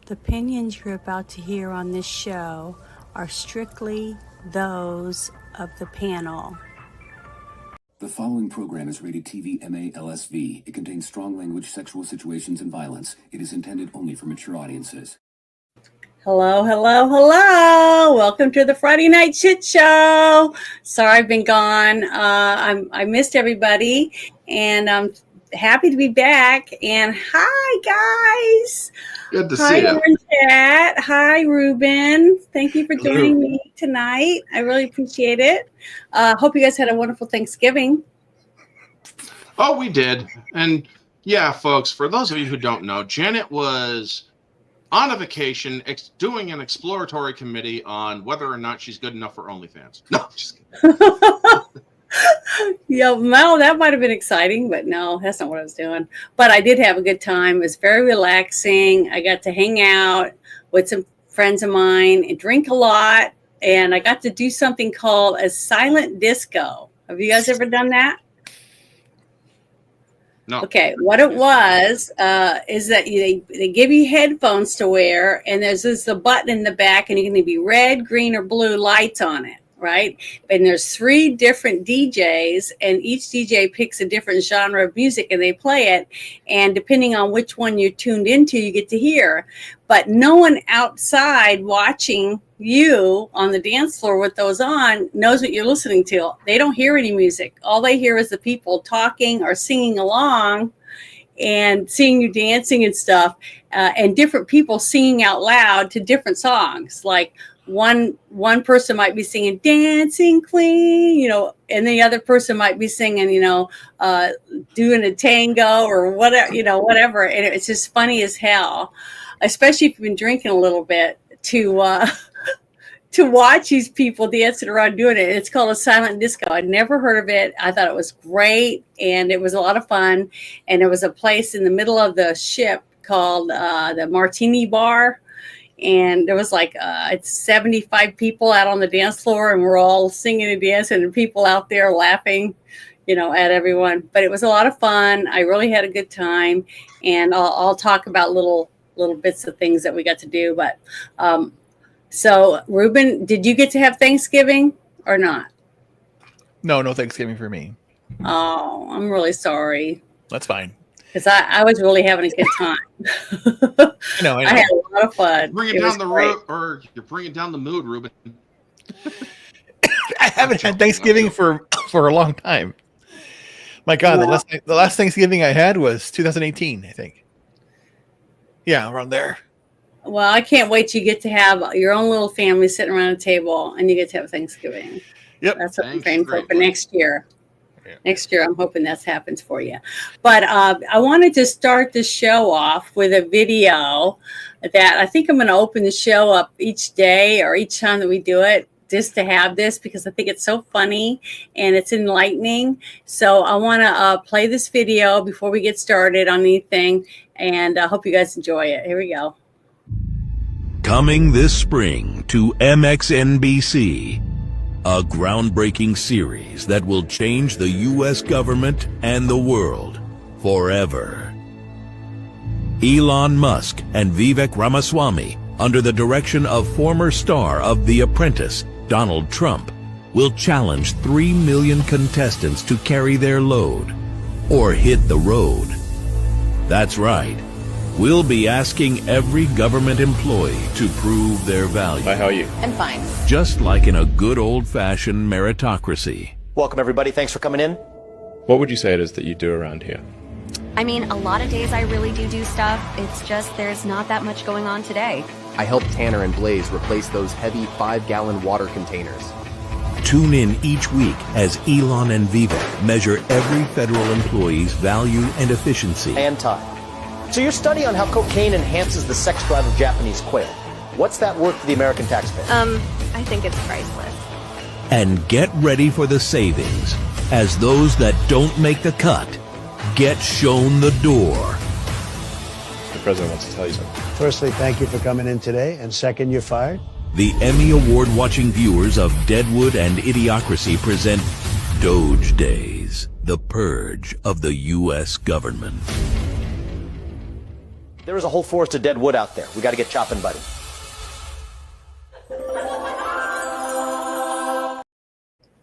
The opinions you're about to hear on this show are strictly those of the panel. The following program is rated TV MA LSV. It contains strong language, sexual situations, and violence. It is intended only for mature audiences. Hello, hello, hello. Welcome to the Friday Night Shit Show. Sorry I've been gone. I missed everybody, and I'm happy to be back. And hi, guys. Good to see you. Chat. Hi, Ruben. Thank you for joining me tonight. I really appreciate it. Hope you guys had a wonderful Thanksgiving. Oh, we did. And yeah, folks, for those of you who don't know, Janet was on a vacation doing an exploratory committee on whether or not she's good enough for OnlyFans. No, just kidding. Yeah, well, that might have been exciting, but no, that's not what I was doing. But I did have a good time. It was very relaxing. I got to hang out with some friends of mine and drink a lot. And I got to do something called a silent disco. Have you guys ever done that? No. Okay, what it was is that they give you headphones to wear, and there's a button in the back, and you can be red, green, or blue lights on it, right? And there's 3 different DJs, and each DJ picks a different genre of music, and they play it, and depending on which one you're tuned into, you get to hear. But no one outside watching you on the dance floor with those on knows what you're listening to. They don't hear any music. All they hear is the people talking or singing along and seeing you dancing and stuff, and different people singing out loud to different songs. Like one person might be singing Dancing Queen, and the other person might be singing, doing a tango or whatever. And it's just funny as hell, especially if you've been drinking a little bit, to watch these people dancing around doing it. It's called a silent disco. I'd never heard of it. I thought it was great, and it was a lot of fun. And there was a place in the middle of the ship called the Martini Bar, and there was like 75 people out on the dance floor, and we're all singing and dancing, and people out there laughing, at everyone. But it was a lot of fun. I really had a good time, and I'll talk about little bits of things that we got to do. But so, Ruben, did you get to have Thanksgiving or not? No Thanksgiving for me. Oh, I'm really sorry. That's fine. Because I was really having a good time. I know. I had a lot of fun. Bringing down the road, or you're bringing down the mood, Ruben. I haven't had Thanksgiving for a long time. My God, the last Thanksgiving I had was 2018, I think. Yeah, around there. Well, I can't wait till you get to have your own little family sitting around a table and you get to have Thanksgiving. Yep. That's what I'm praying for next year. Yeah. Next year, I'm hoping that happens for you. But I wanted to start the show off with a video that I think I'm going to open the show up each day or each time that we do it, just to have this, because I think it's so funny and it's enlightening. So I want to play this video before we get started on anything, and I hope you guys enjoy it. Here we go. Coming this spring to MXNBC, a groundbreaking series that will change the U.S. government and the world forever. Elon Musk and Vivek Ramaswamy, under the direction of former star of The Apprentice, Donald Trump, will challenge 3 million contestants to carry their load or hit the road. That's right. We'll be asking every government employee to prove their value. Hi, how are you? I'm fine. Just like in a good old-fashioned meritocracy. Welcome, everybody. Thanks for coming in. What would you say it is that you do around here? I mean, a lot of days I really do stuff. It's just there's not that much going on today. I helped Tanner and Blaze replace those heavy 5-gallon water containers. Tune in each week as Elon and Vivek measure every federal employee's value and efficiency. And time. So your study on how cocaine enhances the sex drive of Japanese quail. What's that worth to the American taxpayer? I think it's priceless. And get ready for the savings, as those that don't make the cut get shown the door. The president wants to tell you something. Firstly, thank you for coming in today. And second, you're fired. The Emmy Award-watching viewers of Deadwood and Idiocracy present Doge Days, the purge of the U.S. government. There is a whole forest of dead wood out there. We got to get chopping, buddy.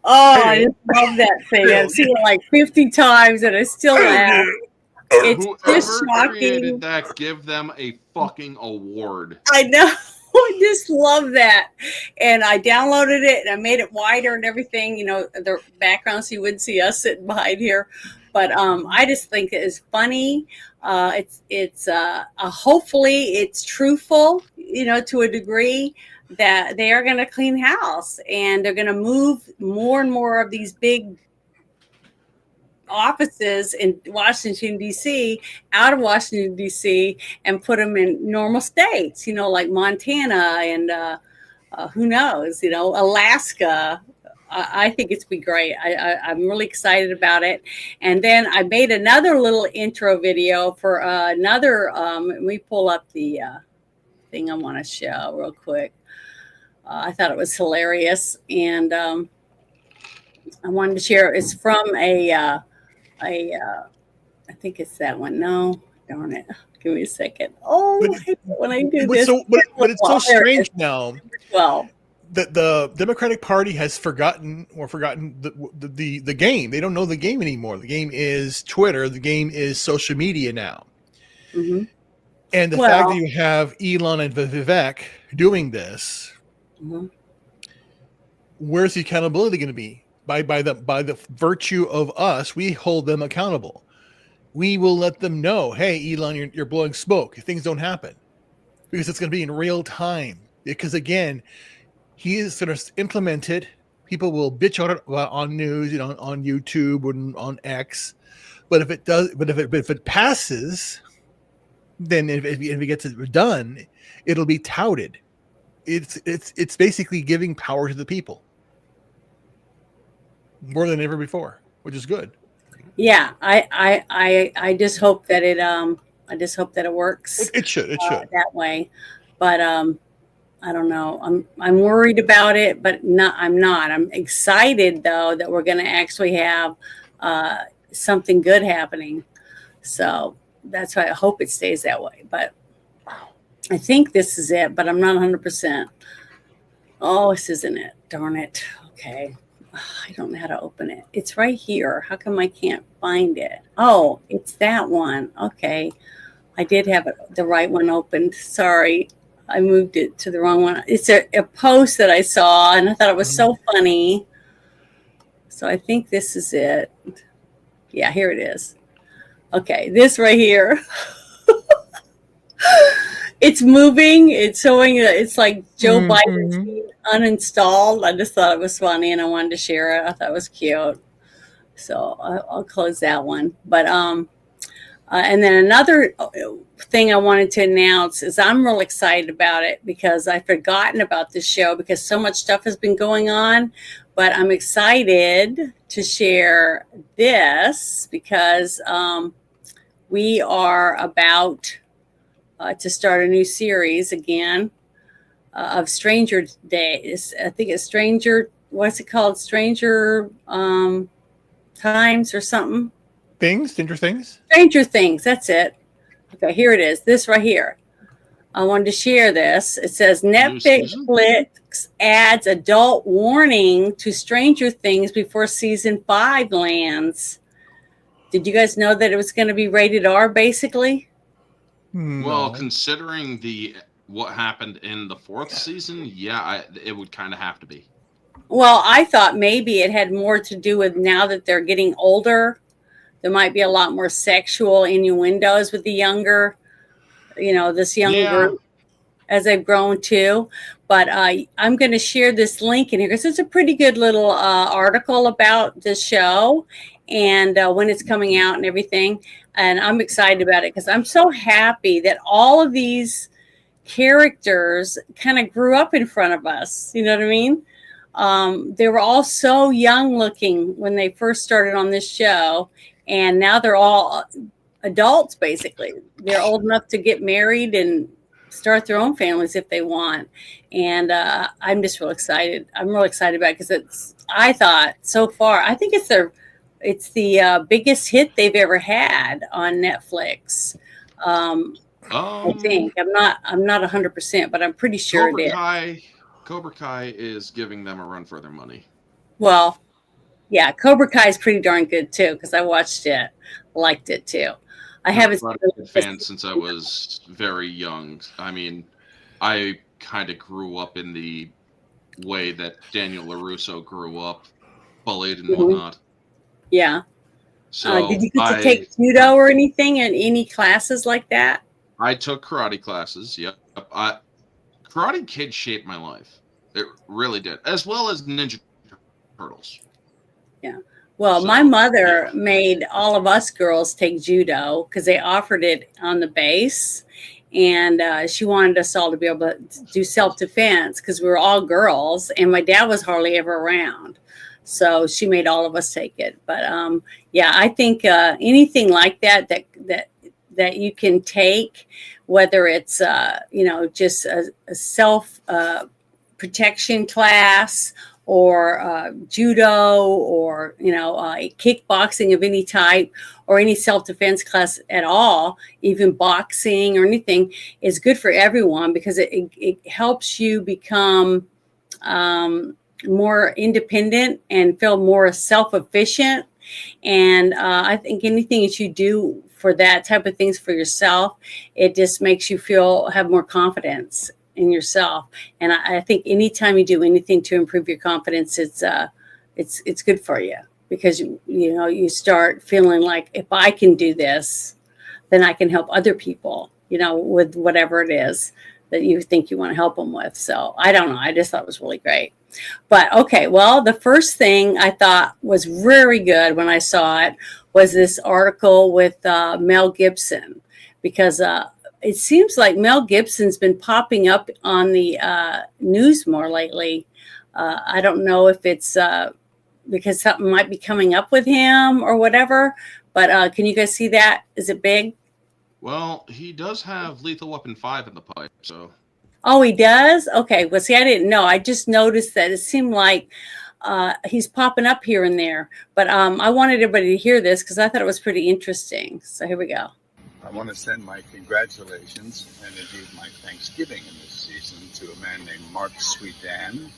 Oh, I just love that thing. I've seen it like 50 times and I still laugh. It's just Whoever shocking. created that, give them a fucking award. I know. I just love that. And I downloaded it and I made it wider and everything, you know, the background so you wouldn't see us sitting behind here. But I just think it is funny. It's hopefully it's truthful, you know, to a degree, that they are going to clean house and they're going to move more and more of these big offices in Washington, D.C. out of Washington, D.C. and put them in normal states, you know, like Montana and who knows, you know, Alaska. I think it's be great. I'm really excited about it. And then I made another little intro video for another. Let me pull up the thing I want to show real quick. I thought it was hilarious, and I wanted to share. It's from I think it's that one. No, darn it. Give me a second. Oh, I hate it when I do this. But it's so strange now. Well, that the Democratic Party has forgotten the game. They don't know the game anymore. The game is Twitter. The game is social media now. Mm-hmm. And the fact that you have Elon and Vivek doing this, mm-hmm. Where's the accountability going to be? By the virtue of us, we hold them accountable. We will let them know, hey, Elon, you're blowing smoke if things don't happen, because it's going to be in real time. Because again, he is going to implement it. People will bitch on it on news, you know, on YouTube and on X. But if it passes, then if it gets it done, it'll be touted. It's basically giving power to the people more than ever before, which is good. Yeah, I just hope that it works. It should that way, but I don't know. I'm worried about it, but I'm not. I'm excited though that we're going to actually have something good happening. So that's why I hope it stays that way. But I think this is it, but I'm not 100%. Oh, this isn't it. Darn it. Okay. I don't know how to open it. It's right here. How come I can't find it? Oh, it's that one. Okay. I did have the right one opened. Sorry. I moved it to the wrong one. It's a post that I saw and I thought it was so funny. So I think this is it. Yeah, here it is. Okay. This right here. It's moving. It's showing that it's like Joe Biden's being uninstalled. I just thought it was funny and I wanted to share it. I thought it was cute. So I'll close that one. But and then another thing I wanted to announce is I'm real excited about it because I've forgotten about this show because so much stuff has been going on. But I'm excited to share this because we are about to start a new series again of Stranger Days. I think it's what's it called? Stranger Times or something? Stranger Things? Stranger Things, that's it. Okay, here it is. This right here. I wanted to share this. It says New season? Netflix adds adult warning to Stranger Things before season 5 lands. Did you guys know that it was going to be rated R basically? Well, No. considering what happened in the 4th season, yeah, it would kind of have to be. Well, I thought maybe it had more to do with now that they're getting older. There might be a lot more sexual innuendos with the younger, this young Yeah. group as they've grown too. But I'm going to share this link in here because it's a pretty good little article about the show and when it's coming out and everything. And I'm excited about it because I'm so happy that all of these characters kind of grew up in front of us. You know what I mean? They were all so young looking when they first started on this show. And now they're all adults, basically. They're old enough to get married and start their own families if they want. And I'm just real excited. I'm real excited about it because I thought so far, I think it's the biggest hit they've ever had on Netflix. I think I'm not 100%, but I'm pretty sure it is. Cobra Kai is giving them a run for their money. Well, yeah, Cobra Kai is pretty darn good too because I watched it, liked it too. I haven't been a fan since I was very young. I mean, I kind of grew up in the way that Daniel LaRusso grew up, bullied and whatnot. Yeah. So did you get to take judo or anything in any classes like that? I took karate classes. Yep. Karate Kid shaped my life. It really did, as well as Ninja Turtles. Yeah. Well, my mother made all of us girls take judo because they offered it on the base. And she wanted us all to be able to do self-defense because we were all girls. And my dad was hardly ever around. So she made all of us take it. But yeah, I think anything like that you can take, whether it's, just a self protection class or judo or, kickboxing of any type or any self-defense class at all, even boxing or anything is good for everyone because it helps you become more independent and feel more self-efficient. And I think anything that you do for that type of things for yourself, it just makes you have more confidence in yourself. And I think anytime you do anything to improve your confidence, it's good for you because you start feeling like if I can do this, then I can help other people, with whatever it is that you think you want to help them with. So I don't know. I just thought it was really great. But okay, well, the first thing I thought was very good when I saw it was this article with Mel Gibson because it seems like Mel Gibson's been popping up on the news more lately. I don't know if it's because something might be coming up with him or whatever, but can you guys see that? Is it big? Well, he does have Lethal Weapon 5 in the pipe, so. Oh, he does? Okay. Well, see, I didn't know. I just noticed that it seemed like he's popping up here and there. But I wanted everybody to hear this because I thought it was pretty interesting. So here we go. I want to send my congratulations and indeed my thanksgiving in this season to a man named Mark Sweetan,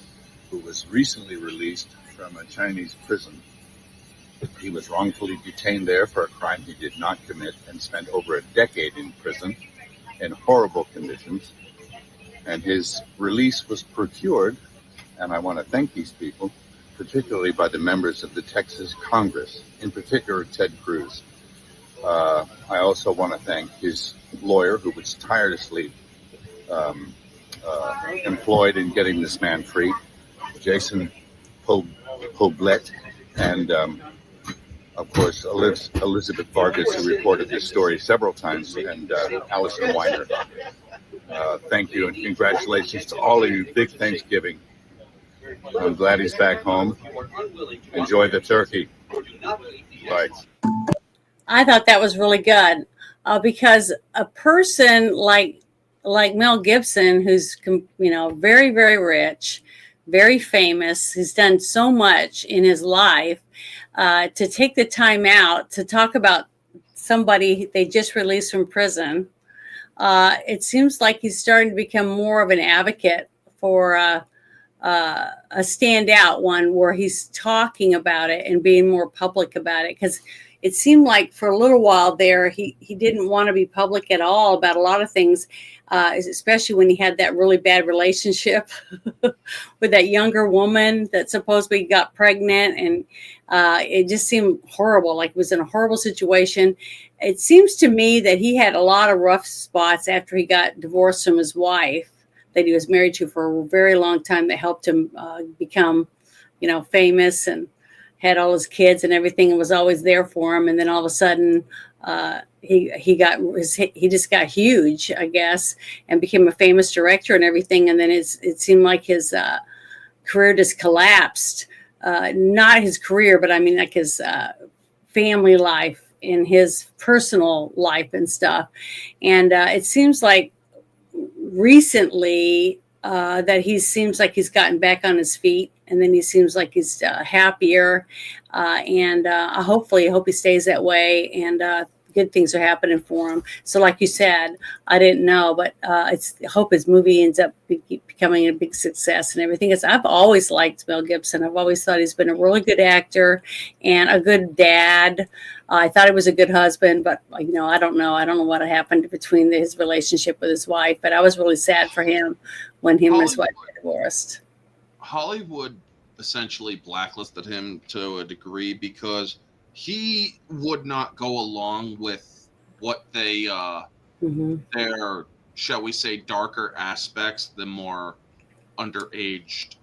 who was recently released from a Chinese prison. He was wrongfully detained there for a crime he did not commit and spent over a decade in prison in horrible conditions. And his release was procured, and I want to thank these people, particularly by the members of the Texas Congress, in particular Ted Cruz. I also want to thank his lawyer, who was tirelessly employed in getting this man free, Jason Poblet, and of course Elizabeth Vargas, who reported this story several times, and Allison Weiner. Thank you and congratulations to all of you. Big Thanksgiving. I'm glad he's back home. Enjoy the turkey. Bye. I thought that was really good because a person like Mel Gibson, who's very, very rich, very famous, who's done so much in his life, to take the time out to talk about somebody they just released from prison. It seems like he's starting to become more of an advocate for a standout one where he's talking about it and being more public about it, because it seemed like for a little while there he didn't want to be public at all about a lot of things, especially when he had that really bad relationship with that younger woman that supposedly got pregnant, and it just seemed horrible, like it was in a horrible situation. It seems to me that he had a lot of rough spots after he got divorced from his wife that he was married to for a very long time, that helped him become, famous, and had all his kids and everything, and was always there for him. And then all of a sudden, he just got huge, I guess, and became a famous director and everything. And then it seemed like his career just collapsed. Not his career, but I mean like his family life and his personal life and stuff. And it seems like recently that he seems like he's gotten back on his feet, and then he seems like he's happier, and I hope he stays that way, and good things are happening for him. So like you said, I didn't know, but I hope his movie ends up becoming a big success and everything. I've always liked Mel Gibson. I've always thought he's been a really good actor and a good dad. I thought he was a good husband, but I don't know. I don't know what happened between his relationship with his wife, but I was really sad for him when him and his wife got divorced. Hollywood essentially blacklisted him to a degree because he would not go along with what they their, shall we say, darker aspects, the more underaged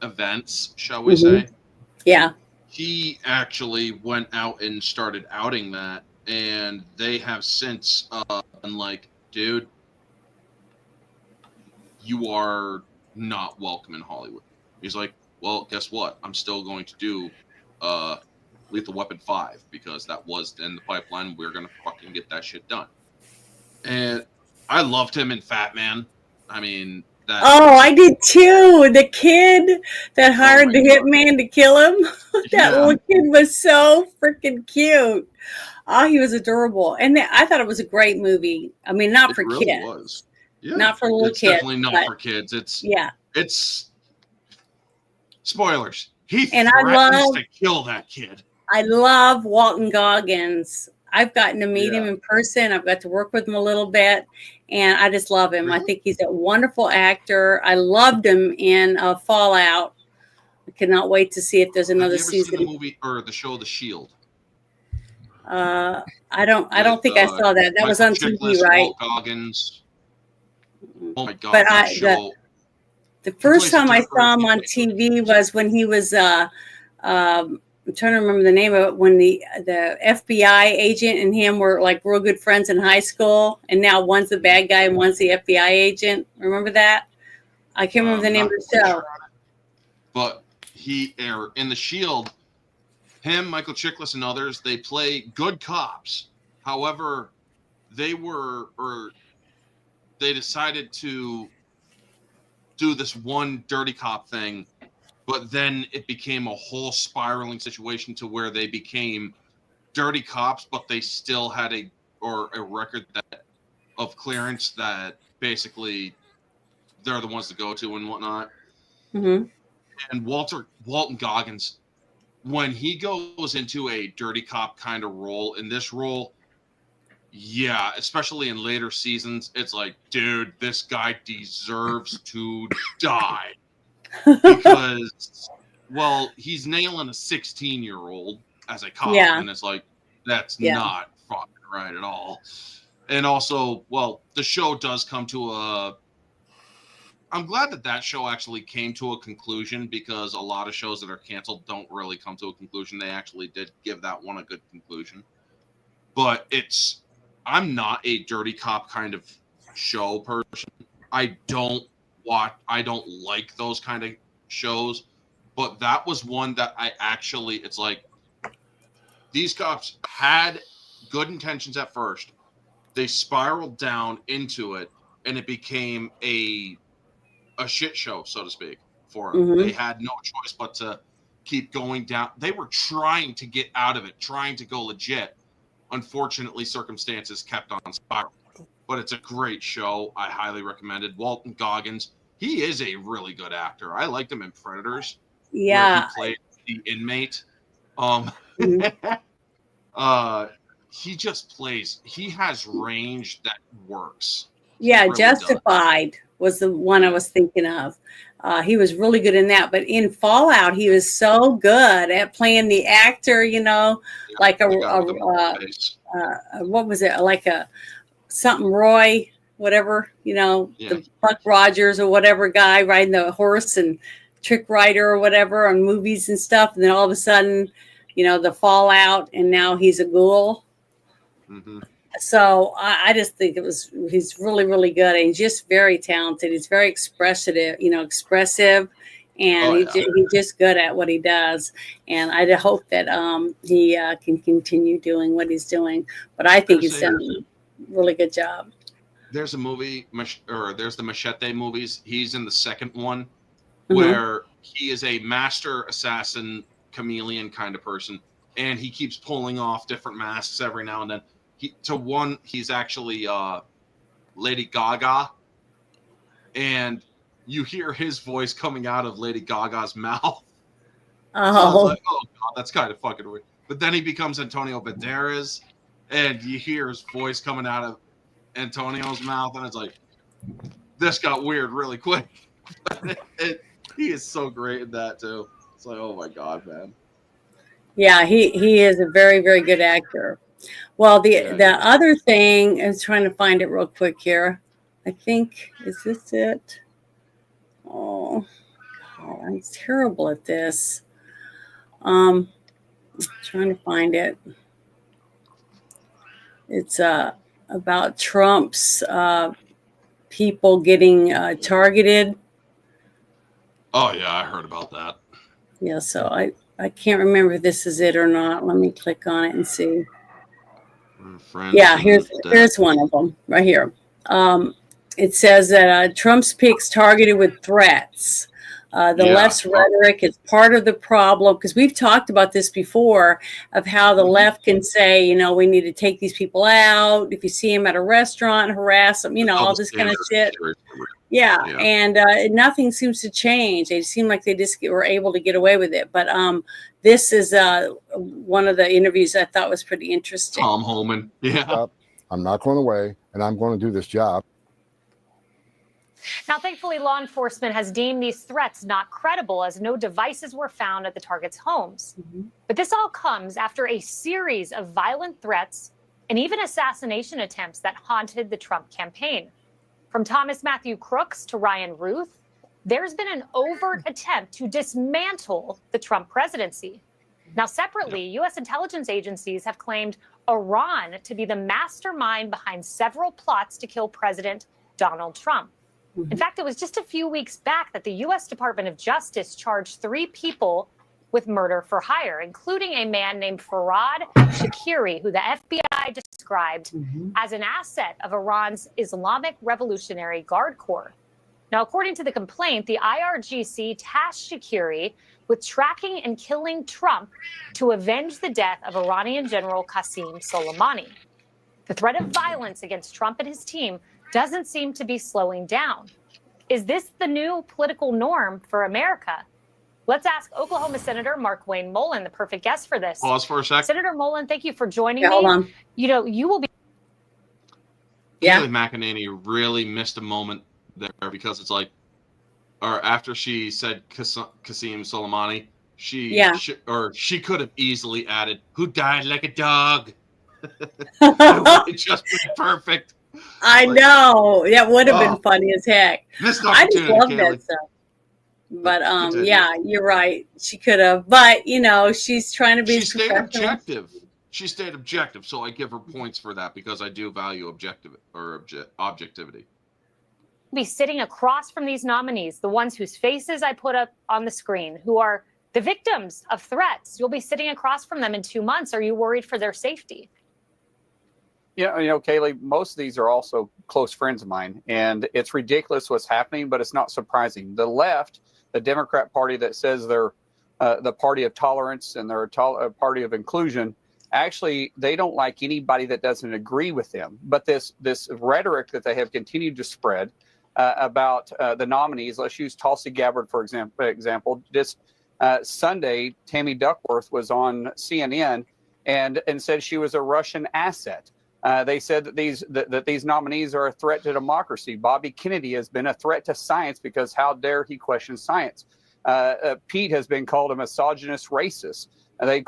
events, shall we say. Yeah. He actually went out and started outing that, and they have since been like, dude, you are not welcome in Hollywood. He's like, well, guess what? I'm still going to do Lethal Weapon 5 because that was in the pipeline. We're going to fucking get that shit done. And I loved him in Fat Man. I mean, I did too. The kid that hired the hitman to kill him. That little kid was so freaking cute. Oh, he was adorable. And I thought it was a great movie. I mean, not for really kids. Was. Yeah. Not for little it's kids. Definitely not for kids. It's spoilers. He threatens to kill that kid. I love Walton Goggins. I've gotten to meet him in person. I've got to work with him a little bit, and I just love him. Really? I think he's a wonderful actor. I loved him in Fallout. I cannot wait to see if there's another season. Have you ever seen the movie or the show The Shield? I don't think I saw that. That was on TV, right? Walt Goggins. Oh my god! But the first time I saw him on TV was when he was. I'm trying to remember the name of it, when the FBI agent and him were like real good friends in high school, and now one's the bad guy and one's the FBI agent. Remember that? I can't remember the name of the show. But in The Shield, him, Michael Chiklis, and others, they play good cops. However, they decided to do this one dirty cop thing. But then it became a whole spiraling situation to where they became dirty cops, but they still had a record of clearance that basically they're the ones to go to and whatnot. Mm-hmm. And Walton Goggins, when he goes into a dirty cop kind of role, in this role, yeah, especially in later seasons, it's like, dude, this guy deserves to die. Because, well, he's nailing a 16-year-old as a cop, and it's like, that's not fucking right at all. And also, well, the show does come to I'm glad that show actually came to a conclusion, because a lot of shows that are canceled don't really come to a conclusion. They actually did give that one a good conclusion. But I'm not a dirty cop kind of show person. I don't like those kind of shows, but that was one that it's like, these cops had good intentions at first. They spiraled down into it, and it became a shit show, so to speak, for them. Mm-hmm. They had no choice but to keep going down. They were trying to get out of it, trying to go legit, unfortunately, circumstances kept on spiraling. But it's a great show. I highly recommend it. Walton Goggins, he is a really good actor. I liked him in Predators, where he Yeah. played the inmate. Mhm. He just plays. He has range that works. He Yeah, really does. Justified was the one I was thinking of. He was really good in that, but in Fallout, he was so good at playing the actor. Like The guy with the face. what was it? Like a something Roy, whatever. Yeah. The Buck Rogers or whatever guy riding the horse and Trick Rider or whatever on movies and stuff. And then all of a sudden, the Fallout, and now he's a ghoul. Mm-hmm. So I just think he's really, really good. And he's just very talented. He's very expressive, and he's just good at what he does. And I hope that he can continue doing what he's doing. But I think he's done a really good job. There's a movie, or there's the Machete movies. He's in the second one, Mm-hmm. where he is a master assassin, chameleon kind of person, and he keeps pulling off different masks every now and then. He's actually Lady Gaga, and you hear his voice coming out of Lady Gaga's mouth. Oh, So I was like, oh God, that's kind of fucking weird. But then he becomes Antonio Banderas, and you hear his voice coming out of Antonio's mouth, and it's like, this got weird really quick. He is so great in that too. It's like, oh my God, man. Yeah, he is a very, very good actor. Well, the other thing, I was trying to find it real quick here. I think, is this it? Oh, God, I'm terrible at this. Trying to find it. It's about Trump's people getting targeted. Oh yeah, I heard about that. Yeah, so I can't remember if this is it or not. Let me click on it and see. Yeah, here's one of them right here. It says that Trump's picks targeted with threats. The left's rhetoric is part of the problem, because we've talked about this before, of how the left can say, we need to take these people out. If you see them at a restaurant, harass them, all this kind of shit. Yeah, and nothing seems to change. They seem like they just were able to get away with it. But this is one of the interviews I thought was pretty interesting. Tom Homan. Yeah. I'm not going away, and I'm going to do this job. Now, thankfully, law enforcement has deemed these threats not credible, as no devices were found at the target's homes. Mm-hmm. But this all comes after a series of violent threats and even assassination attempts that haunted the Trump campaign. From Thomas Matthew Crooks to Ryan Ruth, there's been an overt attempt to dismantle the Trump presidency. Now, separately, U.S. intelligence agencies have claimed Iran to be the mastermind behind several plots to kill President Donald Trump. In fact, it was just a few weeks back that the U.S. Department of Justice charged 3 people with murder for hire, including a man named Farhad Shakiri, who the FBI described as an asset of Iran's Islamic Revolutionary Guard Corps. Now, according to the complaint, the IRGC tasked Shakiri with tracking and killing Trump to avenge the death of Iranian General Qasem Soleimani. The threat of violence against Trump and his team doesn't seem to be slowing down. Is this the new political norm for America? Let's ask Oklahoma Senator Markwayne Mullin, the perfect guest for this. Pause for a sec. Senator Mullin, thank you for joining me. Hold on. You will be. Kayleigh McEnany really missed a moment there, because it's like, or after she said Qasem Soleimani, she could have easily added, "Who died like a dog." It just been perfect. I know. That would have been funny as heck. I just love that stuff. But yeah, you're right. She could have. But she's trying to be. She stayed objective. She stayed objective, so I give her points for that, because I do value objectivity. Be sitting across from these nominees, the ones whose faces I put up on the screen, who are the victims of threats. You'll be sitting across from them in 2 months. Are you worried for their safety? Yeah, Kayleigh, most of these are also close friends of mine, and it's ridiculous what's happening, but it's not surprising. The left, the Democrat Party that says they're the party of tolerance and they're a party of inclusion, actually they don't like anybody that doesn't agree with them. But this rhetoric that they have continued to spread about the nominees, let's use Tulsi Gabbard for example. This Sunday, Tammy Duckworth was on CNN and said she was a Russian asset. They said that these nominees are a threat to democracy. Bobby Kennedy has been a threat to science because how dare he question science. Pete has been called a misogynist racist. They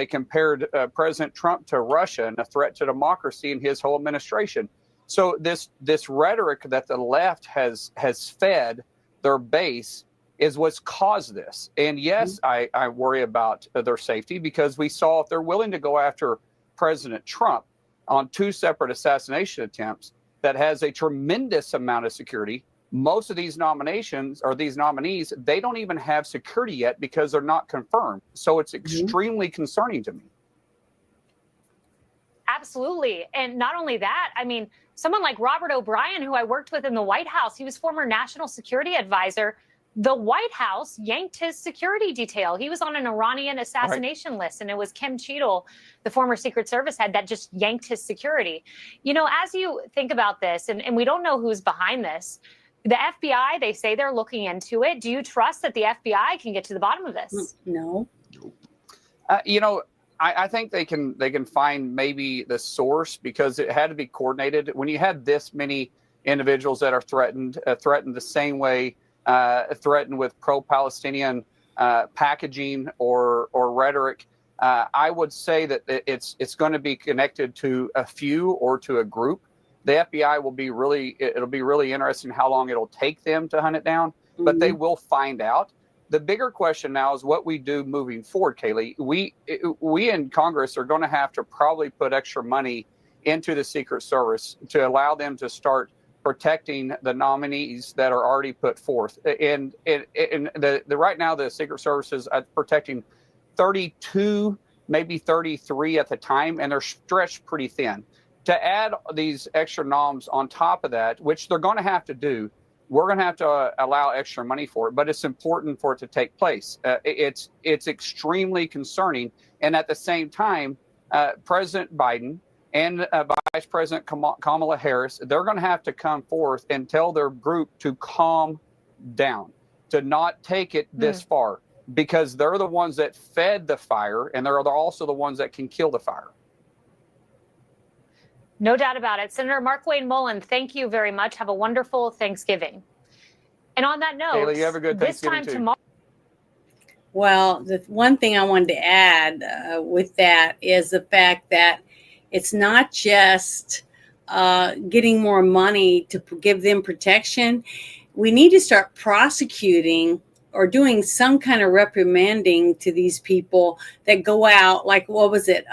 compared President Trump to Russia and a threat to democracy in his whole administration. So this rhetoric that the left has fed their base is what's caused this. And yes, I worry about their safety, because we saw if they're willing to go after President Trump on 2 separate assassination attempts that has a tremendous amount of security. Most of these nominations or these nominees, they don't even have security yet because they're not confirmed. So it's extremely concerning to me. Absolutely. And not only that, I mean, someone like Robert O'Brien, who I worked with in the White House, he was former national security advisor. The White House yanked his security detail. He was on an Iranian assassination list, and it was Kim Cheadle, the former Secret Service head, that just yanked his security. You know, as you think about this, and we don't know who's behind this, the FBI, they say they're looking into it. Do you trust that the FBI can get to the bottom of this? No. You know, I think they can find maybe the source, because it had to be coordinated. When you had this many individuals that are threatened the same way, threatened with pro-Palestinian packaging or rhetoric, I would say that it's going to be connected to a few or to a group. The FBI it'll be really interesting how long it'll take them to hunt it down, but they will find out. The bigger question now is what we do moving forward, Kaylee. We in Congress are going to have to probably put extra money into the Secret Service to allow them to start protecting the nominees that are already put forth. And right now, the Secret Service is protecting 32, maybe 33 at the time, and they're stretched pretty thin. To add these extra noms on top of that, which they're going to have to do, we're going to have to allow extra money for it, but it's important for it to take place. It's extremely concerning. And at the same time, President Biden and Vice President Kamala Harris, they're going to have to come forth and tell their group to calm down, to not take it this far, because they're the ones that fed the fire, and they're also the ones that can kill the fire. No doubt about it. Senator Markwayne Mullin, thank you very much. Have a wonderful Thanksgiving. And on that note, Kaylee, you have a good Thanksgiving this time tomorrow. Well, the one thing I wanted to add with that is the fact that it's not just getting more money to give them protection. We need to start prosecuting or doing some kind of reprimanding to these people that go out, like, what was it?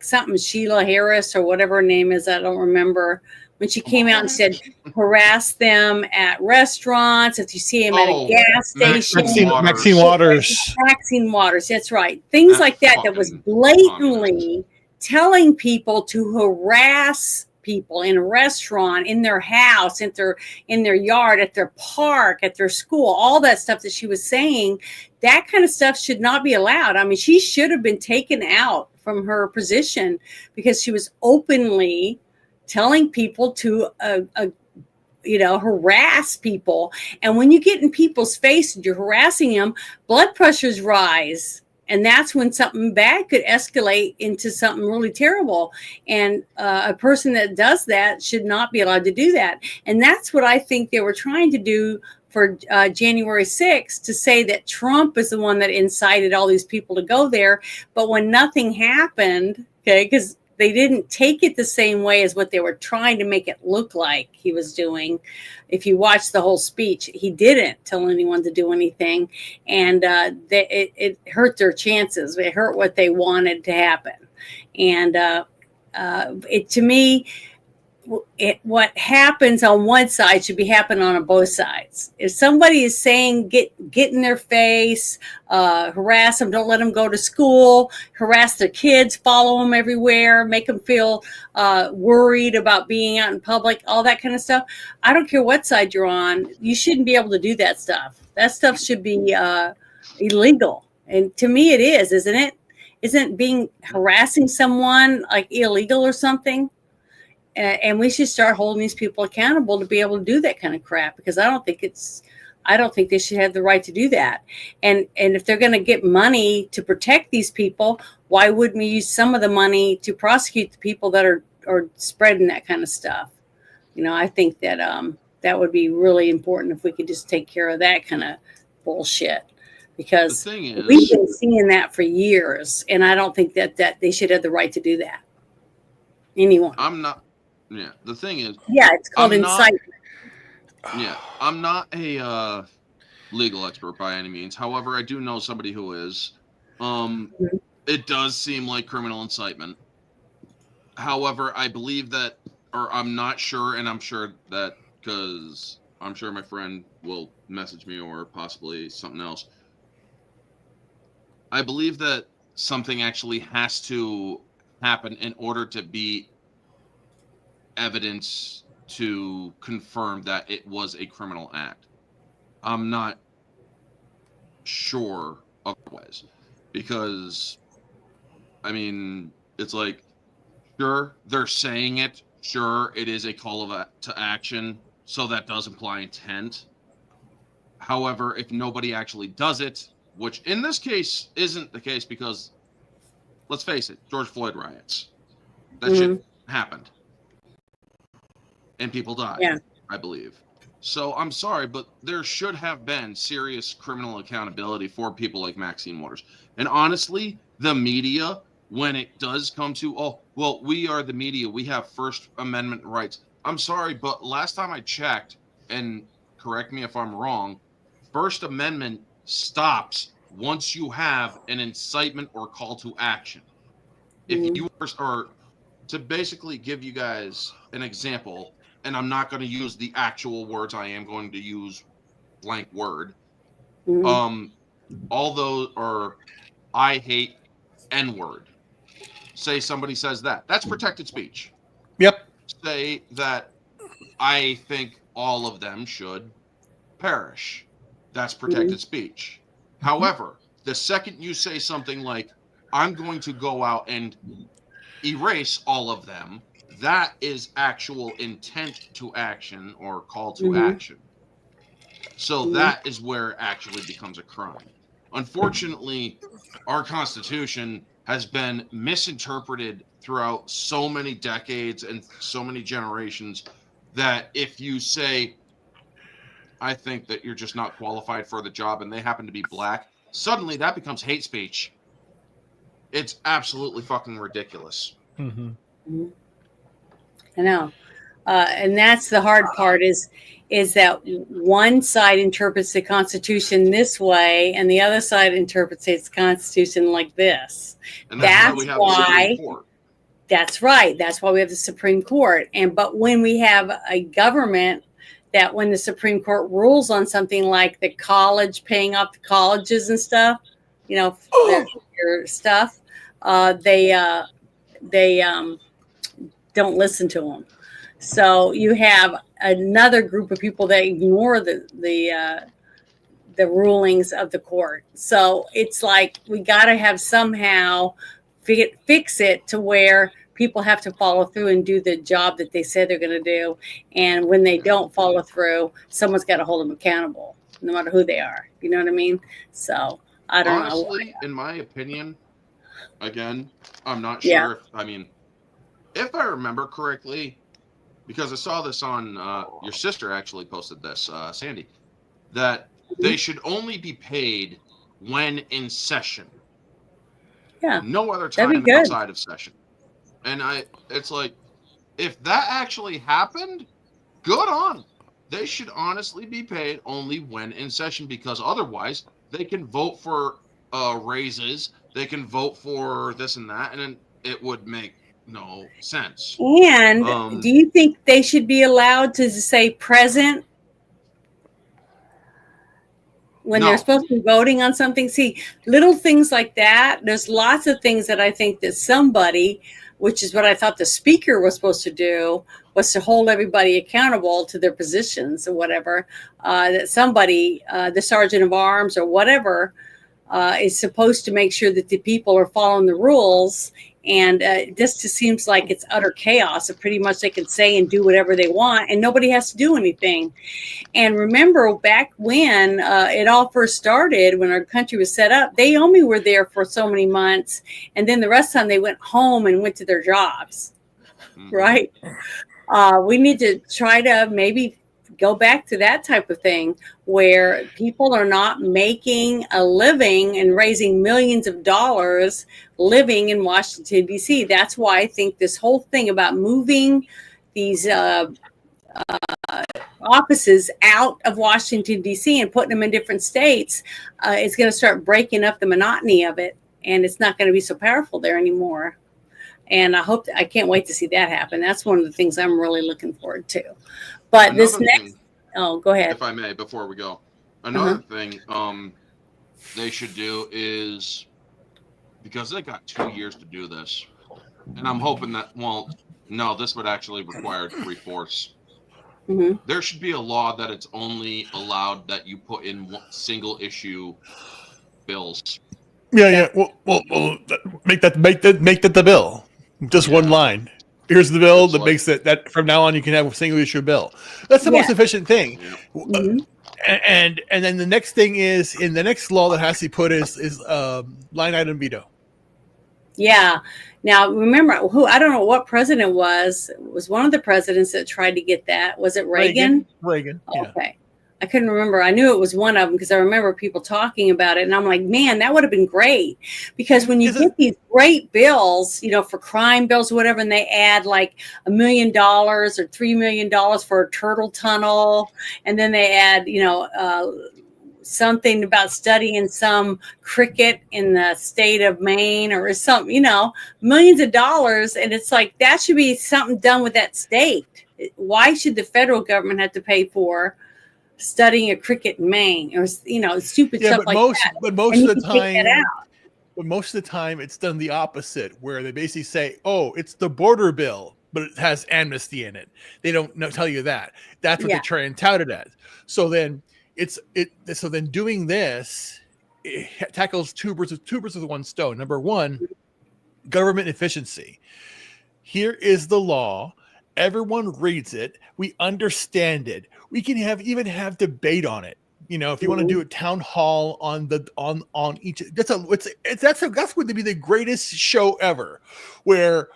Something Sheila Harris or whatever her name is. I don't remember. When she came out and said, harass them at restaurants, if you see them at a gas station. Maxine Waters. Maxine Waters, that's right. Things like that was blatantly telling people to harass people in a restaurant, in their house, in their yard, at their park, at their school, all that stuff that she was saying, that kind of stuff should not be allowed. I mean, she should have been taken out from her position because she was openly telling people to harass people. And when you get in people's face and you're harassing them, blood pressures rise. And that's when something bad could escalate into something really terrible. And a person that does that should not be allowed to do that. And that's what I think they were trying to do for January 6th, to say that Trump is the one that incited all these people to go there. But when nothing happened, because they didn't take it the same way as what they were trying to make it look like he was doing. If you watch the whole speech, he didn't tell anyone to do anything. And it hurt their chances. It hurt what they wanted to happen. And to me, what happens on one side should be happening on both sides. If somebody is saying get in their face, harass them, don't let them go to school, harass their kids, follow them everywhere, make them feel worried about being out in public, all that kind of stuff. I don't care what side you're on. You shouldn't be able to do that stuff. That stuff should be illegal. And to me it is, isn't it? isn't being harassing someone like illegal or something? And we should start holding these people accountable to be able to do that kind of crap, because I don't think they should have the right to do that. And if they're going to get money to protect these people, why wouldn't we use some of the money to prosecute the people that are spreading that kind of stuff? I think that that would be really important if we could just take care of that kind of bullshit, because The thing is, we've been seeing that for years, and I don't think that they should have the right to do that. Anyone. I'm not. Yeah. The thing is. Yeah, it's called I'm not- incitement. Yeah, I'm not a legal expert by any means. However, I do know somebody who is. It does seem like criminal incitement. However, I believe that, or I'm not sure, and I'm sure that because I'm sure my friend will message me or possibly something else. I believe that something actually has to happen in order to be evidence to confirm that it was a criminal act. I'm not sure otherwise, because I mean, it's like, sure, they're saying it, sure, it is a call to action, so that does imply intent. However, if nobody actually does it, which in this case isn't the case, because let's face it, George Floyd riots, that shit happened and people died. Yeah. I believe. So I'm sorry, but there should have been serious criminal accountability for people like Maxine Waters. And honestly, the media, when it does come to, oh, well, we are the media, we have First Amendment rights. I'm sorry, but last time I checked, and correct me if I'm wrong, First Amendment stops once you have an incitement or call to action. If you are, to basically give you guys an example, and I'm not going to use the actual words, I am going to use blank word. All those are, I hate N-word. Say somebody says that. That's protected speech. Yep. Say that I think all of them should perish. That's protected speech. However, the second you say something like, I'm going to go out and erase all of them, that is actual intent to action or call to action. So that is where it actually becomes a crime. Unfortunately, our Constitution has been misinterpreted throughout so many decades and so many generations that if you say, I think that you're just not qualified for the job, and they happen to be black, suddenly that becomes hate speech. It's absolutely fucking ridiculous. I know. And that's the hard part is that one side interprets the Constitution this way and the other side interprets the Constitution like this. And that's why we have the Supreme Court. That's right. That's why we have the Supreme Court. But when we have a government that when the Supreme Court rules on something like the college, paying off the colleges and stuff, their stuff, they don't listen to them. So you have another group of people that ignore the rulings of the court. So it's like we got to have somehow fix it to where people have to follow through and do the job that they said they're going to do. And when they don't follow through, someone's got to hold them accountable, no matter who they are. You know what I mean? So I don't know. Honestly, in my opinion, again, I'm not sure. If I remember correctly, because I saw this on your sister actually posted this, Sandy, that they should only be paid when in session. Yeah. No other time outside of session. And it's like, if that actually happened, good on. They should honestly be paid only when in session, because otherwise they can vote for raises, they can vote for this and that, and then it would make no sense. And do you think they should be allowed to say present when they're supposed to be voting on something? See, little things like that. There's lots of things that I think that somebody, which is what I thought the speaker was supposed to do, was to hold everybody accountable to their positions or whatever, that somebody, the sergeant of arms or whatever, is supposed to make sure that the people are following the rules. And this just seems like it's utter chaos. And pretty much they can say and do whatever they want, and nobody has to do anything. And remember, back when it all first started, when our country was set up, they only were there for so many months, and then the rest of the time they went home and went to their jobs. Right? We need to try to maybe go back to that type of thing where people are not making a living and raising millions of dollars living in Washington, D.C. That's why I think this whole thing about moving these offices out of Washington, D.C. and putting them in different states is going to start breaking up the monotony of it. And it's not going to be so powerful there anymore. And I can't wait to see that happen. That's one of the things I'm really looking forward to. But this next, go ahead. If I may, before we go, another thing they should do is, because they got 2 years to do this, and I'm hoping that, this would actually require 3/4. There should be a law that it's only allowed that you put in single issue bills. Yeah. Well, make that the bill. Just one line. Here's the bill that makes it that from now on you can have a single issue bill. That's the most efficient thing. And then the next thing is, in the next law that has to be put is line item veto. Yeah. Now remember, I don't know what president was one of the presidents that tried to get that. Was it Reagan? Reagan. Okay. Yeah. I couldn't remember. I knew it was one of them because I remember people talking about it, and I'm like, man, that would have been great. Because when you get these great bills, for crime bills or whatever, and they add like $1 million or $3 million for a turtle tunnel, and then they add, something about studying some cricket in the state of Maine or something, millions of dollars, and it's like that should be something done with that state. Why should the federal government have to pay for studying a cricket in Maine or stupid stuff like that? But most of the time it's done the opposite, where they basically say, oh, it's the border bill, but it has amnesty in it. They don't tell you that. That's what they try and tout it as. So then doing this, it tackles two birds with one stone. Number one, government efficiency. Here is the law. Everyone reads it. We understand it. We can even have debate on it. If you want to do a town hall on each, that's going to be the greatest show ever, where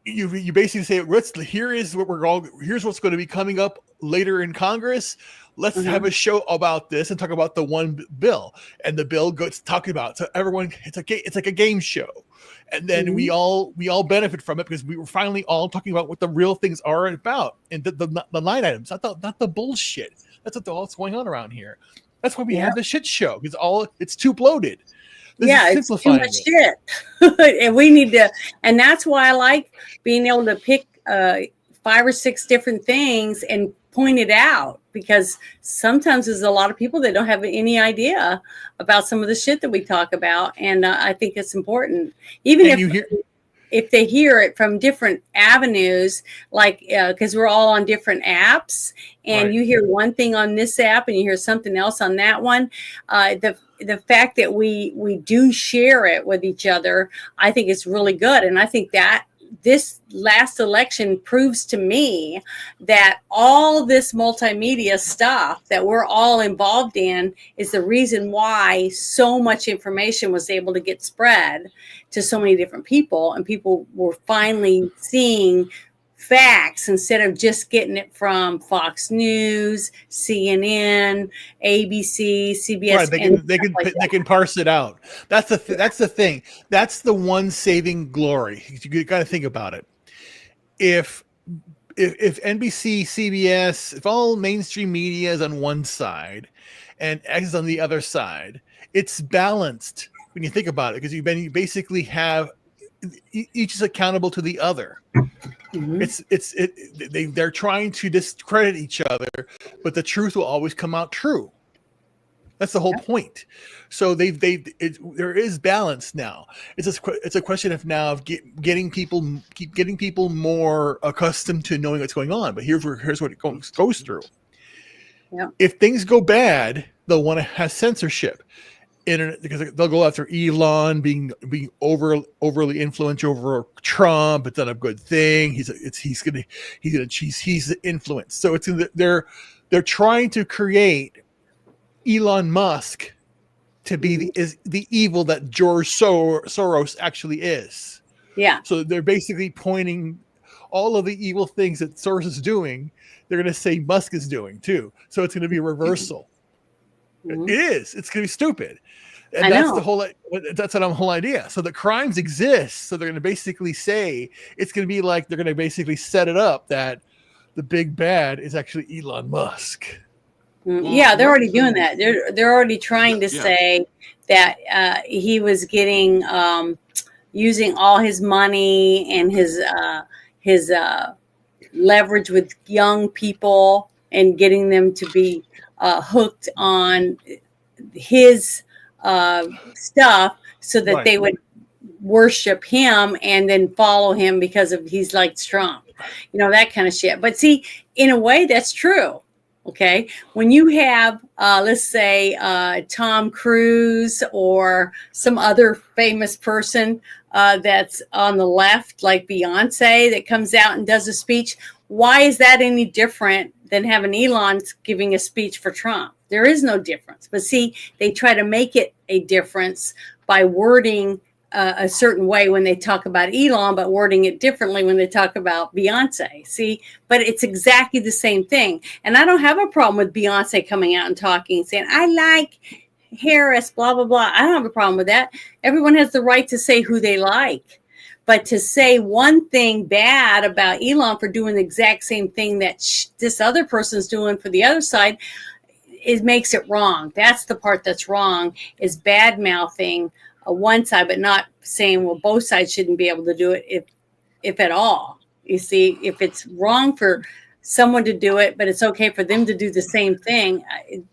you basically say, here's what's going to be coming up later in Congress. Let's have a show about this and talk about the one bill, and the bill goes talking about. So everyone, it's like a game show. And then we all benefit from it because we were finally all talking about what the real things are about, and the line items, not the bullshit. That's what's going on around here. That's why we have the shit show, because it's too bloated. It's too much shit, and we need to. And that's why I like being able to pick 5 or 6 different things and point it out, because sometimes there's a lot of people that don't have any idea about some of the shit that we talk about, and I think it's important, even if they hear it from different avenues, like because we're all on different apps, and you hear one thing on this app and you hear something else on that one. The fact that we do share it with each other, I think is really good, and I think that this last election proves to me that all this multimedia stuff that we're all involved in is the reason why so much information was able to get spread to so many different people, and people were finally seeing facts instead of just getting it from Fox News, CNN, ABC, CBS. Right, they can parse it out. That's the thing. That's the one saving glory. You got to think about it. If NBC, CBS, if all mainstream media is on one side and X is on the other side, it's balanced when you think about it, because you basically have each is accountable to the other. They're trying to discredit each other, but the truth will always come out true. That's the whole point. So there is balance now. It's a question of getting people more accustomed to knowing what's going on. But here's what it goes through. Yeah. If things go bad, they'll want to have censorship. internet, because they'll go after Elon being overly influential over Trump. It's not a good thing. He's the influence. So they're trying to create Elon Musk to be the evil that George Soros actually is. Yeah. So they're basically pointing all of the evil things that Soros is doing. They're going to say Musk is doing too. So it's going to be a reversal. It is. It's going to be stupid. And that's the whole idea. So the crimes exist. So they're going to basically say it's going to be like, they're going to basically set it up that the big bad is actually Elon Musk. Yeah, they're already doing that. They're already trying to say that he was getting using all his money and his leverage with young people and getting them to be hooked on his stuff so that they would worship him and then follow him because of he's like Trump, that kind of shit. But see, in a way, that's true. Okay, when you have, let's say, Tom Cruise or some other famous person that's on the left, like Beyonce, that comes out and does a speech, why is that any different than having Elon giving a speech for Trump? There is no difference. But see, they try to make it a difference by wording a certain way when they talk about Elon, but wording it differently when they talk about Beyonce. See, but it's exactly the same thing. And I don't have a problem with Beyonce coming out and talking, saying, I like Harris, blah, blah, blah. I don't have a problem with that. Everyone has the right to say who they like. But to say one thing bad about Elon for doing the exact same thing that this other person's doing for the other side, it makes it wrong. That's the part that's wrong, is bad mouthing one side, but not saying, well, both sides shouldn't be able to do it if at all. You see, if it's wrong for someone to do it, but it's okay for them to do the same thing,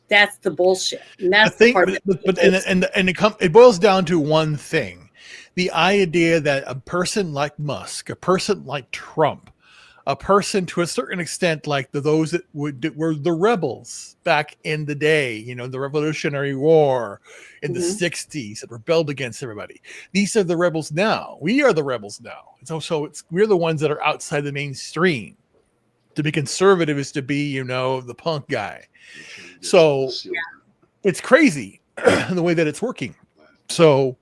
that's the bullshit. And that's the part. It boils down to one thing: the idea that a person like Musk, a person like Trump, a person to a certain extent like those that were the rebels back in the day, the Revolutionary War in the 60s that rebelled against everybody. These are the rebels now. We are the rebels now. We're the ones that are outside the mainstream. To be conservative is to be, the punk guy. So it's crazy the way that it's working. So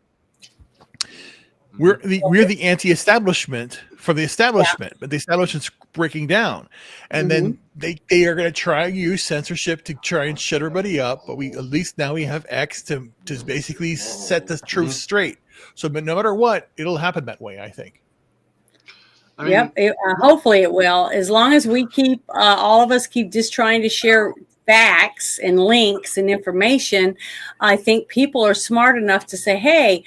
we're the anti-establishment for the establishment, but the establishment's breaking down, and then they are going to try and use censorship to try and shut everybody up. But at least now we have X to basically set the truth straight. So, but no matter what, it'll happen that way, I think. Hopefully it will, as long as we keep all of us keep just trying to share facts and links and information. I think people are smart enough to say, hey,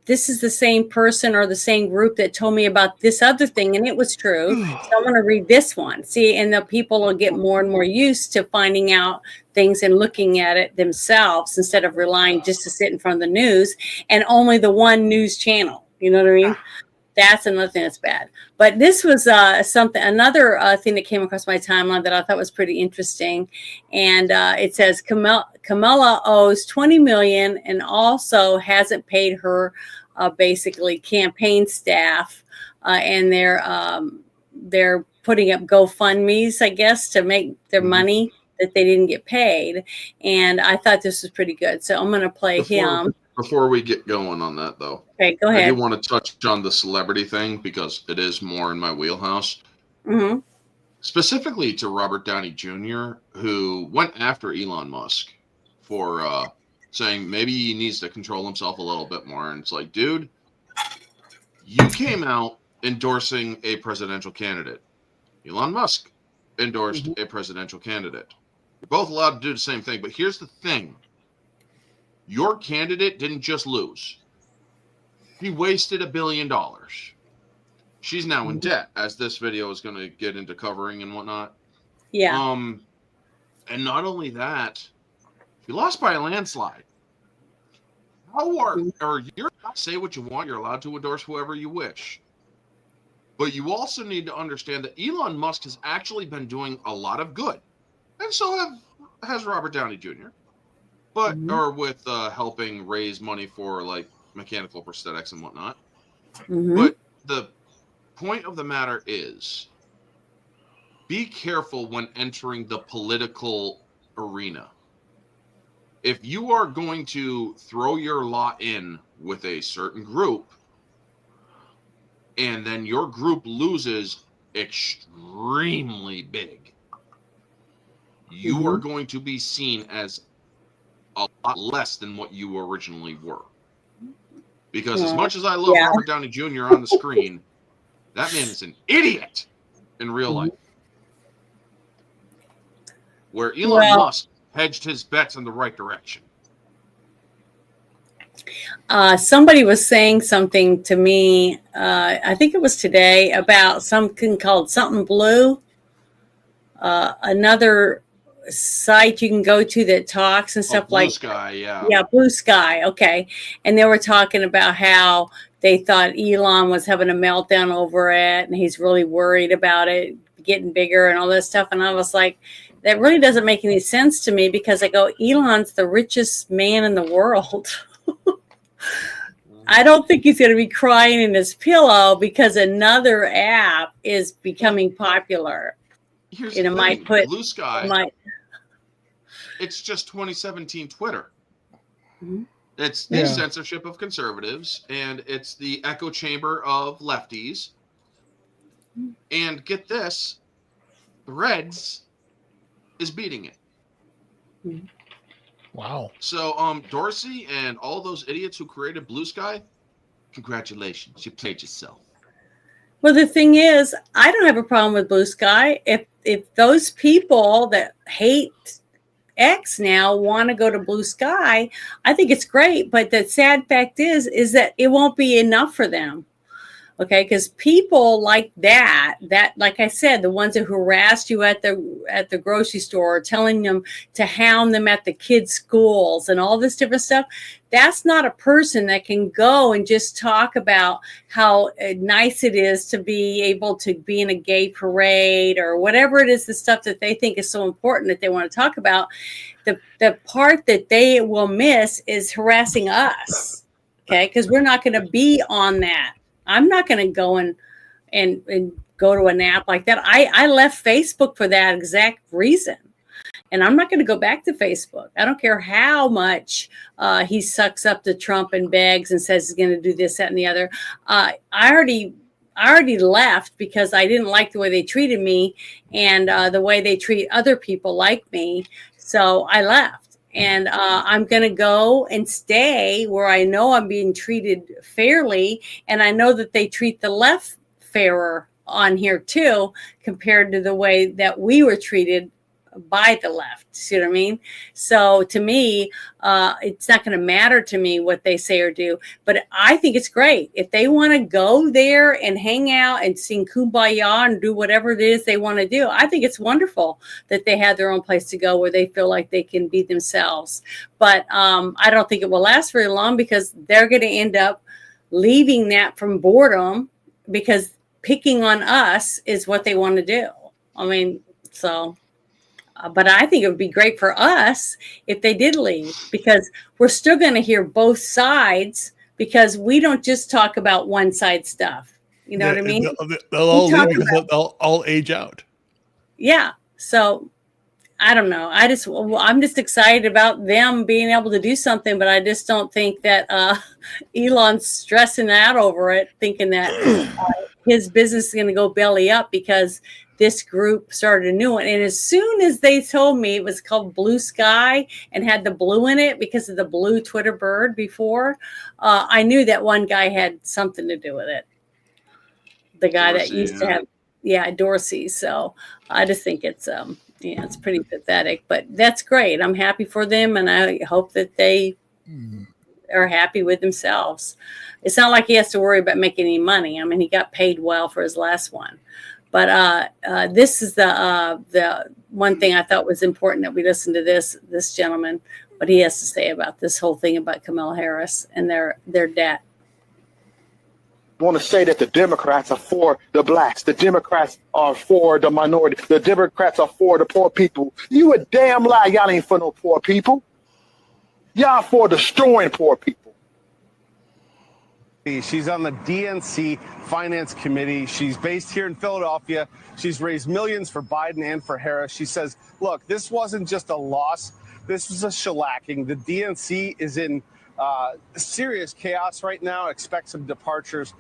this is the same person or the same group that told me about this other thing, and it was true. So I'm going to read this one. See, and the people will get more and more used to finding out things and looking at it themselves instead of relying just to sit in front of the news and only the one news channel. You know what I mean? That's another thing that's bad. But this was another thing that came across my timeline that I thought was pretty interesting. And it says Kamala owes $20 million and also hasn't paid her basically campaign staff, and they're putting up GoFundMe's, I guess, to make their money that they didn't get paid. And I thought this was pretty good. So I'm going to play him. Before we get going on that, though, okay, go ahead. I do want to touch on the celebrity thing because it is more in my wheelhouse. Specifically to Robert Downey Jr., who went after Elon Musk for saying maybe he needs to control himself a little bit more. And it's like, dude, you came out endorsing a presidential candidate. Elon Musk endorsed a presidential candidate. You're both allowed to do the same thing. But here's the thing. Your candidate didn't just lose. He wasted $1 billion. She's now in debt, as this video is going to get into covering and whatnot. Yeah. And not only that, you lost by a landslide. Or you're allowed to say what you want. You're allowed to endorse whoever you wish. But you also need to understand that Elon Musk has actually been doing a lot of good. And so has Robert Downey Jr. but or with helping raise money for like mechanical prosthetics and whatnot. But the point of the matter is, be careful when entering the political arena. If you are going to throw your lot in with a certain group, and then your group loses extremely big, you are going to be seen as a lot less than what you originally were. Because as much as I love Robert Downey Jr. on the screen, that man is an idiot in real life. Where Elon Musk hedged his bets in the right direction. Somebody was saying something to me, I think it was today, about something called Something Blue. Another site you can go to that talks and stuff like Blue Sky, yeah, Blue Sky. Okay. And they were talking about how they thought Elon was having a meltdown over it, and he's really worried about it getting bigger and all this stuff. And I was like, that really doesn't make any sense to me, because I go, Elon's the richest man in the world. I don't think he's going to be crying in his pillow because another app is becoming popular. Here's and the it thing, might put Blue Sky. It's just 2017 Twitter. It's the censorship of conservatives, and it's the echo chamber of lefties. And get this, Threads is beating it. Wow. So Dorsey and all those idiots who created Blue Sky, congratulations, you played yourself. Well, the thing is, I don't have a problem with Blue Sky. If those people that hate X now want to go to Blue Sky, I think it's great. But the sad fact is that it won't be enough for them. Okay, because people like that, like I said, the ones that harassed you at the grocery store, telling them to hound them at the kids' schools and all this different stuff, that's not a person that can go and just talk about how nice it is to be able to be in a gay parade or whatever it is, the stuff that they think is so important that they want to talk about. The part that they will miss is harassing us, okay, because we're not going to be on that. I'm not going to go and go to an app like that. I left Facebook for that exact reason. And I'm not going to go back to Facebook. I don't care how much he sucks up to Trump and begs and says he's going to do this, that, and the other. I already left because I didn't like the way they treated me and the way they treat other people like me. So I left. And I'm going to go and stay where I know I'm being treated fairly. And I know that they treat the left fairer on here too, compared to the way that we were treated by the left. See what I mean? So to me, it's not going to matter to me what they say or do, but I think it's great. If they want to go there and hang out and sing Kumbaya and do whatever it is they want to do, I think it's wonderful that they have their own place to go where they feel like they can be themselves. But I don't think it will last very long, because they're going to end up leaving that from boredom, because picking on us is what they want to do. I mean, so... but I think it would be great for us if they did leave, because we're still going to hear both sides, because we don't just talk about one side stuff. You know what I mean? They'll all leave because they'll all age out. Yeah. So I don't know. I'm just excited about them being able to do something, but I just don't think that Elon's stressing out over it, thinking that his business is going to go belly up because this group started a new one. And as soon as they told me it was called Blue Sky and had the blue in it because of the blue Twitter bird before, I knew that one guy had something to do with it. The guy Dorsey, that used to have, Dorsey. So I just think it's, it's pretty pathetic, but that's great. I'm happy for them. And I hope that they are happy with themselves. It's not like he has to worry about making any money. I mean, he got paid well for his last one. But this is the one thing I thought was important, that we listen to this gentleman, what he has to say about this whole thing about Kamala Harris and their debt. I want to say that the Democrats are for the blacks. The Democrats are for the minority. The Democrats are for the poor people. You a damn lie. Y'all ain't for no poor people. Y'all for destroying poor people. She's on the DNC Finance Committee. She's based here in Philadelphia. She's raised millions for Biden and for Harris. She says, look, this wasn't just a loss. This was a shellacking. The DNC is in serious chaos right now. Expect some departures.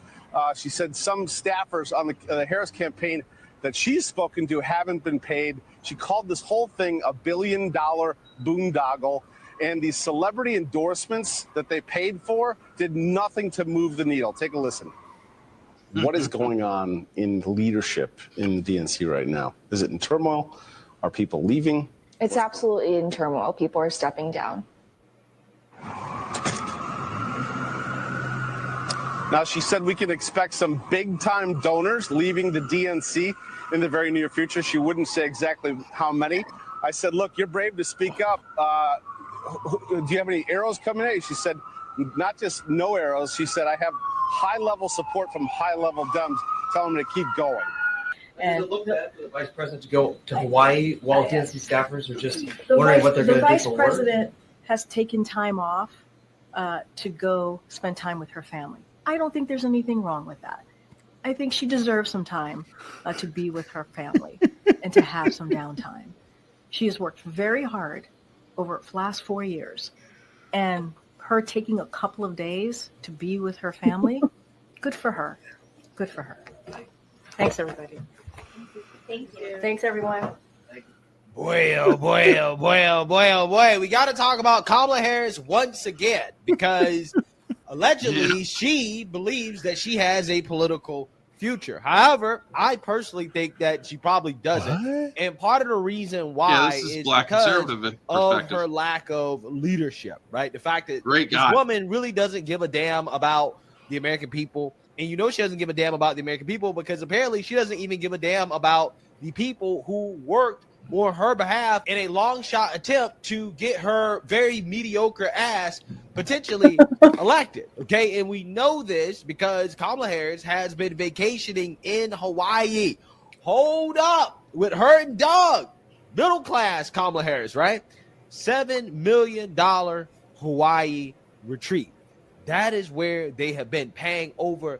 She said some staffers on the Harris campaign that she's spoken to haven't been paid. She called this whole thing a $1 billion boondoggle. And these celebrity endorsements that they paid for did nothing to move the needle. Take a listen. What is going on in leadership in the DNC right now? Is it in turmoil? Are people leaving? It's absolutely in turmoil. People are stepping down. Now, she said we can expect some big-time donors leaving the DNC in the very near future. She wouldn't say exactly how many. I said, look, you're brave to speak up. Do you have any arrows coming at you? She said, not just no arrows. She said, I have high-level support from high-level Dems. Tell them to keep going. And does it look bad for the vice president to go to Hawaii while DNC staffers are just wondering what they're going to do for work? The vice president has taken time off to go spend time with her family. I don't think there's anything wrong with that. I think she deserves some time to be with her family and to have some downtime. She has worked very hard over the last 4 years, and her taking a couple of days to be with her family, good for her. Good for her. Thanks, everybody. Thank you. Thanks, everyone. Boy, oh boy, oh boy, oh boy, oh boy. We got to talk about Kamala Harris once again because allegedly she believes that she has a political future. However, I personally think that she probably doesn't. What? And part of the reason why this is is black because conservative of her lack of leadership, right? The fact that Great this guy. woman really doesn't give a damn about the American people. And you know she doesn't give a damn about the American people because apparently she doesn't even give a damn about the people who worked on her behalf in a long shot attempt to get her very mediocre ass potentially elected. Okay. And we know this because Kamala Harris has been vacationing in Hawaii. Hold up with her and Doug, middle class Kamala Harris, right? $7 million Hawaii retreat. That is where they have been paying over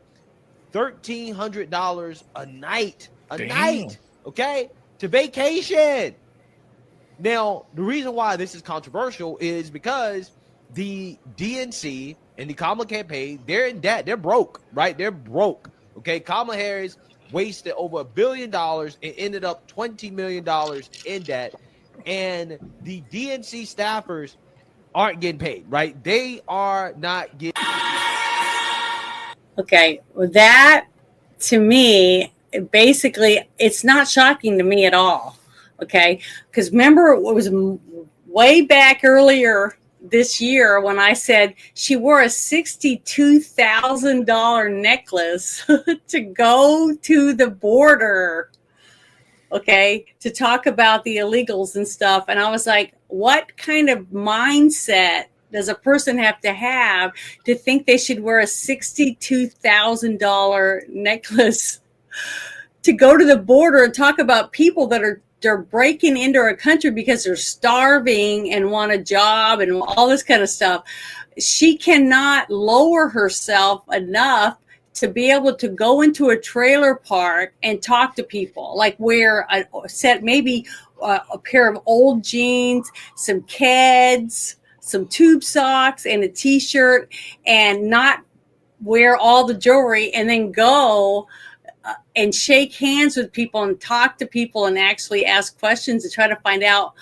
$1,300 a night, okay, to vacation. Now, the reason why this is controversial is because the DNC and the Kamala campaign, they're in debt. They're broke, right? They're broke, okay? Kamala Harris wasted over $1 billion and ended up $20 million in debt, and the DNC staffers aren't getting paid, right? They are not getting. Okay, well, that to me, basically, it's not shocking to me at all. Okay, because remember, it was way back earlier this year when I said she wore a $62,000 necklace to go to the border, okay, to talk about the illegals and stuff. And I was like, what kind of mindset does a person have to think they should wear a $62,000 necklace to go to the border and talk about people that they're breaking into our country because they're starving and want a job and all this kind of stuff? She cannot lower herself enough to be able to go into a trailer park and talk to people, like wear a set, maybe a pair of old jeans, some Keds, some tube socks, and a t-shirt, and not wear all the jewelry, and then go and shake hands with people and talk to people and actually ask questions to try to find out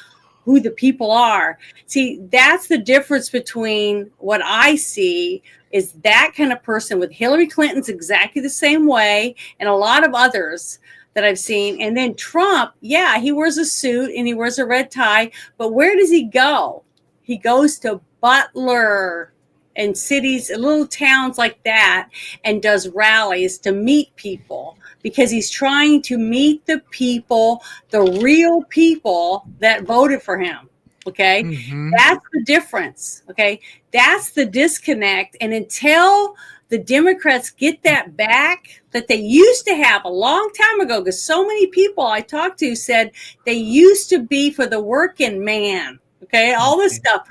who the people are. See, that's the difference between what I see is that kind of person with Hillary Clinton's exactly the same way, and a lot of others that I've seen. And then Trump, yeah, he wears a suit and he wears a red tie, but where does he go? He goes to Butler and cities, little towns like that, and does rallies to meet people because he's trying to meet the people, the real people that voted for him. Okay. Mm-hmm. That's the difference. Okay. That's the disconnect. And until the Democrats get that back that they used to have a long time ago, because so many people I talked to said they used to be for the working man. Okay. All this stuff.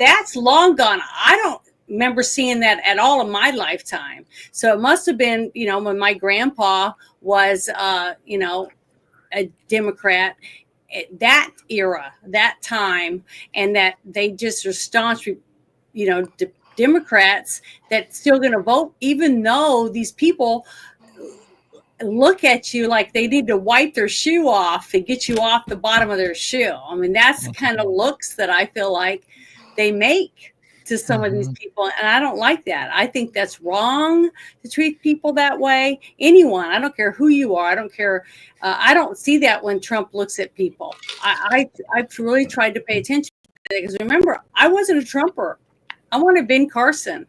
that's long gone. I don't remember seeing that at all in my lifetime. So it must have been, when my grandpa was, a Democrat, that era, that time, and that they just are staunch, Democrats that still going to vote, even though these people look at you like they need to wipe their shoe off and get you off the bottom of their shoe. I mean, that's the kind of looks that I feel like they make to some of these people. And I don't like that. I think that's wrong to treat people that way. Anyone, I don't care who you are. I don't care. I don't see that when Trump looks at people. I've really tried to pay attention to that, because remember, I wasn't a Trumper. I wanted Ben Carson.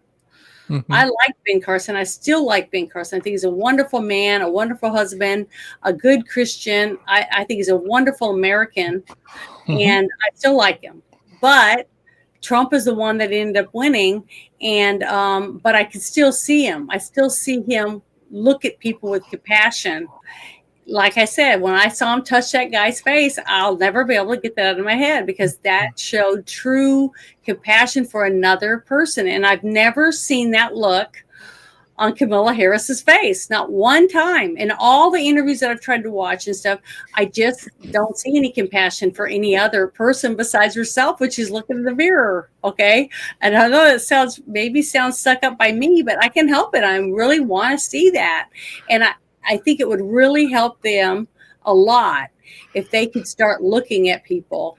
I like Ben Carson. I still like Ben Carson. I think he's a wonderful man, a wonderful husband, a good Christian. I think he's a wonderful American, and I still like him. But Trump is the one that ended up winning, and but I can still see him. I still see him look at people with compassion. Like I said, when I saw him touch that guy's face, I'll never be able to get that out of my head, because that showed true compassion for another person. And I've never seen that look on Kamala Harris's face. Not one time. In all the interviews that I've tried to watch and stuff, I just don't see any compassion for any other person besides herself, which is looking in the mirror. Okay. And I know that maybe sounds stuck up by me, but I can help it. I really want to see that. And I think it would really help them a lot if they could start looking at people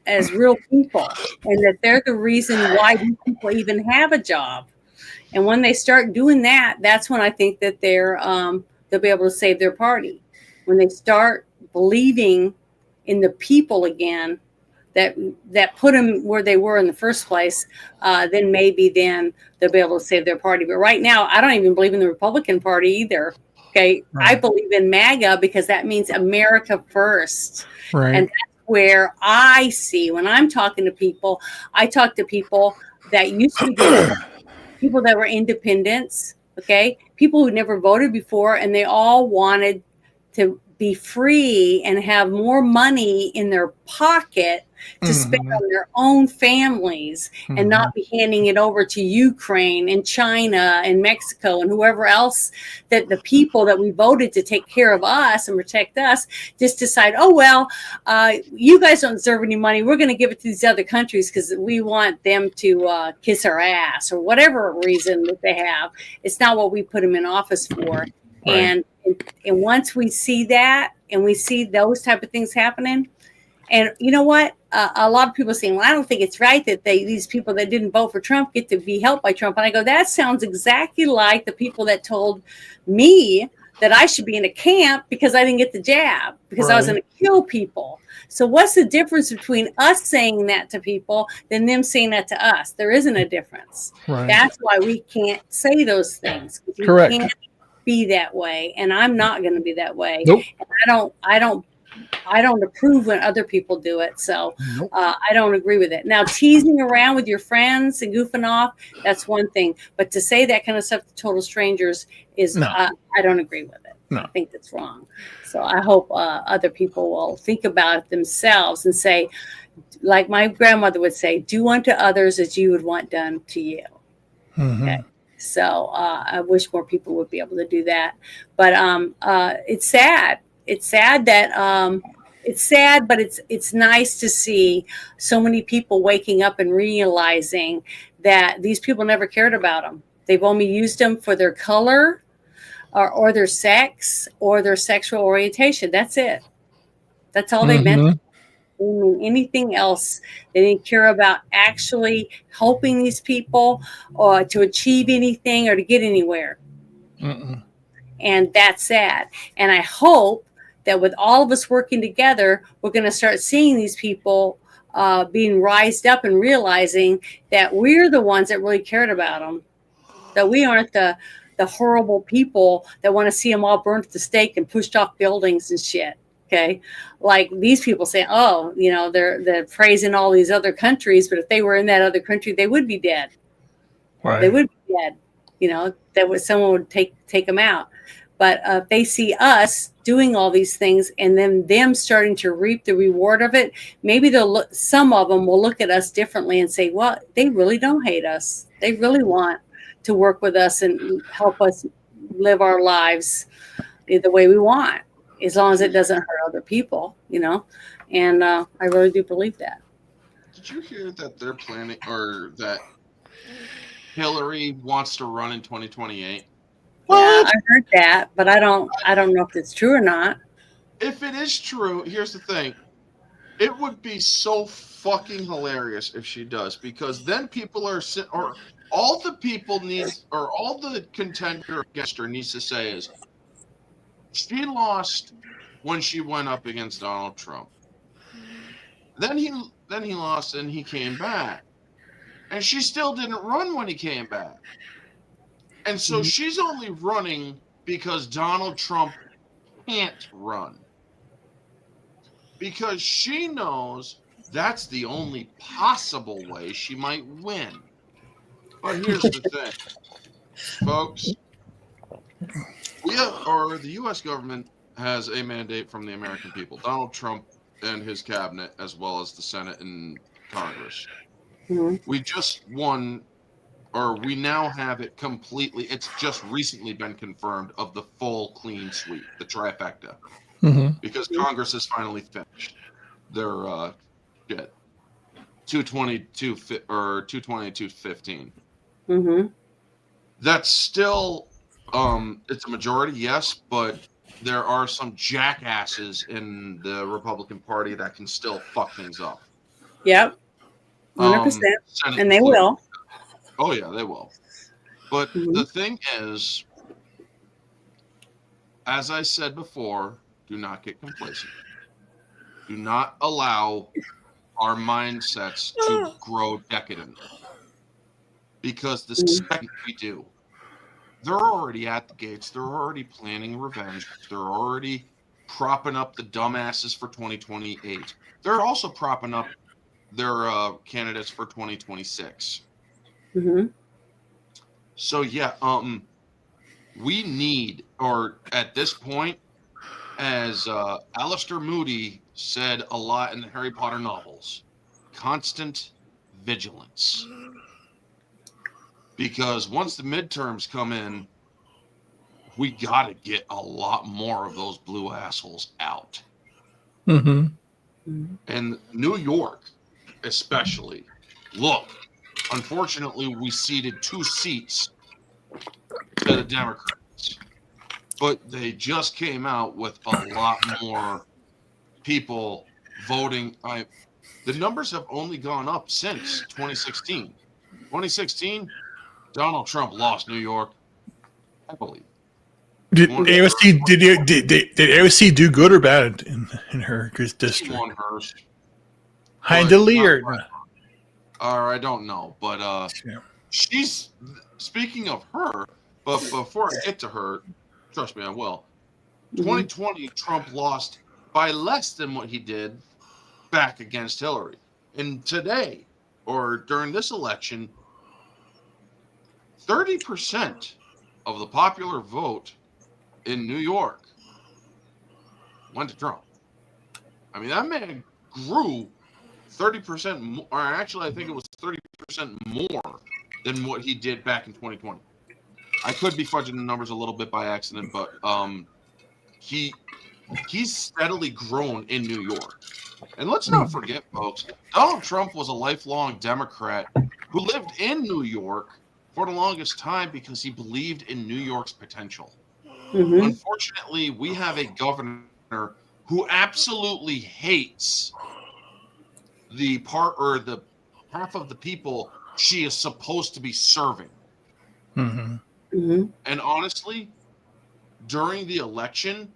as real people, and that they're the reason why these people even have a job. And when they start doing that, that's when I think that they'll be able to save their party. When they start believing in the people again that put them where they were in the first place, then maybe then they'll be able to save their party. But right now, I don't even believe in the Republican Party either. Okay, right. I believe in MAGA, because that means America first. Right. And that's where I see, when I'm talking to people, I talk to people that used to be people that were independents, okay, people who never voted before, and they all wanted to be free and have more money in their pocket to spend on their own families, and not be handing it over to Ukraine and China and Mexico and whoever else, that the people that we voted to take care of us and protect us just decide, oh, well, you guys don't deserve any money. We're going to give it to these other countries because we want them to kiss our ass, or whatever reason that they have. It's not what we put them in office for. Right. And once we see that, and we see those type of things happening, and you know what? A lot of people are saying, well, I don't think it's right that these people that didn't vote for Trump get to be helped by Trump. And I go, that sounds exactly like the people that told me that I should be in a camp because I didn't get the jab, because I was going to kill people. So what's the difference between us saying that to people than them saying that to us? There isn't a difference. Right. That's why we can't say those things. Correct. We can't be that way, and I'm not going to be that way. Nope. And I don't approve when other people do it. So I don't agree with it. Now, teasing around with your friends and goofing off, that's one thing. But to say that kind of stuff to total strangers is, I don't agree with it. No. I think that's wrong. So I hope other people will think about it themselves and say, like my grandmother would say, do unto others as you would want done to you. Okay. So I wish more people would be able to do that. But it's sad. It's sad that it's sad, but it's nice to see so many people waking up and realizing that these people never cared about them. They've only used them for their color or their sex or their sexual orientation. That's it. That's all they meant. They didn't mean anything else. They didn't care about actually helping these people or to achieve anything or to get anywhere. And that's sad. And I hope that with all of us working together, we're going to start seeing these people being rised up and realizing that we're the ones that really cared about them, that we aren't the horrible people that want to see them all burnt at the stake and pushed off buildings and shit. Okay. Like these people say, oh, you know, they're praising all these other countries, but if they were in that other country, they would be dead. Right. They would be dead. You know, someone would take them out. But they see us doing all these things and then them starting to reap the reward of it. Maybe some of them will look at us differently and say, well, they really don't hate us. They really want to work with us and help us live our lives the way we want, as long as it doesn't hurt other people, And I really do believe that. Did you hear that they're planning, or that Hillary wants to run in 2028? Yeah, I heard that, but I don't know if it's true or not. If it is true, here's the thing. It would be so fucking hilarious if she does, because then people or all the people needs, or all the contender against her needs to say is, she lost when she went up against Donald Trump. Then he lost and he came back. And she still didn't run when he came back. And so she's only running because Donald Trump can't run. Because she knows that's the only possible way she might win. But here's the thing, folks. The U.S. government has a mandate from the American people. Donald Trump and his cabinet, as well as the Senate and Congress. We just won, or we now have it completely. It's just recently been confirmed of the full clean sweep, the trifecta, because Congress has finally finished their shit. 222 or 220, 215. That's still, it's a majority, yes, but there are some jackasses in the Republican Party that can still fuck things up. Yep, 100%, and they will. Oh yeah, they will. But the thing is, as I said before, do not get complacent. Do not allow our mindsets to grow decadent. Because the second we do, they're already at the gates. They're already planning revenge. They're already propping up the dumbasses for 2028. They're also propping up their candidates for 2026. So yeah, we need, or at this point, as Alistair Moody said a lot in the Harry Potter novels, constant vigilance. Because once the midterms come in, we got to get a lot more of those blue assholes out. And New York, especially. Look, unfortunately, we ceded 2 seats to the Democrats. But they just came out with a lot more people voting. The numbers have only gone up since 2016. 2016, Donald Trump lost New York, I believe. Did AOC do good or bad in her district? She won hers. Handily or I don't know, but she's, speaking of her. But before I get to her, trust me, I will. 2020, Trump lost by less than what he did back against Hillary. And today, or during this election, 30% of the popular vote in New York went to Trump. I mean, that man grew 30%, or actually, I think it was 30% more than what he did back in 2020. I could be fudging the numbers a little bit by accident, but he's steadily grown in New York. And let's not forget, folks, Donald Trump was a lifelong Democrat who lived in New York for the longest time because he believed in New York's potential. Unfortunately, we have a governor who absolutely hates the half of the people she is supposed to be serving. And honestly, during the election,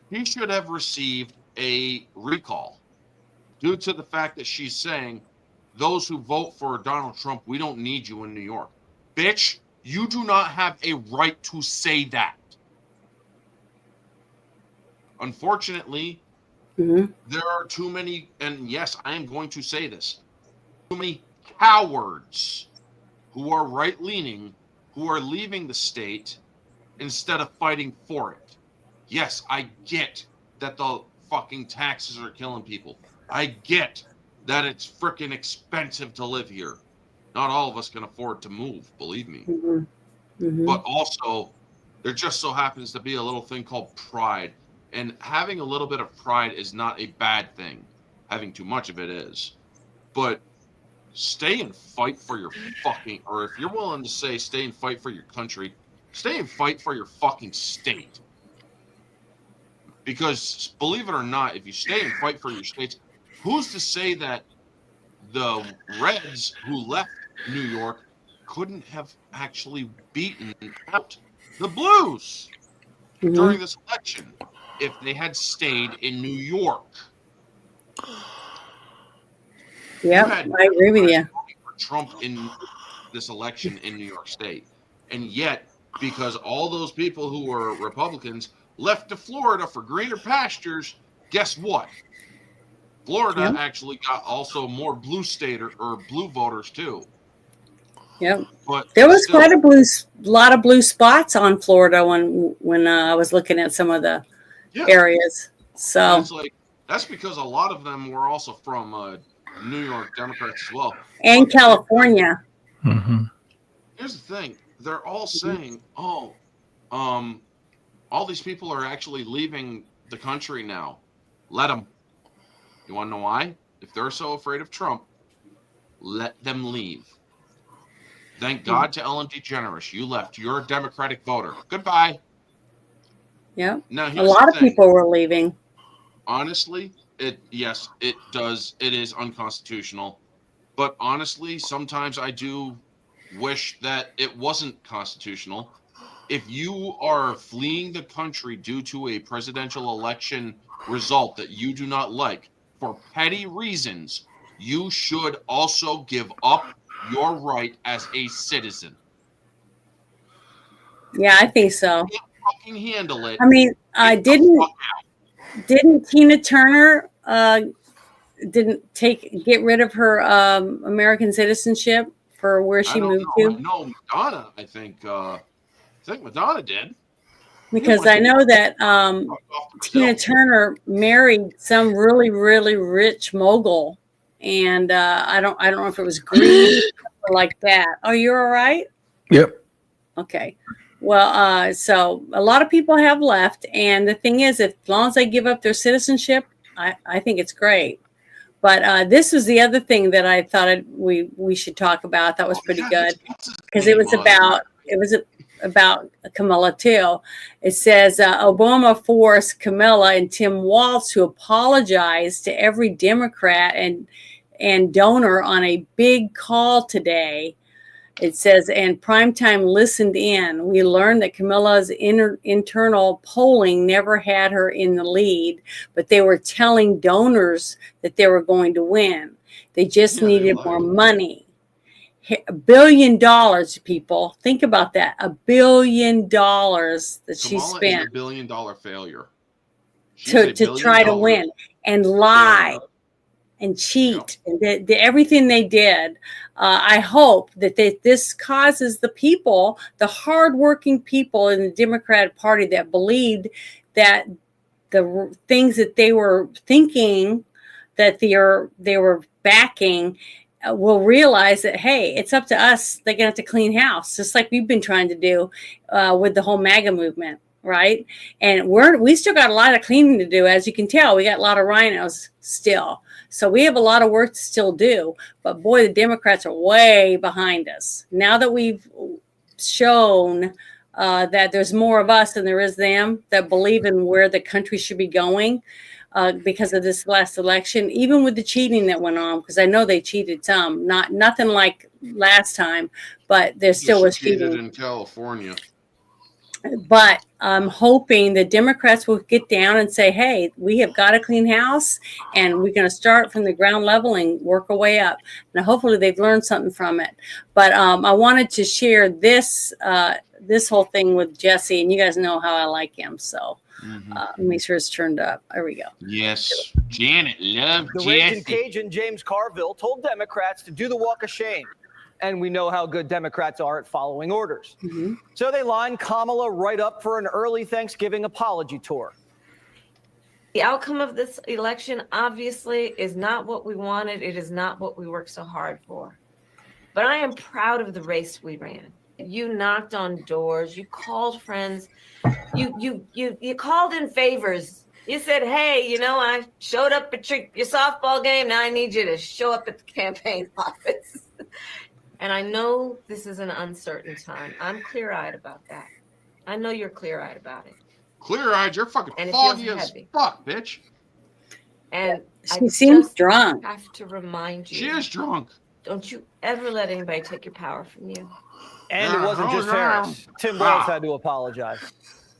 he should have received a recall due to the fact that she's saying, those who vote for Donald Trump, we don't need you in New York. Bitch, you do not have a right to say that. Unfortunately, there are too many, and yes, I am going to say this, too many cowards who are right-leaning, who are leaving the state instead of fighting for it. Yes, I get that the fucking taxes are killing people. I get that it's freaking expensive to live here. Not all of us can afford to move, believe me. But also, there just so happens to be a little thing called pride. And having a little bit of pride is not a bad thing. Having too much of it is. But stay and fight for your fucking, or if you're willing to say stay and fight for your country, stay and fight for your fucking state. Because believe it or not, if you stay and fight for your states, who's to say that the Reds who left New York couldn't have actually beaten out the Blues during this election if they had stayed in New York? Yep, I agree with you. Trump in this election in New York State. And yet, because all those people who were Republicans left to Florida for greener pastures, guess what? Florida actually got also more blue stater or blue voters too. Yep. But there was still, quite a lot of blue spots on Florida when I was looking at some of the areas. So and it's like that's because a lot of them were also from New York Democrats as well. And California. Here's the thing. They're all saying, all these people are actually leaving the country now. Let them. You want to know why? If they're so afraid of Trump, let them leave. Thank God to Ellen DeGeneres. You left. You're a Democratic voter. Goodbye. Yeah. Now, a lot of people were leaving. Honestly, it is unconstitutional. But honestly, sometimes I do wish that it wasn't constitutional. If you are fleeing the country due to a presidential election result that you do not like for petty reasons, you should also give up your right as a citizen. Yeah, I think so. You can't fucking handle it. I mean, didn't Tina Turner didn't get rid of her American citizenship for where she moved to? No, Madonna. I think Madonna did. Because I know that Tina Turner married some really, really rich mogul, and I don't know if it was green or like that. Oh, you're all right? Yep. Okay. Well, so a lot of people have left, and the thing is, as long as they give up their citizenship, I think it's great. But this was the other thing that I thought we should talk about. That was pretty good because it was about Camilla too. It says Obama forced Camilla and Tim Walz to apologize to every Democrat and donor on a big call today. It says, and Primetime listened in. We learned that Camilla's internal polling never had her in the lead, but they were telling donors that they were going to win. They just needed more money. $1 billion, people. Think about that. $1 billion that she spent. Is a $1 billion failure. To try to win and lie and cheat and everything they did. I hope that this causes the people, the hardworking people in the Democratic Party that believed that the things that they were thinking that they were backing will realize that, hey, it's up to us. They're going to have to clean house, just like we've been trying to do with the whole MAGA movement. Right. And we still got a lot of cleaning to do. As you can tell, we got a lot of rhinos still. So we have a lot of work to still do. But boy, the Democrats are way behind us. Now that we've shown that there's more of us than there is them that believe in where the country should be going because of this last election, even with the cheating that went on, because I know they cheated some, nothing like last time, but there still was cheating in California. But I'm hoping the Democrats will get down and say, hey, we have got a clean house and we're going to start from the ground level and work our way up. And hopefully they've learned something from it. But I wanted to share this whole thing with Jesse, and you guys know how I like him. So make sure it's turned up. There we go. Yes. Janet, love The Jesse. Raging Cajun James Carville told Democrats to do the walk of shame. And we know how good Democrats are at following orders. So they lined Kamala right up for an early Thanksgiving apology tour. The outcome of this election obviously is not what we wanted. It is not what we worked so hard for. But I am proud of the race we ran. You knocked on doors, you called friends, you called in favors. You said, hey, I showed up at your softball game. Now I need you to show up at the campaign office. And I know this is an uncertain time. I'm clear-eyed about that. I know you're clear-eyed about it. Clear-eyed, you're fucking And it foggy feels as heavy. fuck, bitch. And She seems drunk. I have to remind you. She is drunk. Don't you ever let anybody take your power from you. And it wasn't just Harris. Tim Wells had to apologize.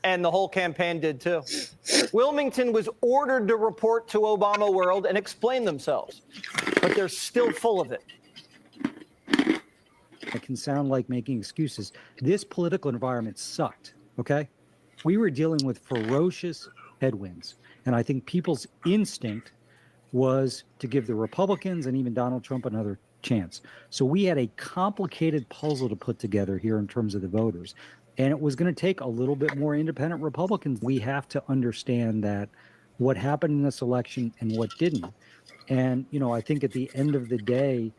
And the whole campaign did too. Wilmington was ordered to report to Obama World and explain themselves. But they're still full of it. It can sound like making excuses. This political environment sucked, okay? We were dealing with ferocious headwinds. And I think people's instinct was to give the Republicans and even Donald Trump another chance. So we had a complicated puzzle to put together here in terms of the voters. And it was going to take a little bit more independent Republicans. We have to understand that what happened in this election and what didn't. And, I think at the end of the day,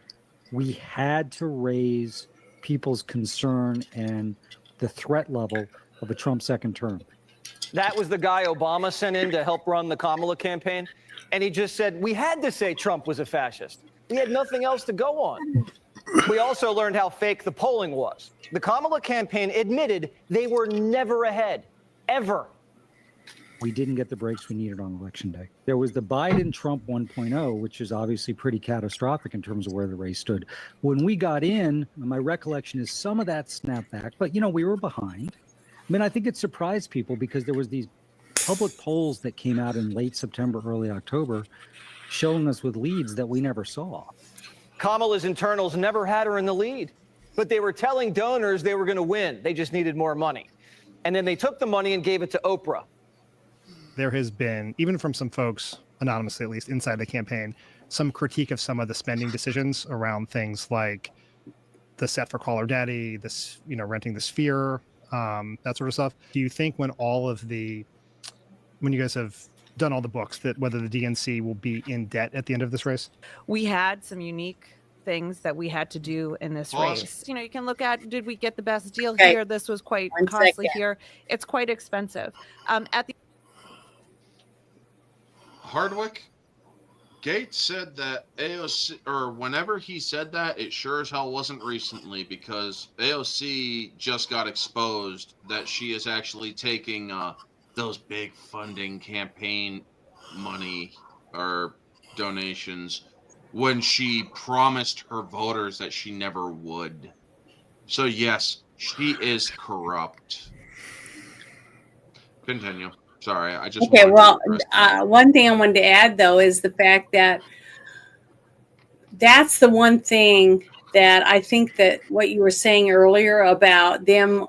we had to raise people's concern and the threat level of a Trump second term. That was the guy Obama sent in to help run the Kamala campaign. And he just said, we had to say Trump was a fascist. We had nothing else to go on. We also learned how fake the polling was. The Kamala campaign admitted they were never ahead, ever. We didn't get the breaks we needed on election day. There was the Biden-Trump 1.0, which is obviously pretty catastrophic in terms of where the race stood. When we got in, my recollection is some of that snapped back, but, we were behind. I mean, I think it surprised people because there was these public polls that came out in late September, early October, showing us with leads that we never saw. Kamala's internals never had her in the lead, but they were telling donors they were going to win. They just needed more money. And then they took the money and gave it to Oprah. There has been, even from some folks, anonymously at least, inside the campaign, some critique of some of the spending decisions around things like the set for Call Her Daddy, this, renting the Sphere, that sort of stuff. Do you think when you guys have done all the books, that whether the DNC will be in debt at the end of this race? We had some unique things that we had to do in this race. You can look at, did we get the best deal here? This was quite costly here. It's quite expensive. At the Hardwick, Gates said that AOC, or whenever he said that, it sure as hell wasn't recently, because AOC just got exposed that she is actually taking those big funding campaign money or donations when she promised her voters that she never would. So yes, she is corrupt. Continue. Sorry, I just okay. Well, one thing I wanted to add though is the fact that that's the one thing that I think that what you were saying earlier about them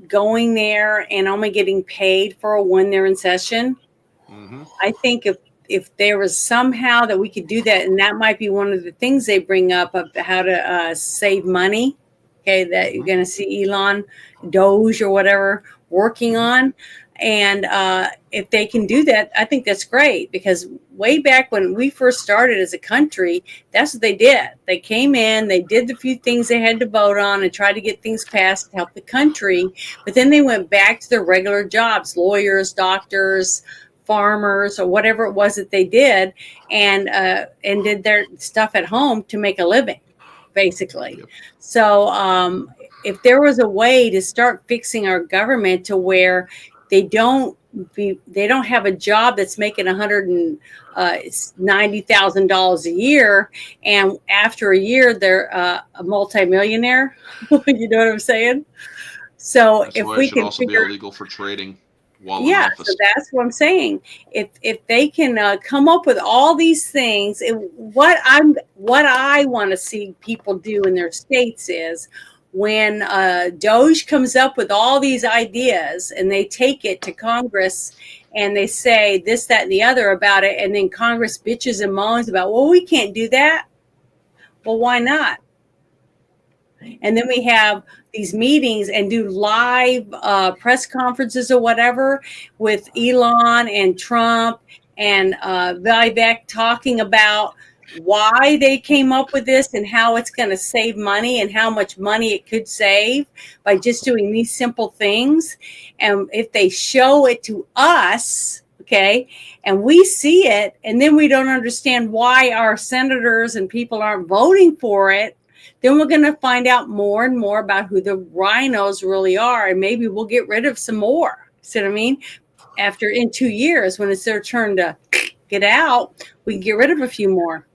going there and only getting paid for when they're in session. I think if there was somehow that we could do that, and that might be one of the things they bring up of how to save money. Okay, that you're going to see Elon, Doge or whatever working on. And if they can do that, I think that's great, because way back when we first started as a country, that's what they did. They came in, they did the few things they had to vote on and tried to get things passed to help the country. But then they went back to their regular jobs, lawyers, doctors, farmers, or whatever it was that they did, and did their stuff at home to make a living, basically. Yep. So if there was a way to start fixing our government to where they don't have a job that's making $190,000 a year, and after a year they're a multimillionaire. You know what I'm saying? So that's if why we it should can also be illegal for trading while in yeah, office. so that's what I'm saying. If they can come up with all these things, what I want to see people do in their states is, when Doge comes up with all these ideas and they take it to Congress and they say this, that, and the other about it, and then Congress bitches and moans about, well, we can't do that. Well, why not? And then we have these meetings and do live press conferences or whatever with Elon and Trump and Vivek talking about why they came up with this and how it's going to save money and how much money it could save by just doing these simple things. And if they show it to us, okay, and we see it, and then we don't understand why our senators and people aren't voting for it, then we're going to find out more and more about who the rhinos really are, and maybe we'll get rid of some more. See what I mean? After in 2 years, when it's their turn to get out, we can get rid of a few more.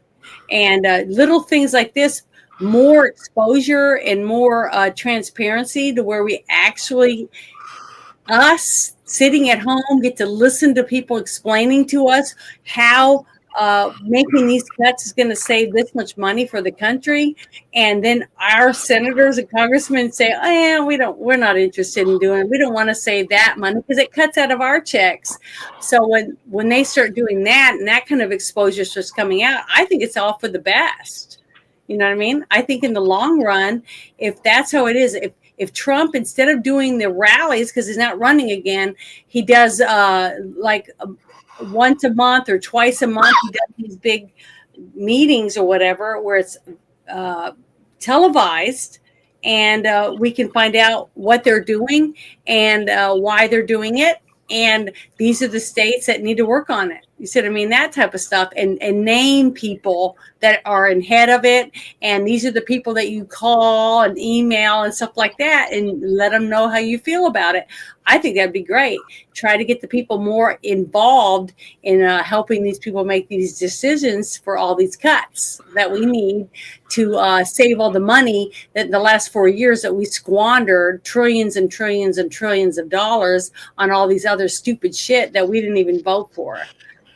And little things like this, more exposure and more transparency to where we actually, us sitting at home, get to listen to people explaining to us how making these cuts is going to save this much money for the country. And then our senators and congressmen say, oh, yeah, we're not interested in doing it. We don't want to save that money because it cuts out of our checks. So when they start doing that and that kind of exposure starts coming out, I think it's all for the best. You know what I mean? I think in the long run, if that's how it is, if Trump, instead of doing the rallies, because he's not running again, he does once a month or twice a month, he does these big meetings or whatever where it's televised, and we can find out what they're doing and why they're doing it. And these are the states that need to work on it. You see what I mean? That type of stuff, and name people that are ahead of it. And these are the people that you call and email and stuff like that, and let them know how you feel about it. I think that'd be great. Try to get the people more involved in helping these people make these decisions for all these cuts that we need to save all the money that in the last 4 years that we squandered trillions and trillions and trillions of dollars on all these other stupid shit that we didn't even vote for.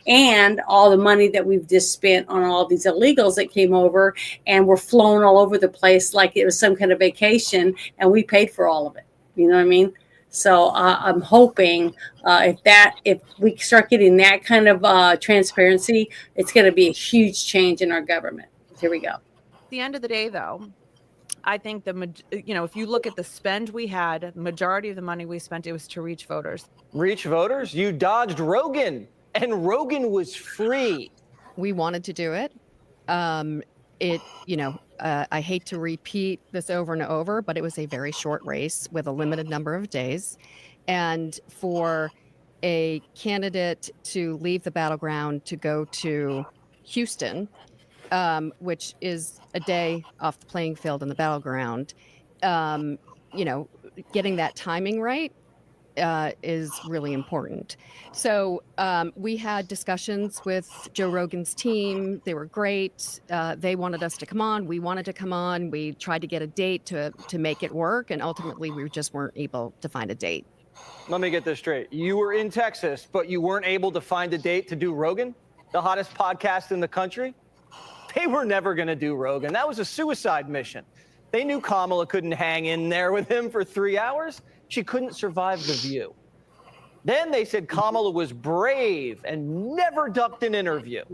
And all the money that we've just spent on all these illegals that came over and were flown all over the place like it was some kind of vacation, and we paid for all of it. You know what I mean? So I'm hoping if we start getting that kind of transparency, it's going to be a huge change in our government. Here we go. At the end of the day, though, I think if you look at the spend we had, the majority of the money we spent, it was to reach voters. Reach voters? You dodged Rogan, and Rogan was free. We wanted to do it. I hate to repeat this over and over, but it was a very short race with a limited number of days. And for a candidate to leave the battleground to go to Houston, which is a day off the playing field in the battleground, getting that timing right is really important. So we had discussions with Joe Rogan's team. They were great. They wanted us to come on. We wanted to come on. We tried to get a date to make it work, and ultimately we just weren't able to find a date. Let me get this straight. You were in Texas, but you weren't able to find a date to do Rogan, the hottest podcast in the country? They were never going to do Rogan. That was a suicide mission. They knew Kamala couldn't hang in there with him for 3 hours. She couldn't survive The View. Then they said Kamala was brave and never ducked an interview.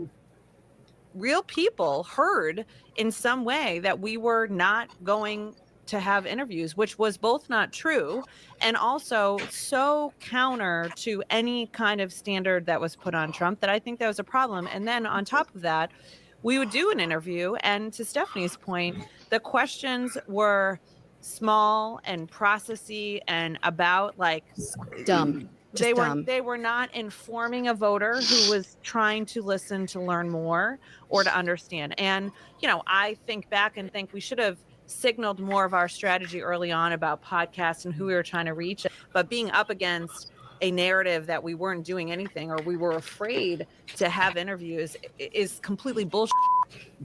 Real people heard in some way that we were not going to have interviews, which was both not true and also so counter to any kind of standard that was put on Trump that I think that was a problem. And then on top of that, we would do an interview, and to Stephanie's point, the questions were small and processy and about like dumb. They were not informing a voter who was trying to listen to learn more or to understand. And I think back and think we should have signaled more of our strategy early on about podcasts and who we were trying to reach, but being up against a narrative that we weren't doing anything or we were afraid to have interviews is completely bullshit.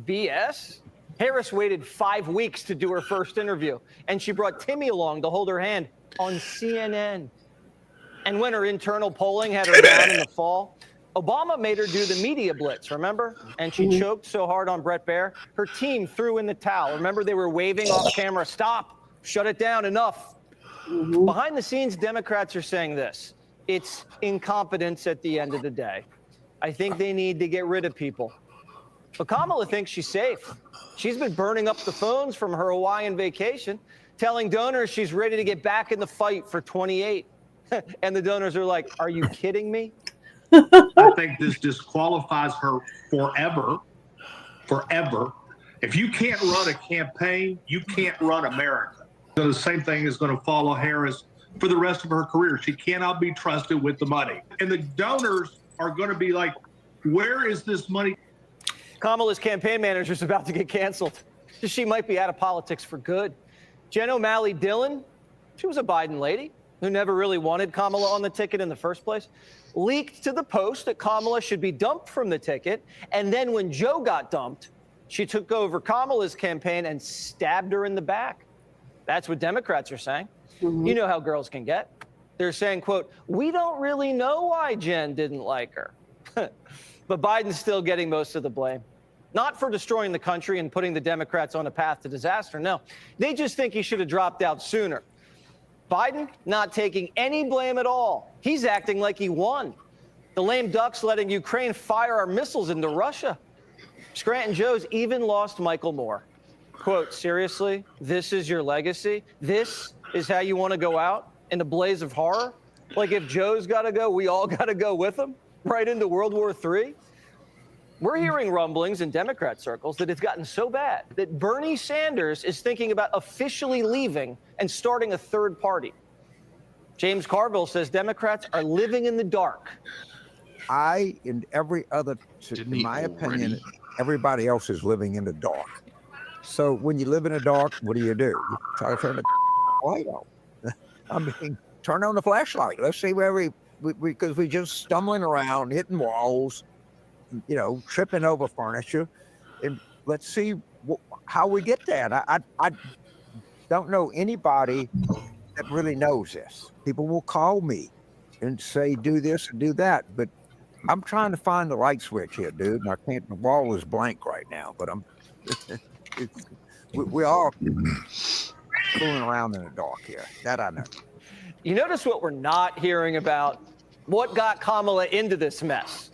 BS? Harris waited 5 weeks to do her first interview, and she brought Timmy along to hold her hand on CNN. And when her internal polling had her down in the fall, Obama made her do the media blitz, remember? And she choked so hard on Bret Baier, her team threw in the towel. Remember, they were waving off camera, stop, shut it down, enough. Behind the scenes, Democrats are saying this. It's incompetence at the end of the day. I think they need to get rid of people. But Kamala thinks she's safe. She's been burning up the phones from her Hawaiian vacation, telling donors she's ready to get back in the fight for 28. And the donors are like, are you kidding me? I think this disqualifies her forever. Forever. If you can't run a campaign, you can't run America. So the same thing is going to follow Harris for the rest of her career. She cannot be trusted with the money. And the donors are going to be like, where is this money? Kamala's campaign manager is about to get canceled. She might be out of politics for good. Jen O'Malley Dillon, she was a Biden lady who never really wanted Kamala on the ticket in the first place, leaked to the Post that Kamala should be dumped from the ticket. And then when Joe got dumped, she took over Kamala's campaign and stabbed her in the back. That's what Democrats are saying. You know how girls can get. They're saying, quote, we don't really know why Jen didn't like her. But Biden's still getting most of the blame. Not for destroying the country and putting the Democrats on a path to disaster. No, they just think he should have dropped out sooner. Biden not taking any blame at all. He's acting like he won. The lame ducks letting Ukraine fire our missiles into Russia. Scranton Joe's even lost Michael Moore. Quote, seriously, this is your legacy? This is how you want to go out in a blaze of horror? Like if Joe's got to go, we all got to go with him right into World War III? We're hearing rumblings in Democrat circles that it's gotten so bad that Bernie Sanders is thinking about officially leaving and starting a third party. James Carville says Democrats are living in the dark. I and every other, in my opinion, everybody else is living in the dark. So when you live in the dark, what do? You try to turn the light on. I mean, turn on the flashlight. Let's see where because we just stumbling around, hitting walls, tripping over furniture, and let's see how we get there. I don't know anybody that really knows this. People will call me and say, do this and do that, but I'm trying to find the light switch here, dude, and I can't. The wall is blank right now, but we are fooling around in the dark here. That I know. You notice what we're not hearing about? What got Kamala into this mess?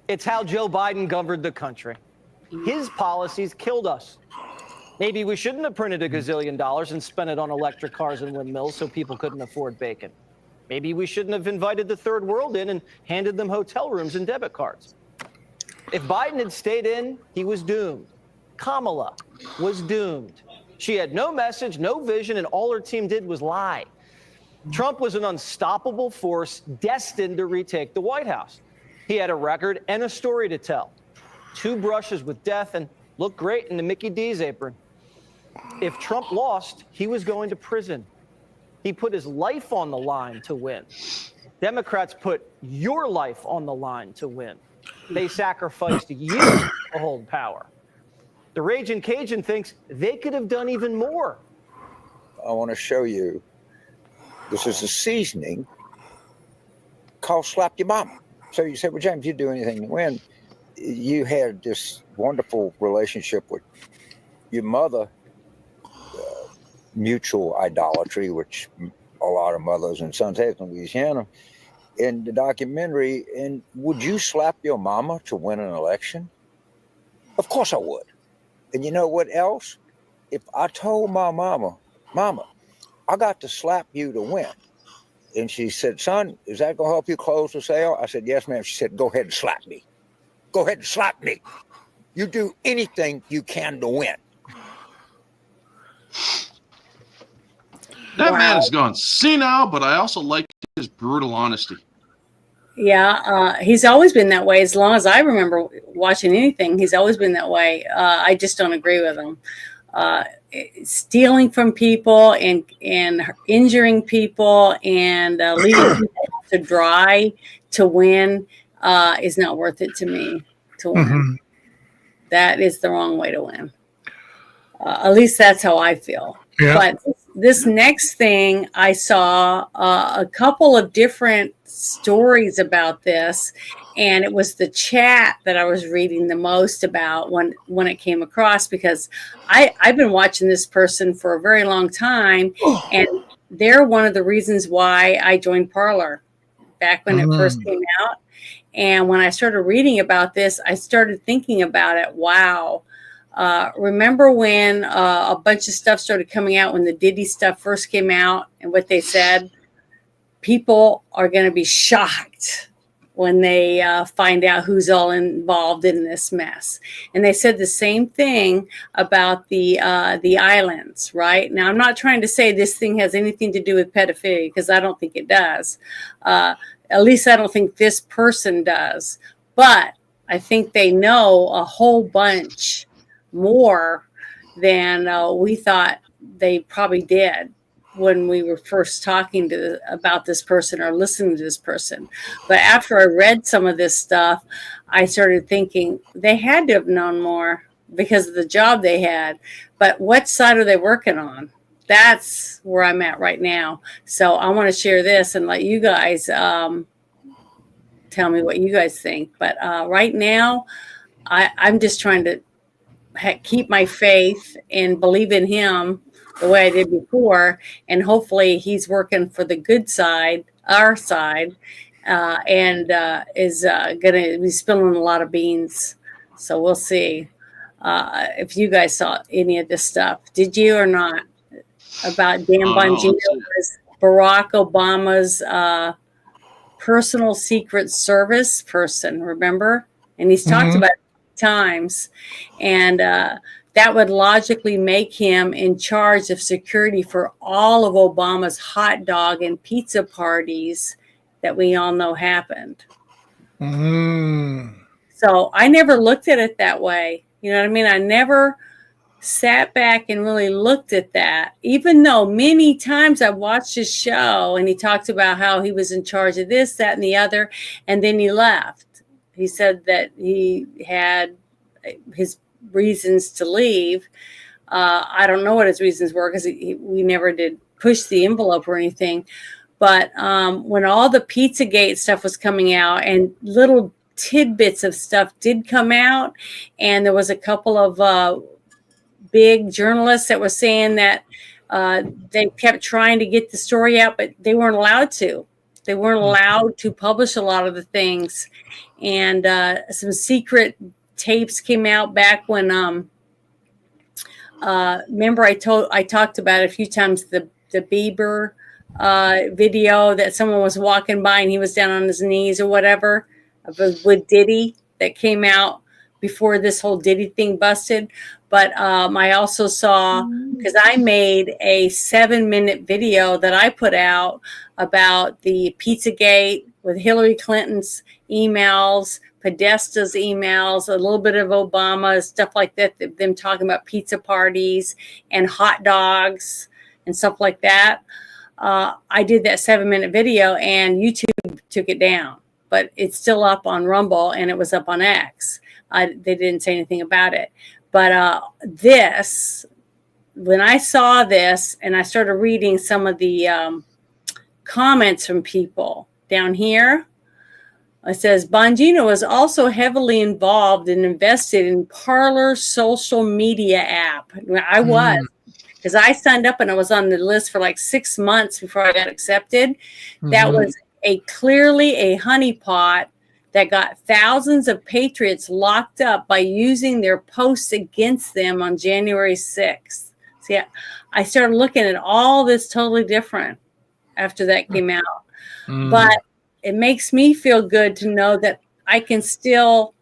It's how Joe Biden governed the country. His policies killed us. Maybe we shouldn't have printed $1 gazillion and spent it on electric cars and windmills so people couldn't afford bacon. Maybe we shouldn't have invited the third world in and handed them hotel rooms and debit cards. If Biden had stayed in, he was doomed. Kamala was doomed. She had no message, no vision, and all her team did was lie. Trump was an unstoppable force destined to retake the White House. He had a record and a story to tell. 2 brushes with death and looked great in the Mickey D's apron. If Trump lost, he was going to prison. He put his life on the line to win. Democrats put your life on the line to win. They sacrificed you to hold power. The Ragin' Cajun thinks they could have done even more. I want to show you. This is a seasoning called Slap Your Mama. So you say, well, James, you'd do anything to win. You had this wonderful relationship with your mother, mutual idolatry, which a lot of mothers and sons have in Louisiana. In the documentary, and would you slap your mama to win an election? Of course I would. And you know what else? If I told my mama, I got to slap you to win. And she said, son, is that going to help you close the sale? I said, yes, ma'am. She said, go ahead and slap me. Go ahead and slap me. You do anything you can to win. That man has gone senile, but I also like his brutal honesty. Yeah, he's always been that way. As long as I remember watching anything, he's always been that way. I just don't agree with him. Stealing from people and injuring people and leaving people to dry to win is not worth it to me to win. Mm-hmm. That is the wrong way to win. At least that's how I feel. Yeah. But this next thing, I saw a couple of different stories about this, and it was the chat that I was reading the most about when it came across, because I've been watching this person for a very long time, and they're one of the reasons why I joined Parler back when it first came out. And when I started reading about this, I started thinking about it. Wow. Remember when a bunch of stuff started coming out when the Diddy stuff first came out, and what they said? People are going to be shocked when they find out who's all involved in this mess. And they said the same thing about the islands, right? Now, I'm not trying to say this thing has anything to do with pedophilia, because I don't think it does. At least I don't think this person does. But I think they know a whole bunch more than we thought they probably did when we were first talking about this person or listening to this person. But after I read some of this stuff, I started thinking they had to have known more because of the job they had. But what side are they working on? That's where I'm at right now. So I want to share this and let you guys tell me what you guys think. But right now, I'm just trying to keep my faith and believe in him the way I did before, and hopefully he's working for the good side, our side, and is going to be spilling a lot of beans. So we'll see if you guys saw any of this stuff. Did you or not? About Dan Bongino, was Barack Obama's personal secret service person, remember? And he's talked about it times, and that would logically make him in charge of security for all of Obama's hot dog and pizza parties that we all know happened. So I never looked at it that way. You know what I mean? I never sat back and really looked at that, even though many times I watched his show and he talked about how he was in charge of this, that, and the other, and then he left. He said that he had his reasons to leave. I don't know what his reasons were, because we never did push the envelope or anything. But when all the Pizzagate stuff was coming out and little tidbits of stuff did come out, and there was a couple of big journalists that were saying that they kept trying to get the story out, but they weren't allowed to. They weren't allowed to publish a lot of the things. And some secret tapes came out back when, remember I talked about it a few times, the Bieber video that someone was walking by and he was down on his knees or whatever with Diddy, that came out before this whole Diddy thing busted. But I also saw, because I made a 7-minute video that I put out about the Pizzagate with Hillary Clinton's emails, Podesta's emails, a little bit of Obama, stuff like that, them talking about pizza parties and hot dogs and stuff like that. I did that 7-minute video and YouTube took it down, but it's still up on Rumble and it was up on X. They didn't say anything about it. But when I saw this and I started reading some of the comments from people down here, it says Bongino was also heavily involved and invested in Parler's social media app. I was, because I signed up and I was on the list for like 6 months before I got accepted. That was clearly a honeypot that got thousands of patriots locked up by using their posts against them on January 6th. See, I started looking at all this totally different after that came out. But it makes me feel good to know that I can still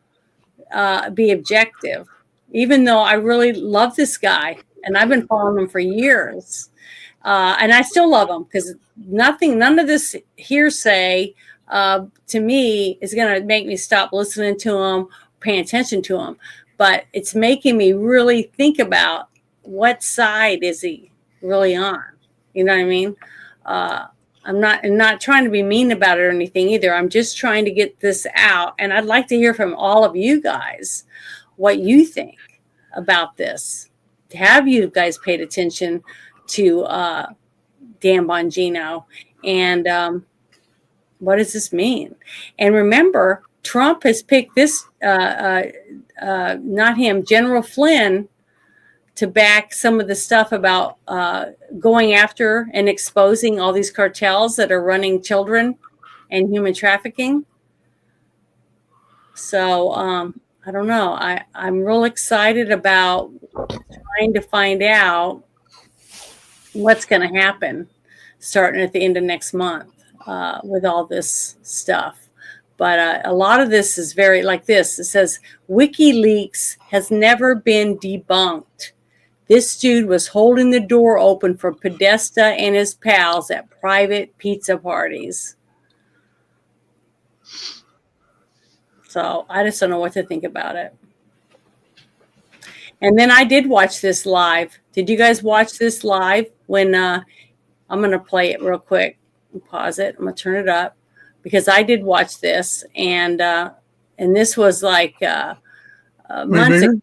be objective, even though I really love this guy and I've been following him for years. And I still love him, because none of this hearsay to me is going to make me stop listening to him, paying attention to him. But it's making me really think about what side is he really on. You know what I mean? I'm not trying to be mean about it or anything either. I'm just trying to get this out. And I'd like to hear from all of you guys what you think about this. Have you guys paid attention to Dan Bongino? And what does this mean? And remember, Trump has picked this, not him, General Flynn, to back some of the stuff about going after and exposing all these cartels that are running children and human trafficking. So I don't know. I'm real excited about trying to find out what's going to happen starting at the end of next month with all this stuff. But a lot of this is very like this. It says WikiLeaks has never been debunked. This dude was holding the door open for Podesta and his pals at private pizza parties. So I just don't know what to think about it. And then I did watch this live. Did you guys watch this live? When I'm going to play it real quick. Pause it. I'm going to turn it up because I did watch this, and this was like months ago.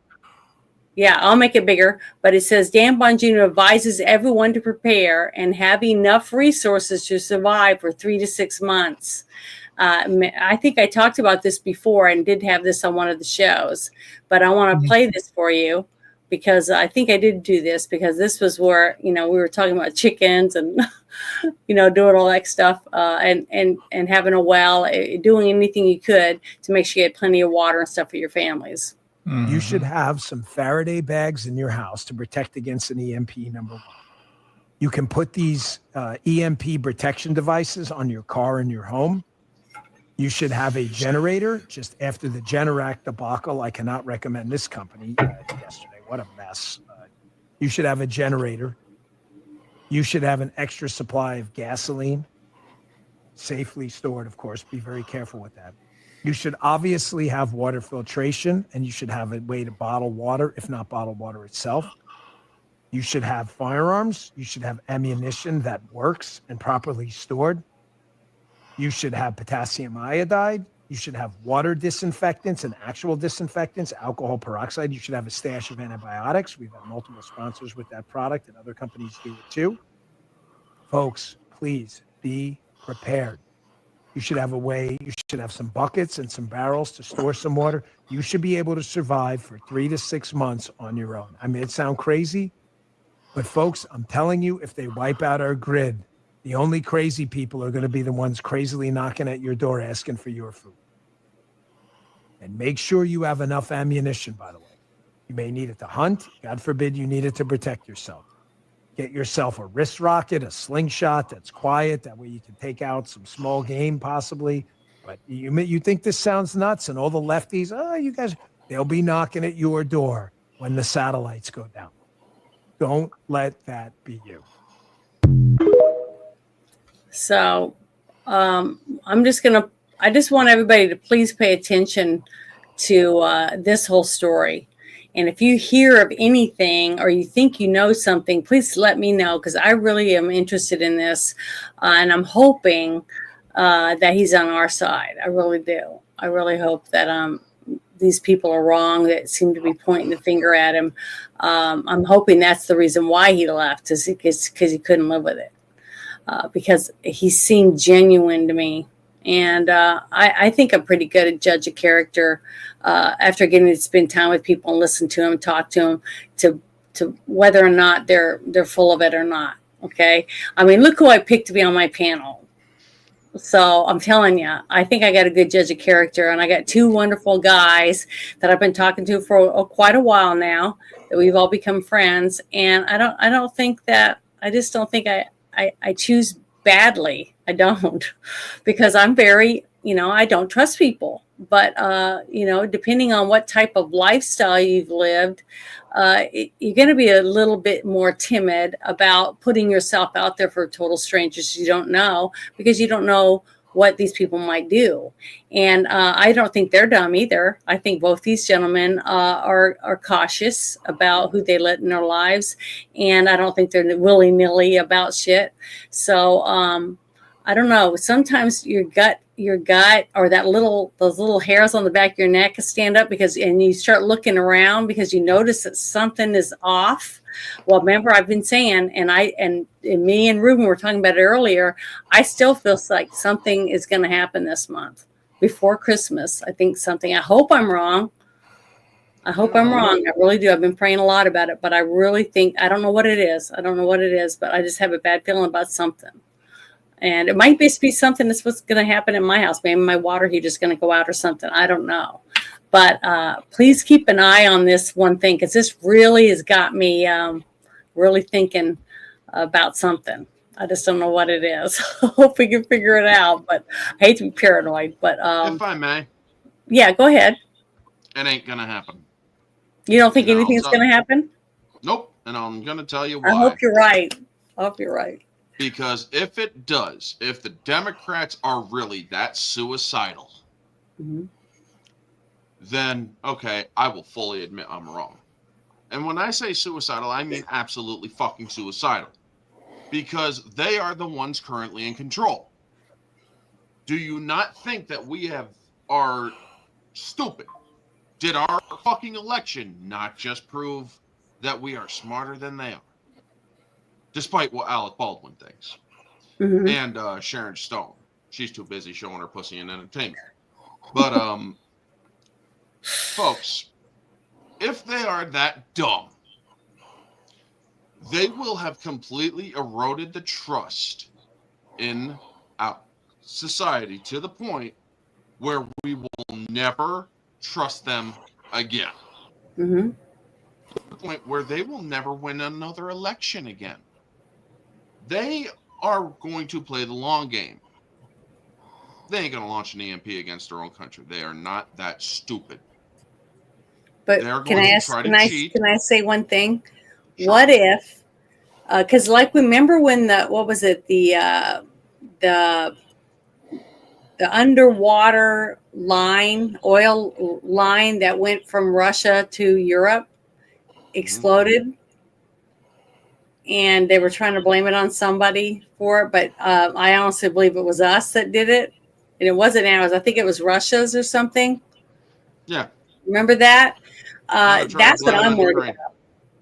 Yeah, I'll make it bigger. But it says Dan Bongino advises everyone to prepare and have enough resources to survive for 3 to 6 months. I think I talked about this before and did have this on one of the shows, but I want to play this for you because I think I did do this because this was where, we were talking about chickens and, doing all that stuff and having a well, doing anything you could to make sure you had plenty of water and stuff for your families. You should have some Faraday bags in your house to protect against an EMP, number one. You can put these EMP protection devices on your car in your home. You should have a generator just after the Generac debacle. I cannot recommend this company yesterday. What a mess. You should have a generator. You should have an extra supply of gasoline, safely stored, of course. Be very careful with that. You should obviously have water filtration, and you should have a way to bottle water, if not bottle water itself. You should have firearms. You should have ammunition that works and properly stored. You should have potassium iodide. You should have water disinfectants and actual disinfectants, alcohol peroxide. You should have a stash of antibiotics. We've had multiple sponsors with that product, and other companies do it too. Folks, please be prepared. You should have a way, you should have some buckets and some barrels to store some water. You should be able to survive for 3 to 6 months on your own. I mean, it sounds crazy, but folks, I'm telling you, if they wipe out our grid, the only crazy people are going to be the ones crazily knocking at your door asking for your food. And make sure you have enough ammunition, by the way. You may need it to hunt. God forbid you need it to protect yourself. Get yourself a wrist rocket, a slingshot that's quiet. That way you can take out some small game possibly. But you think this sounds nuts, and all the lefties, you guys, they'll be knocking at your door when the satellites go down. Don't let that be you. So I just want everybody to please pay attention to this whole story. And if you hear of anything or you think you know something, please let me know because I really am interested in this. And I'm hoping that he's on our side. I really do. I really hope that these people are wrong that seem to be pointing the finger at him. I'm hoping that's the reason why he left, is because he couldn't live with it. Because he seemed genuine to me. And I think I'm pretty good at judge a character after getting to spend time with people and listen to them, talk to them, to whether or not they're full of it or not. Okay. I mean, look who I picked to be on my panel. So I'm telling you, I think I got a good judge of character, and I got 2 wonderful guys that I've been talking to for quite a while now, that we've all become friends. And I just don't think I choose badly. I don't, because I'm very, I don't trust people. But, depending on what type of lifestyle you've lived, you're going to be a little bit more timid about putting yourself out there for total strangers you don't know, because you don't know what these people might do. And I don't think they're dumb either. I think both these gentlemen are cautious about who they let in their lives. And I don't think they're willy-nilly about shit. So I don't know. Sometimes your gut or those little hairs on the back of your neck stand up and you start looking around because you notice that something is off. Well, remember, I've been saying, and me and Ruben were talking about it earlier, I still feel like something is going to happen this month before Christmas. I hope I'm wrong. I really do. I've been praying a lot about it, but I really think, I don't know what it is. But I just have a bad feeling about something. And it might just be something that's what's going to happen in my house. Maybe my water heater's going to go out or something. I don't know. But please keep an eye on this one thing, because this really has got me really thinking about something. I just don't know what it is. Hope we can figure it out. But I hate to be paranoid. But If I may, yeah, go ahead. it ain't gonna happen. You don't think And I'll anything's tell- going to happen? Nope. And I'm gonna tell you I why. hope you're right. I hope you're right. Because if it does, if the Democrats are really that suicidal, then okay, I will fully admit I'm wrong. And when I say suicidal, I mean absolutely fucking suicidal. Because they are the ones currently in control. Do you not think that we are stupid? Did our fucking election not just prove that we are smarter than they are? Despite what Alec Baldwin thinks. And Sharon Stone. She's too busy showing her pussy in entertainment. But folks, if they are that dumb, they will have completely eroded the trust in our society to the point where we will never trust them again. To the point where they will never win another election again. They are going to play the long game. They ain't going to launch an EMP against their own country. They are not that stupid. But They're can going I to ask? try Can to I cheat. can I say one thing? What if? Because remember when what was it? The underwater oil line that went from Russia to Europe exploded, and they were trying to blame it on somebody for it. But I honestly believe it was us that did it, and it wasn't ours. I think it was Russia's or something. Yeah. Remember that? Now they're trying to That's what blame it I'm on worried Ukraine. about.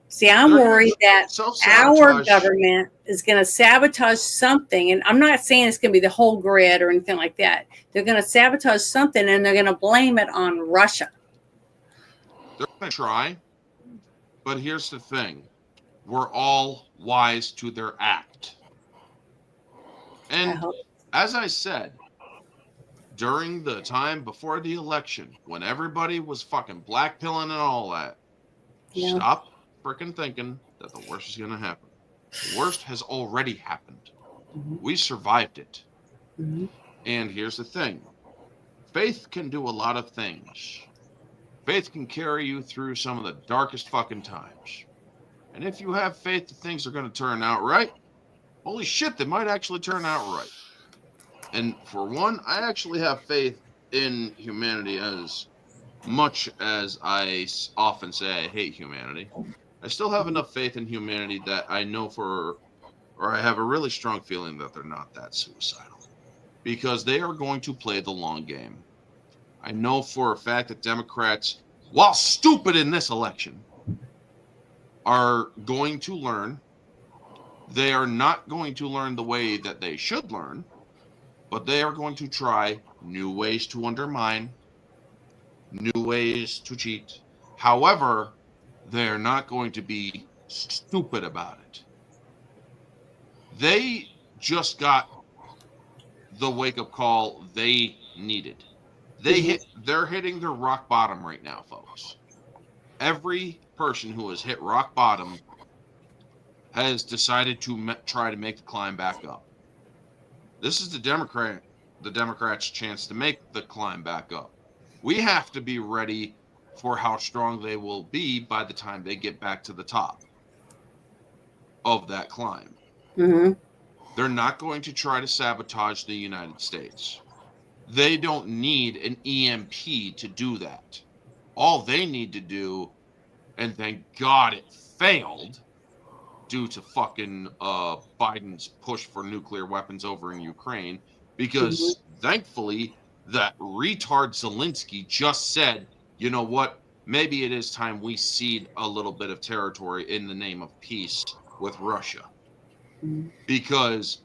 See, I'm They're gonna worried that our self-sabotage. government is going to sabotage something. And I'm not saying it's going to be the whole grid or anything like that. They're going to sabotage something, and they're going to blame it on Russia. They're going to try. But here's the thing. We're all wise to their act. And as I said, during the time before the election, when everybody was fucking blackpilling and all that, Yeah. stop freaking thinking that the worst is going to happen. The worst has already happened. We survived it. And here's the thing. Faith can do a lot of things. Faith can carry you through some of the darkest fucking times. And if you have faith that things are going to turn out right, holy shit, they might actually turn out right. And for one, I actually have faith in humanity as much as I often say I hate humanity. I still have enough faith in humanity that I know or I have a really strong feeling that they're not that suicidal. Because they are going to play the long game. I know for a fact that Democrats, while stupid in this election, are going to learn. They are not going to learn the way that they should learn, but they are going to try new ways to undermine, new ways to cheat. However, they're not going to be stupid about it. They just got the wake-up call they needed. They're hitting their rock bottom right now, folks. Every person who has hit rock bottom has decided to try to make the climb back up. This is the Democrats' chance to make the climb back up. We have to be ready for how strong they will be by the time they get back to the top of that climb. They're not going to try to sabotage the United States. They don't need an EMP to do that. All they need to do, and thank God it failed due to fucking Biden's push for nuclear weapons over in Ukraine, because thankfully that retard Zelensky just said, you know what, maybe it is time we cede a little bit of territory in the name of peace with Russia. Because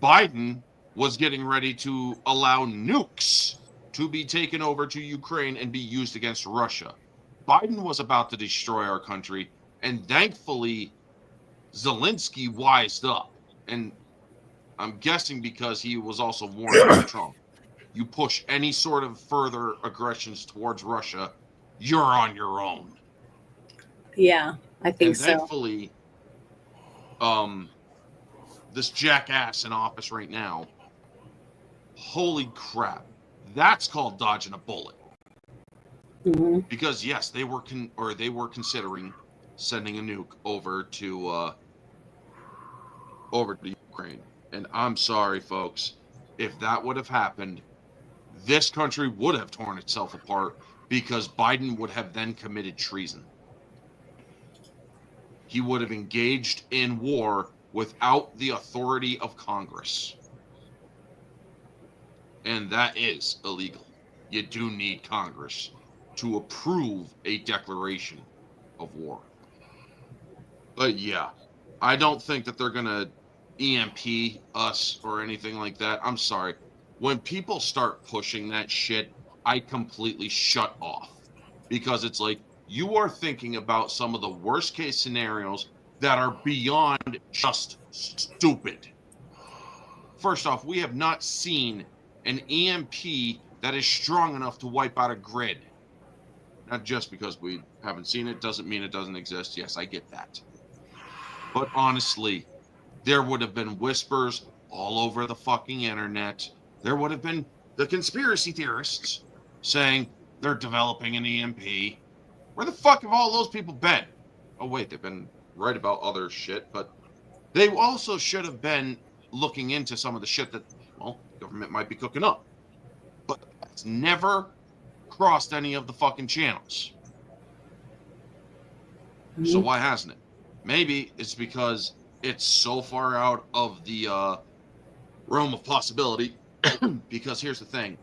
Biden was getting ready to allow nukes to be taken over to Ukraine and be used against Russia. Biden was about to destroy our country, and thankfully Zelensky wised up. And I'm guessing because he was also warned by Trump. You push any sort of further aggressions towards Russia, you're on your own. Yeah, I think And so. thankfully, this jackass in office right now, holy crap, that's called dodging a bullet. Mm-hmm. Because yes, they were considering sending a nuke over to Ukraine. And I'm sorry, folks, if that would have happened, this country would have torn itself apart because Biden would have then committed treason. He would have engaged in war without the authority of Congress. And that is illegal. You do need Congress to approve a declaration of war. But yeah, I don't think that they're going to EMP us or anything like that. I'm sorry. When people start pushing that shit, I completely shut off because it's like you are thinking about some of the worst case scenarios that are beyond just stupid. First off, we have not seen an EMP that is strong enough to wipe out a grid. Not just because we haven't seen it doesn't mean it doesn't exist. Yes, I get that. But honestly, there would have been whispers all over the fucking internet. There would have been the conspiracy theorists saying they're developing an EMP. Where the fuck have all those people been? Oh, wait, they've been right about other shit, but they also should have been looking into some of the shit that, well, government might be cooking up. But that's never crossed any of the fucking channels. Mm-hmm. So why hasn't it? Maybe it's because it's so far out of the realm of possibility. Because here's the thing.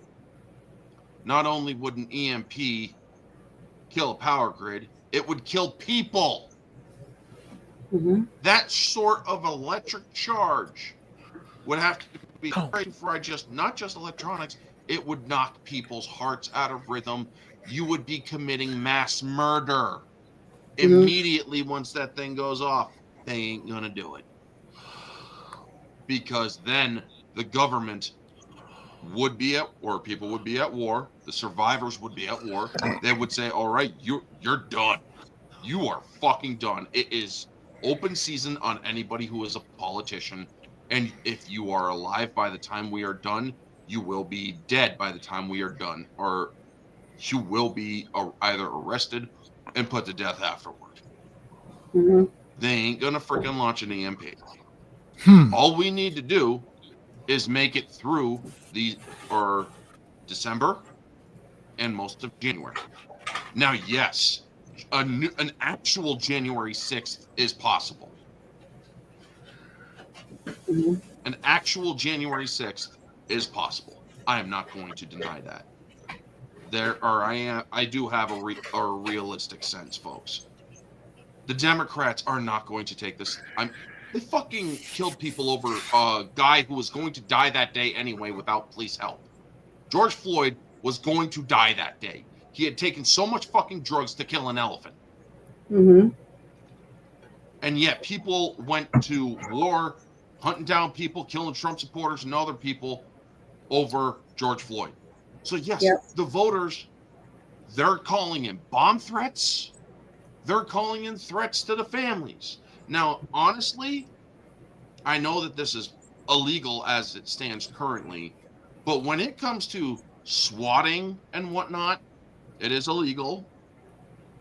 Not only would an EMP kill a power grid, it would kill people. Mm-hmm. That sort of electric charge would have to be for not just electronics. It would knock people's hearts out of rhythm. You would be committing mass murder immediately once that thing goes off. They ain't gonna do it because then the government would be at, or people would be at war. The survivors would be at war. They would say, "All right, you're done. You are fucking done. It is open season on anybody who is a politician. And if you are alive by the time we are done, you will be dead by the time we are done, or you will be either arrested and put to death afterward." Mm-hmm. They ain't gonna freaking launch an EMP. All we need to do is make it through December and most of January. Now, yes, an actual January 6th is possible. Mm-hmm. An actual January 6th is possible. I am not going to deny that. I do have a realistic sense, folks. The Democrats are not going to take this. They fucking killed people over a guy who was going to die that day anyway without police help. George Floyd was going to die that day. He had taken so much fucking drugs to kill an elephant. Mm-hmm. And yet people went to war, hunting down people, killing Trump supporters and other people over George Floyd. So yes, the voters, they're calling in bomb threats. They're calling in threats to the families. Now, honestly, I know that this is illegal as it stands currently, but when it comes to swatting and whatnot, it is illegal.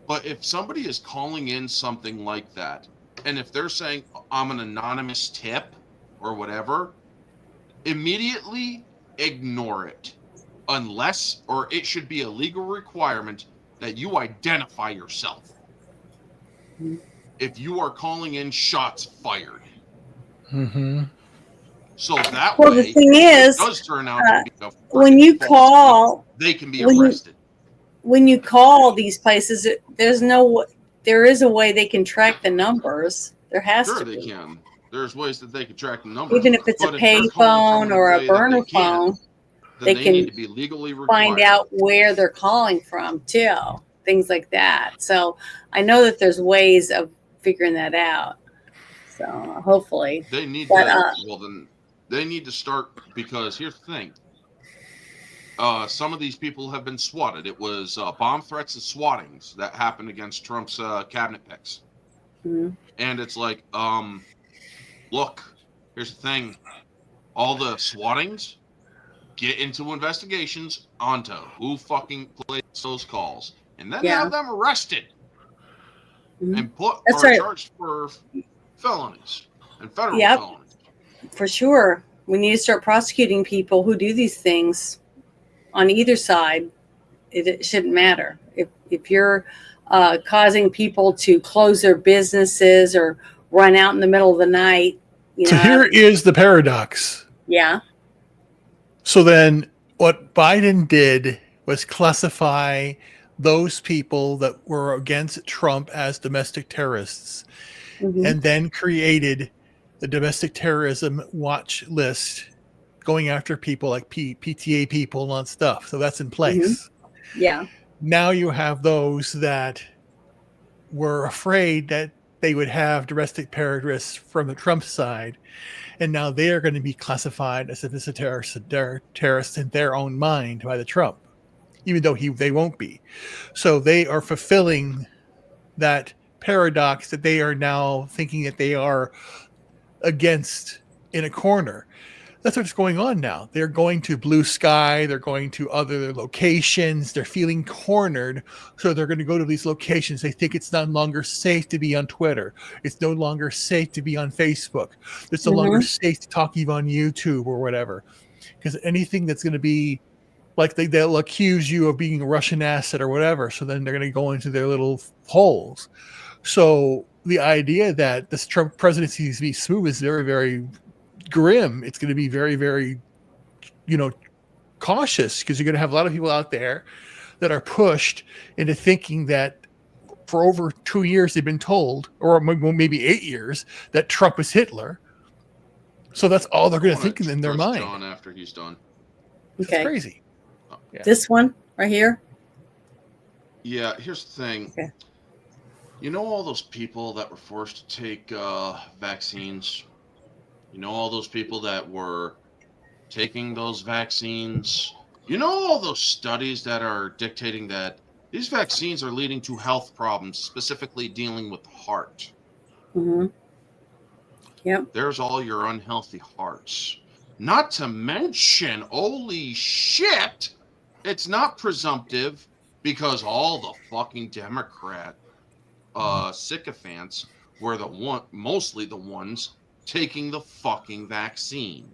But if somebody is calling in something like that, and if they're saying, "I'm an anonymous tip," or whatever, immediately ignore it. Unless, or it should be a legal requirement that you identify yourself. If you are calling in shots fired. Mm-hmm. So that way, the thing is, it does turn out to be a when you call, they can be arrested. When you call these places, there is a way they can track the numbers. There has to be. Sure, they can. There's ways that they can track the numbers. Even if it's a pay phone or a burner phone, they can need to be legally required. Find out where they're calling from too. Things like that. So I know that there's ways of figuring that out. So hopefully they need that. Well, then They need to start, because here's the thing. Some of these people have been swatted. It was bomb threats and swattings that happened against Trump's cabinet picks. Mhm. And it's like, look, here's the thing. All the swattings, get into investigations onto who fucking plays those calls. And then Yeah. have them arrested and That's right. charged for felonies and federal Yep. felonies. For sure. We need to start prosecuting people who do these things on either side. It shouldn't matter. If you're causing people to close their businesses or run out in the middle of the night, So here is the paradox. Yeah. So then what Biden did was classify those people that were against Trump as domestic terrorists, and then created the domestic terrorism watch list going after people like PTA people and all that stuff. So that's in place. Yeah. Now you have those that were afraid that they would have domestic terrorists from the Trump side, and now they are going to be classified as if it's a terrorist in their own mind by the Trump, even though they won't be. So they are fulfilling that paradox that they are now thinking that they are against in a corner. That's what's going on now. They're going to Blue Sky. They're going to other locations. They're feeling cornered. So they're going to go to these locations. They think it's no longer safe to be on Twitter. It's no longer safe to be on Facebook. It's no longer safe to talk even on YouTube or whatever. Because anything that's going to be like they'll accuse you of being a Russian asset or whatever. So then they're going to go into their little holes. So the idea that this Trump presidency needs to be smooth is very, very grim. It's going to be very, very, cautious, because you're going to have a lot of people out there that are pushed into thinking that for over 2 years they've been told, or maybe 8 years, that Trump is Hitler. So that's all they're going to think in their mind. John after he's done. Okay. It's crazy. This one right here. Yeah, here's the thing. Okay. You know all those people that were forced to take vaccines? You know all those people that were taking those vaccines? You know all those studies that are dictating that these vaccines are leading to health problems, specifically dealing with the heart? Yep. There's all your unhealthy hearts. Not to mention, holy shit, it's not presumptive, because all the fucking Democrat sycophants were mostly the ones taking the fucking vaccine.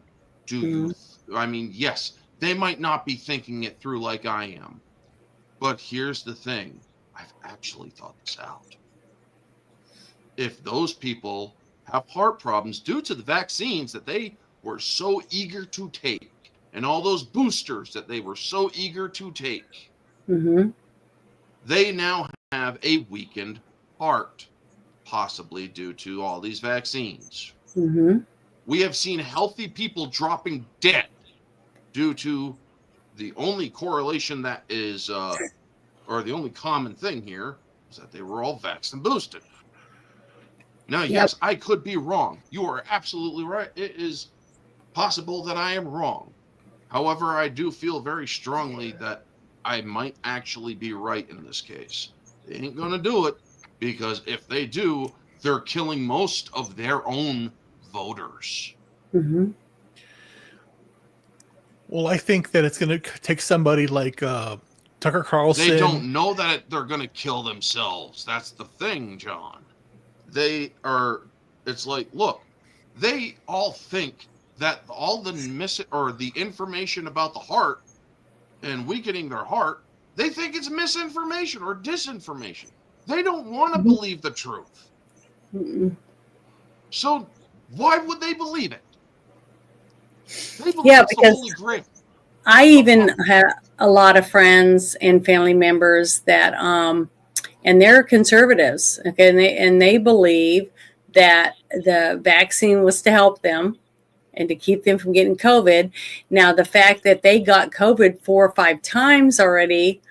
I mean, yes, they might not be thinking it through like I am, but here's the thing. I've actually thought this out. If those people have heart problems due to the vaccines that they were so eager to take, and all those boosters that they were so eager to take, they now have a weakened heart, possibly due to all these vaccines. We have seen healthy people dropping dead due to the only correlation that is, or the only common thing here, is that they were all vaxxed and boosted. Now, yes, I could be wrong. You are absolutely right. It is possible that I am wrong. However, I do feel very strongly that I might actually be right in this case. They ain't going to do it, because if they do, they're killing most of their own voters. Well, I think that it's going to take somebody like Tucker Carlson. They don't know that they're going to kill themselves. That's the thing, John. They are, it's like, look, they all think that all the information about the heart and weakening their heart, they think it's misinformation or disinformation. They don't want to believe the truth. So why would they believe it? They believe it's the Holy Grail. I even have a lot of friends and family members that, and they're conservatives, okay, and they believe that the vaccine was to help them and to keep them from getting COVID. Now, the fact that they got COVID 4 or 5 times already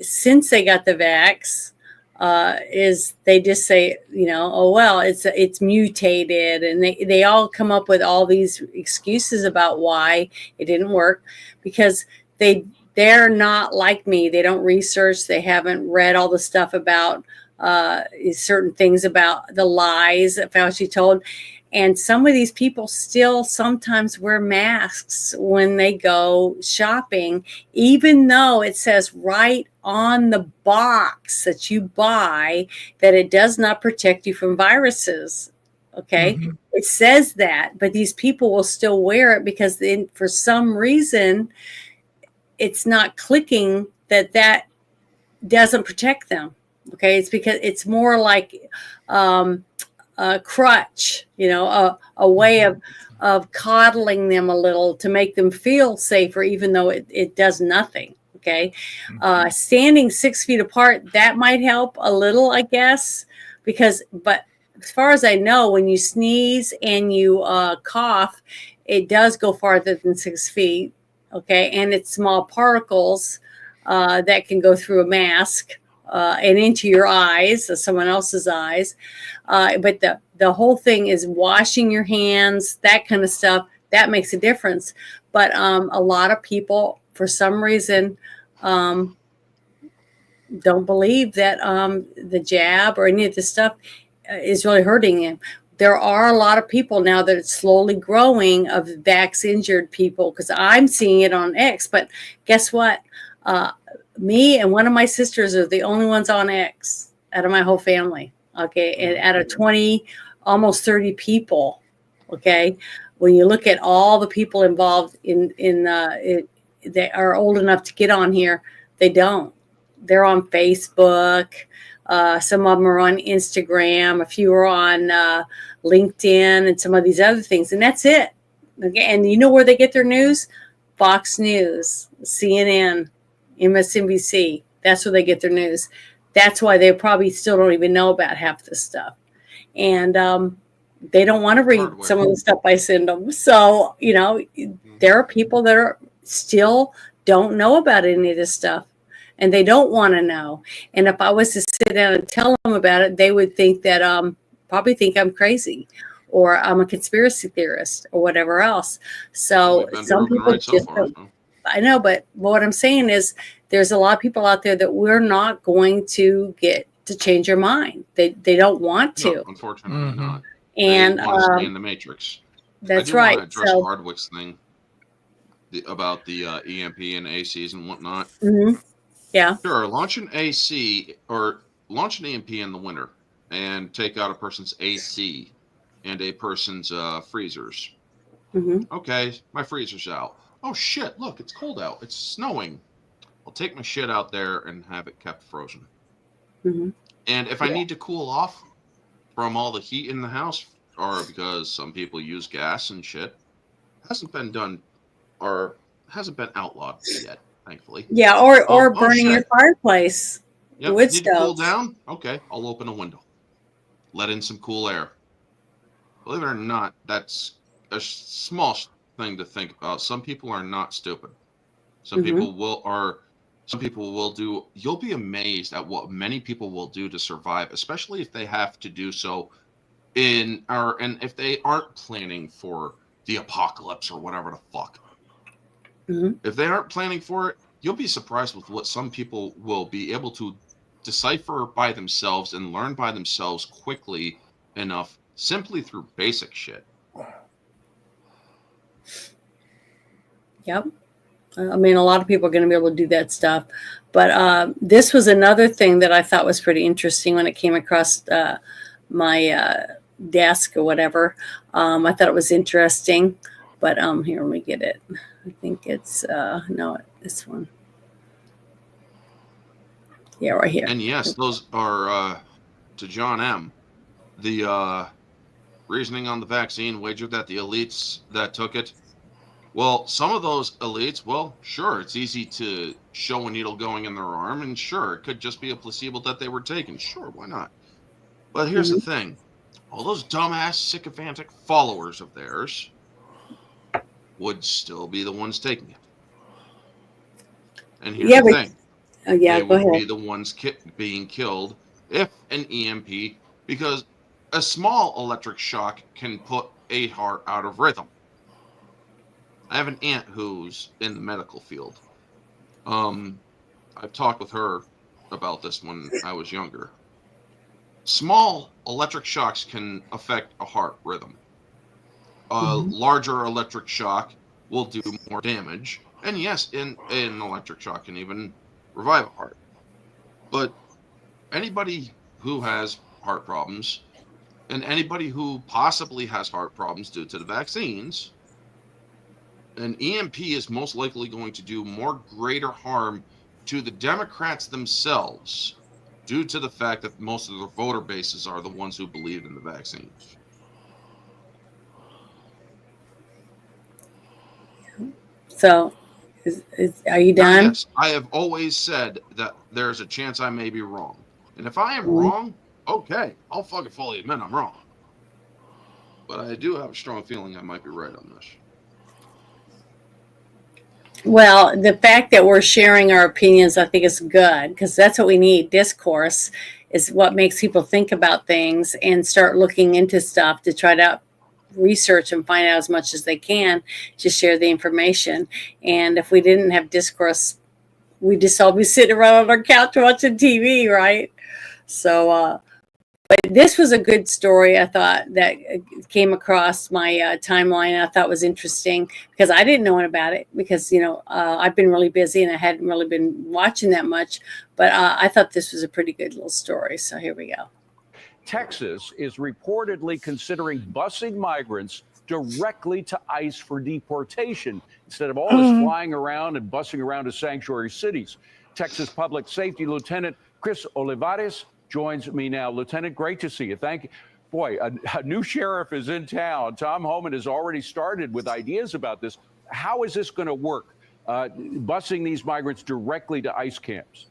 since they got the vax, is they just say, oh well, it's mutated, and they all come up with all these excuses about why it didn't work, because they're not like me. They don't research. They haven't read all the stuff about certain things about the lies that Fauci told. And some of these people still sometimes wear masks when they go shopping, even though it says right on the box that you buy that it does not protect you from viruses. Okay. It says that, but these people will still wear it because for some reason it's not clicking that doesn't protect them. Okay. It's because it's more like, a crutch, a way of coddling them a little to make them feel safer, even though it does nothing. Okay. Standing 6 feet apart, that might help a little, I guess, but as far as I know, when you sneeze and you cough, it does go farther than 6 feet. Okay. And it's small particles that can go through a mask and into your eyes, someone else's eyes. But the whole thing is washing your hands, that kind of stuff. That makes a difference. But a lot of people, for some reason, don't believe that the jab or any of this stuff is really hurting them. There are a lot of people now that it's slowly growing of vax injured people, because I'm seeing it on X. But guess what? Me and one of my sisters are the only ones on X out of my whole family. Okay. And out of 20, almost 30 people. Okay. When you look at all the people involved they are old enough to get on here, they don't. They're on Facebook. Some of them are on Instagram. A few are on LinkedIn and some of these other things. And that's it. Okay. And you know where they get their news? Fox News, CNN, MSNBC. That's where they get their news. That's why they probably still don't even know about half this stuff. And they don't want to read some of the stuff I send them. So, there are people that are still don't know about any of this stuff, and they don't want to know. And if I was to sit down and tell them about it, they would think that probably think I'm crazy or I'm a conspiracy theorist or whatever else. So some people just don't. I know, but what I'm saying is there's a lot of people out there that we're not going to get to change their mind. They don't want to. No, unfortunately not. And they want to stay in the matrix. That's I do right. want to address Hardwick's thing about the EMP and ACs and whatnot. Yeah. Sure, launch an AC or launch an EMP in the winter and take out a person's AC and a person's freezers. Okay, my freezer's out. Oh shit, look, it's cold out. It's snowing. I'll take my shit out there and have it kept frozen. And if I need to cool off from all the heat in the house, or because some people use gas and shit, hasn't been done or hasn't been outlawed yet, thankfully. Yeah, or burning your fireplace. Yep, Wood need to cool stoves. down? Okay, I'll open a window. Let in some cool air. Believe it or not, that's a small thing to think about. Some people are not stupid. Some people will do. You'll be amazed at what many people will do to survive, especially if they have to do so and if they aren't planning for the apocalypse or whatever the fuck. If they aren't planning for it, you'll be surprised with what some people will be able to decipher by themselves and learn by themselves quickly enough, simply through basic shit. Yep. I mean, a lot of people are going to be able to do that stuff. But this was another thing that I thought was pretty interesting when it came across my desk or whatever. I thought it was interesting. But here, let me get it. I think it's, no, this one. Yeah, right here. And yes, those are, to John M., the reasoning on the vaccine wagered that the elites that took it. Well, some of those elites, well, sure, it's easy to show a needle going in their arm, and sure, it could just be a placebo that they were taking. Sure, why not? But here's the thing. All those dumbass, sycophantic followers of theirs would still be the ones taking it. And here's the thing. They would go be ahead. the ones being killed if an EMP, because a small electric shock can put a heart out of rhythm. I have an aunt who's in the medical field. I've talked with her about this when I was younger. Small electric shocks can affect a heart rhythm. A larger electric shock will do more damage. And yes, an electric shock can even revive a heart. But anybody who has heart problems and anybody who possibly has heart problems due to the vaccines, an EMP is most likely going to do more greater harm to the Democrats themselves due to the fact that most of their voter bases are the ones who believe in the vaccines. So, are you done? Yes, I have always said that there's a chance I may be wrong. And if I am wrong, okay, I'll fucking fully admit I'm wrong. But I do have a strong feeling I might be right on this. Well, the fact that we're sharing our opinions, I think is good, because that's what we need. Discourse is what makes people think about things and start looking into stuff to try to research and find out as much as they can to share the information. And if we didn't have discourse, we'd just all be sitting around on our couch watching TV, right? So, but this was a good story, I thought, that came across my timeline. I thought was interesting because I didn't know about it because, I've been really busy and I hadn't really been watching that much. But I thought this was a pretty good little story. So here we go. Texas is reportedly considering busing migrants directly to ICE for deportation instead of all this flying around and busing around to sanctuary cities. Texas Public Safety Lieutenant Chris Olivares joins me now. Lieutenant, great to see you. Thank you. Boy, a new sheriff is in town. Tom Homan has already started with ideas about this. How is this going to work, busing these migrants directly to ICE camps?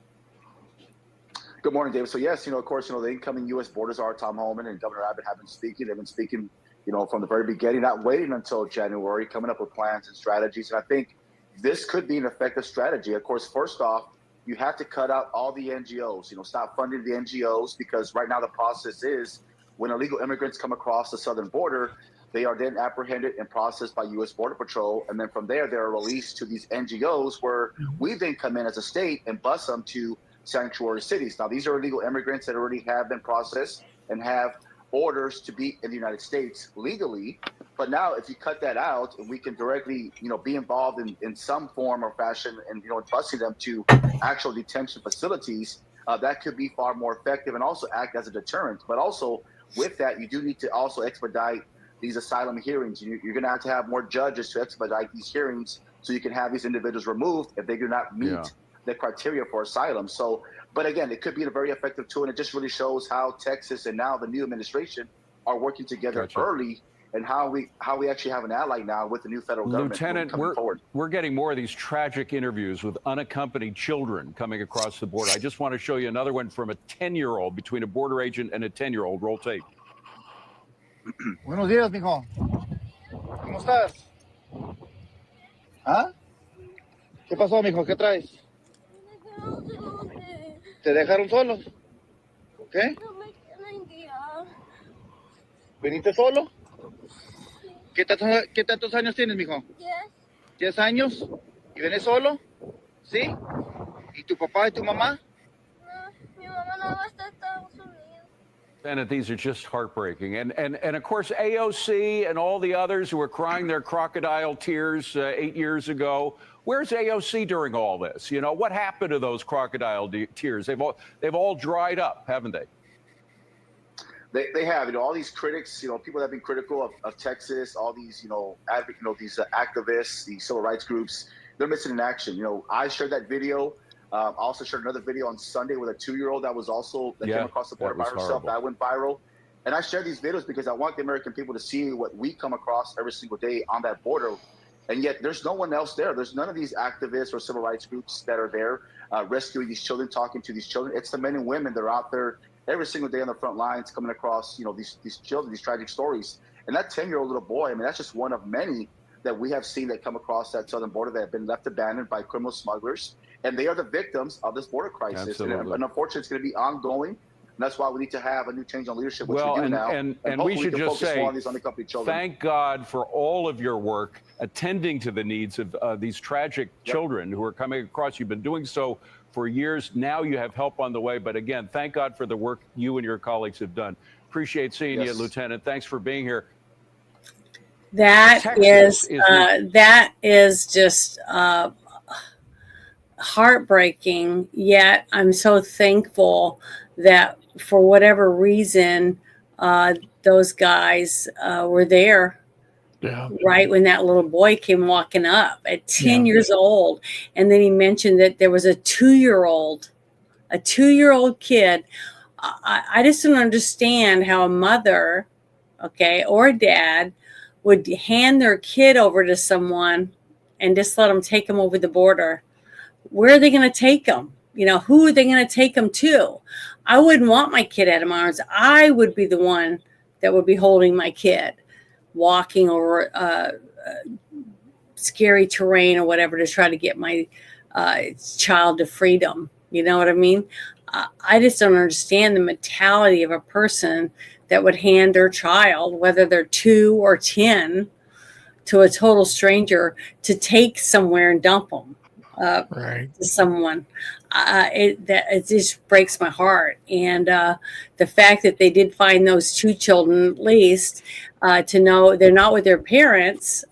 Good morning, David. So yes, of course, the incoming U.S. Border Czar Tom Homan and Governor Abbott have been speaking. They've been speaking, from the very beginning, not waiting until January, coming up with plans and strategies. And I think this could be an effective strategy. Of course, first off, you have to cut out all the NGOs, stop funding the NGOs, because right now the process is when illegal immigrants come across the southern border, they are then apprehended and processed by U.S. Border Patrol. And then from there, they're released to these NGOs where we then come in as a state and bus them to sanctuary cities. Now, these are illegal immigrants that already have been processed and have orders to be in the United States legally. But now if you cut that out and we can directly, be involved in some form or fashion and, busing them to actual detention facilities, that could be far more effective and also act as a deterrent. But also with that, you do need to also expedite these asylum hearings. You're going to have more judges to expedite these hearings so you can have these individuals removed if they do not meet the criteria for asylum. So, but again, it could be a very effective tool, and it just really shows how Texas and now the new administration are working together early, and how we actually have an ally now with the new federal government. Lieutenant, we're getting more of these tragic interviews with unaccompanied children coming across the border. I just want to show you another one from a 10-year-old, between a border agent and a 10-year-old. Roll tape. Buenos días, mijo. ¿Cómo estás? ¿Ah? ¿Qué pasó, mijo? ¿Qué traes? ¿Te dejaron solo? ¿Qué? ¿Viniste solo? ¿Qué tantos años tienes, mijo? 10 años. ¿Y vienes solo? ¿Sí? ¿Y tu papá y tu mamá? No, mi mamá no va a estar en Estados Unidos. And these are just heartbreaking. And of course, AOC and all the others who were crying their crocodile tears 8 years ago. Where's AOC during all this? What happened to those crocodile tears? They've all dried up, haven't they? They have, all these critics, people that have been critical of Texas, all these, these activists, these civil rights groups, they're missing in action. I shared that video. I also shared another video on Sunday with a 2-year-old that came across the border by herself. Horrible. That went viral. And I share these videos because I want the American people to see what we come across every single day on that border. And yet there's no one else there. There's none of these activists or civil rights groups that are there rescuing these children, talking to these children. It's the men and women that are out there every single day on the front lines coming across, these children, these tragic stories. And that 10-year-old little boy, that's just one of many that we have seen that come across that southern border that have been left abandoned by criminal smugglers. And they are the victims of this border crisis. And unfortunately, it's going to be ongoing. And that's why we need to have a new change on leadership, which Well, we do now. and hopefully we should can just focus say, more on these unaccompanied children. thank God for all of your work attending to the needs of these tragic children who are coming across. You've been doing so for years. Now you have help on the way. But again, thank God for the work you and your colleagues have done. Appreciate seeing you, Lieutenant. Thanks for being here. That Texas is just heartbreaking. Yet I'm so thankful that for whatever reason, those guys were there. Yeah. Right when that little boy came walking up at 10 Yeah. years old. And then he mentioned that there was a 2-year-old kid. I just don't understand how a mother, okay, or a dad would hand their kid over to someone and just let them take them over the border. Where are they going to take them? Who are they going to take them to? I wouldn't want my kid out of my arms. I would be the one that would be holding my kid, walking over scary terrain or whatever to try to get my child to freedom. You know what I mean? I just don't understand the mentality of a person that would hand their child, whether they're 2 or 10, to a total stranger to take somewhere and dump them Right. to someone. It just breaks my heart. And the fact that they did find those 2 children, at least, to know they're not with their parents,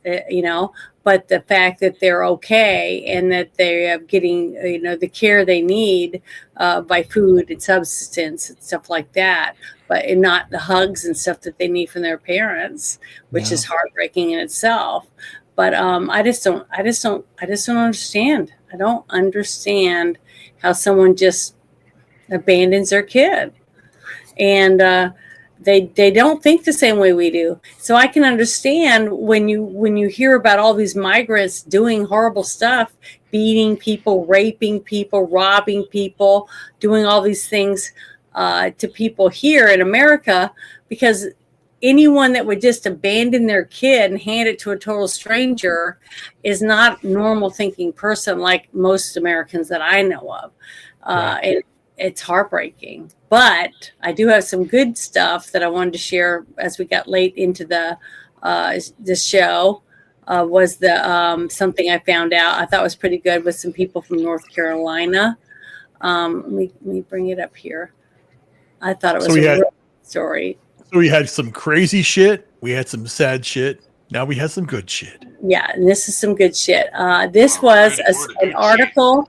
but the fact that they're okay and that they are getting, the care they need by food and substance and stuff like that, and not the hugs and stuff that they need from their parents, which is heartbreaking in itself. But I just don't understand. I don't understand how someone just abandons their kid. And they don't think the same way we do. So I can understand when you hear about all these migrants doing horrible stuff, beating people, raping people, robbing people, doing all these things to people here in America, because anyone that would just abandon their kid and hand it to a total stranger is not a normal thinking person like most Americans that I know of. It's heartbreaking. But I do have some good stuff that I wanted to share as we got late into the show. Was the something I found out I thought was pretty good with some people from North Carolina. Let me bring it up here. I thought it was a real story. So we had some crazy shit. We had some sad shit. Now we had some good shit. Yeah, and this is some good shit. This was an article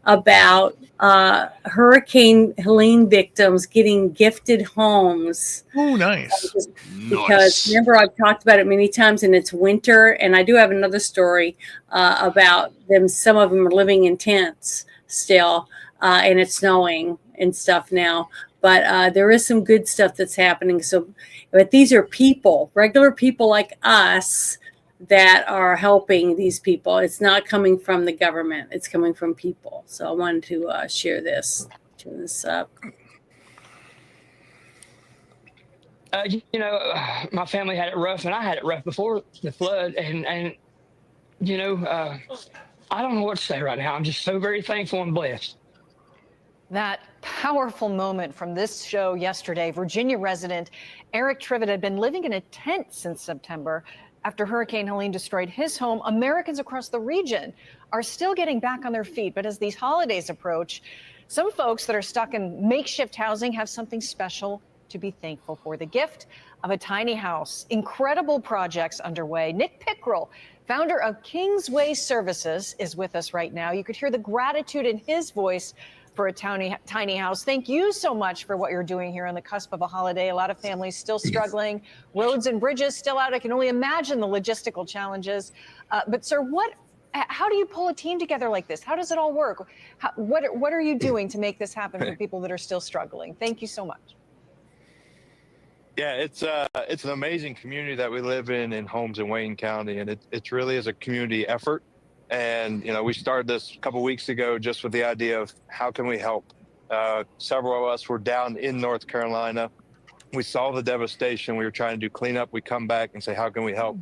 about Hurricane Helene victims getting gifted homes. Oh, nice. Because remember, I've talked about it many times, and it's winter. And I do have another story about them. Some of them are living in tents still, and it's snowing and stuff now. But there is some good stuff that's happening. But these are people, regular people like us, that are helping these people. It's not coming from the government. It's coming from people. So I wanted to share this. Turn this up. My family had it rough, and I had it rough before the flood. And I don't know what to say right now. I'm just so very thankful and blessed. That powerful moment from this show yesterday. Virginia resident Eric Trivet had been living in a tent since September. After Hurricane Helene destroyed his home, Americans across the region are still getting back on their feet. But as these holidays approach, some folks that are stuck in makeshift housing have something special to be thankful for: the gift of a tiny house. Incredible projects underway. Nick Pickrell, founder of Kingsway Services, is with us right now. You could hear the gratitude in his voice for a tiny house. Thank you so much for what you're doing here on the cusp of a holiday. A lot of families still struggling, roads and bridges still out. I can only imagine the logistical challenges. But sir, how do you pull a team together like this? How does it all work? What are you doing to make this happen for people that are still struggling? Thank you so much. Yeah, it's an amazing community that we live in homes in Wayne County, and it really is a community effort. And, we started this a couple weeks ago just with the idea of how can we help? Several of us were down in North Carolina. We saw the devastation. We were trying to do cleanup. We come back and say, how can we help?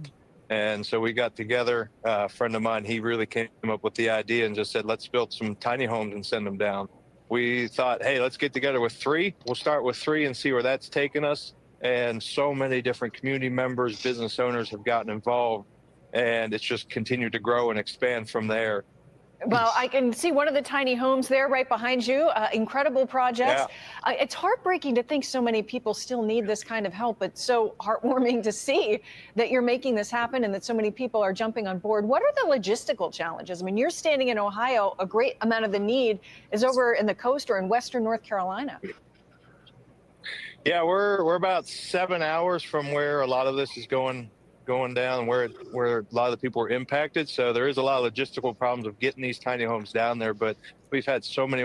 And so we got together. A friend of mine, he really came up with the idea and just said, let's build some tiny homes and send them down we thought, hey, let's get together with 3. We'll start with 3 and see where that's taken us. And so many different community members, business owners have gotten involved, and it's just continued to grow and expand from there. Well, I can see one of the tiny homes there right behind you. Incredible projects. It's heartbreaking to think so many people still need this kind of help, but so heartwarming to see that you're making this happen and that so many people are jumping on board. What are the logistical challenges? I mean, you're standing in Ohio. A great amount of the need is over in the coast or in Western North Carolina. Yeah, we're about 7 hours from where a lot of this is going down, where a lot of the people are impacted. So there is a lot of logistical problems of getting these tiny homes down there. But we've had so many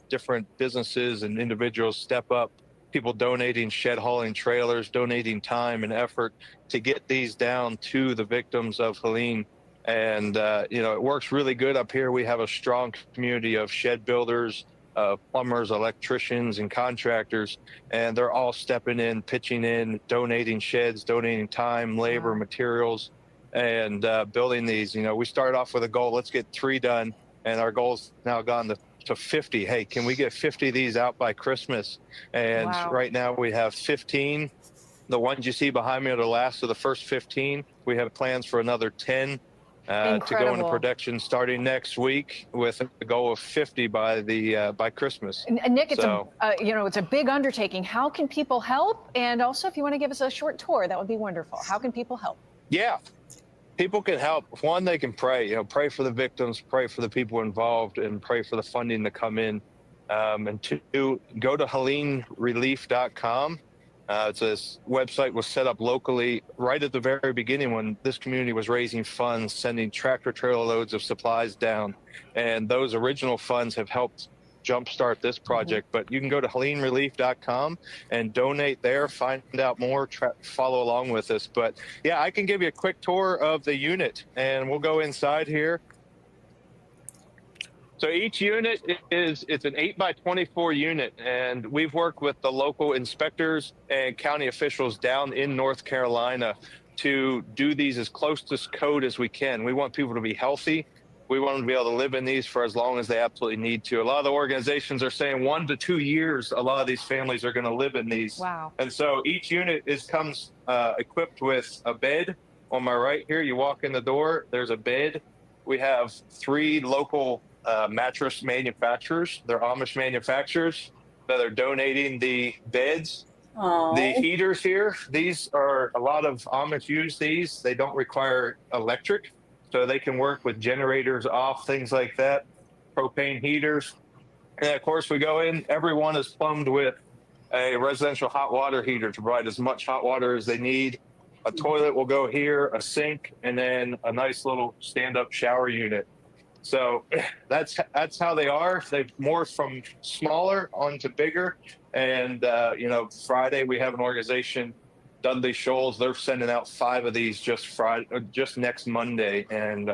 different businesses and individuals step up, people donating shed hauling trailers, donating time and effort to get these down to the victims of Helene. And it works really good up here. We have a strong community of shed builders, plumbers, electricians, and contractors, and they're all stepping in, pitching in, donating sheds, donating time, labor, materials, and building these. We started off with a goal, let's get 3 done, and our goal's now gone to 50. Hey, can we get 50 of these out by Christmas? And right now we have 15. The ones you see behind me are the last of the first 15. We have plans for another 10. To go into production starting next week with a goal of 50 by Christmas. And Nick, it's it's a big undertaking. How can people help? And also, if you want to give us a short tour, that would be wonderful. How can people help? Yeah, people can help. One, they can pray. Pray for the victims, pray for the people involved, and pray for the funding to come in. And 2, go to HeleneRelief.com. This website was set up locally right at the very beginning when this community was raising funds, sending tractor trailer loads of supplies down. And those original funds have helped jumpstart this project. But you can go to HeleneRelief.com and donate there, find out more, follow along with us. But yeah, I can give you a quick tour of the unit, and we'll go inside here. So each unit it's an 8x24 unit, and we've worked with the local inspectors and county officials down in North Carolina to do these as close to code as we can. We want people to be healthy. We want them to be able to live in these for as long as they absolutely need to. A lot of the organizations are saying 1 to 2 years, a lot of these families are going to live in these. Wow. And so each unit comes equipped with a bed. On my right here, you walk in the door, there's a bed. We have 3 local mattress manufacturers. They're Amish manufacturers that are donating the beds. The heaters here, these are a lot of Amish use these. They don't require electric, so they can work with generators off, things like that, propane heaters. And of course, we go in, everyone is plumbed with a residential hot water heater to provide as much hot water as they need. A toilet will go here, a sink, and then a nice little stand-up shower unit. So that's how they are. They've morphed from smaller onto bigger. And, Friday we have an organization, Dudley Shoals. They're sending out 5 of these just next Monday. And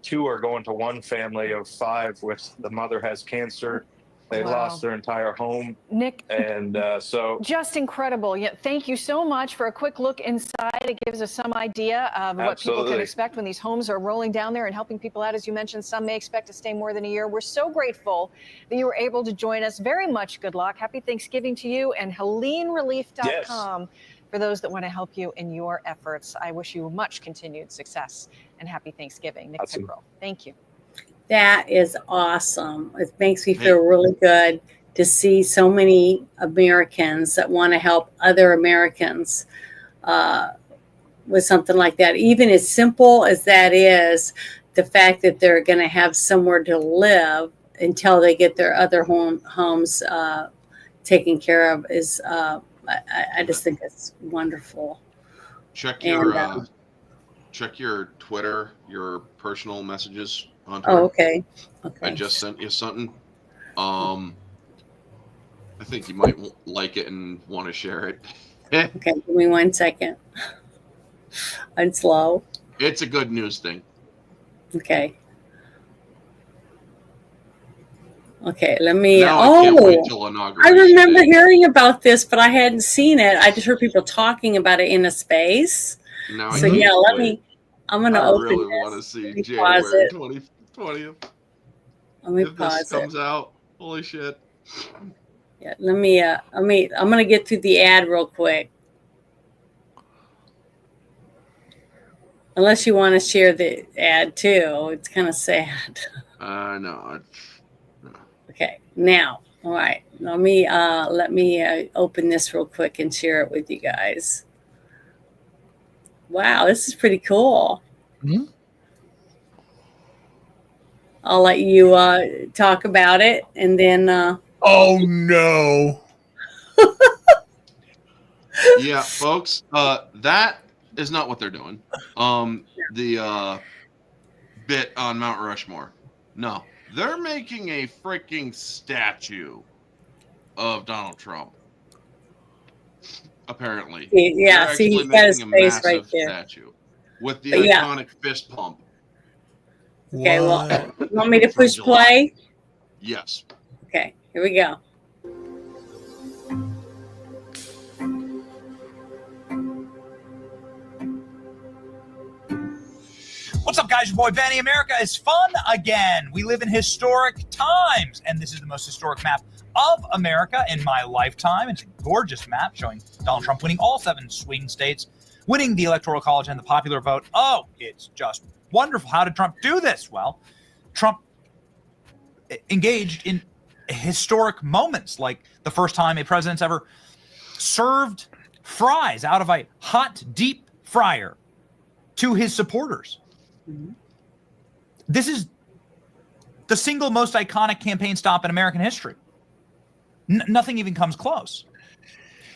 2 are going to one family of 5 with the mother has cancer. They lost their entire home. Nick, and so just incredible. Yeah, thank you so much for a quick look inside. It gives us some idea of what people can expect when these homes are rolling down there and helping people out. As you mentioned, some may expect to stay more than a year. We're so grateful that you were able to join us. Very much good luck. Happy Thanksgiving to you, and HeleneRelief.com for those that want to help you in your efforts. I wish you much continued success and happy Thanksgiving. Nick Pickrell, thank you. That is awesome. It makes me feel really good to see so many Americans that want to help other Americans with something like that. Even as simple as that is, the fact that they're going to have somewhere to live until they get their other homes taken care of is, I just think it's wonderful. Check your Twitter, your personal messages on Twitter. Oh, okay. I just sent you something. I think you might like it and want to share it. Okay, give me 1 second. I'm slow. It's a good news thing. Okay. Okay, let me. Now I can't wait till inauguration. I remember hearing about this, but I hadn't seen it. I just heard people talking about it in a space. Now So yeah, let me. I'm gonna open really this. want to see January 20th. Let me if pause this comes out, holy shit! Yeah, I'm gonna get through the ad real quick. Unless you want to share the ad too. It's kind of sad. No. Okay, now, all right. Let me open this real quick and share it with you guys. Wow, this is pretty cool. Mhm. I'll let you talk about it, and then. Oh no! Yeah, folks. That is not what they're doing. The bit on Mount Rushmore. No, they're making a freaking statue of Donald Trump. Apparently, Yeah, they're see, actually he's got his making a face right massive there. statue with the But yeah. iconic fist pump. Okay, well, you want me to push play? Yes. Okay, here we go. What's up, guys? Your boy Benny. America is fun again. We live in historic times, and this is the most historic map of America in my lifetime. It's a gorgeous map showing Donald Trump winning all 7 swing states, winning the Electoral College and the popular vote. Oh, it's just wonderful. How did Trump do this? Well, Trump engaged in historic moments, like the first time a president's ever served fries out of a hot, deep fryer to his supporters. This is the single most iconic campaign stop in American history. Nothing even comes close.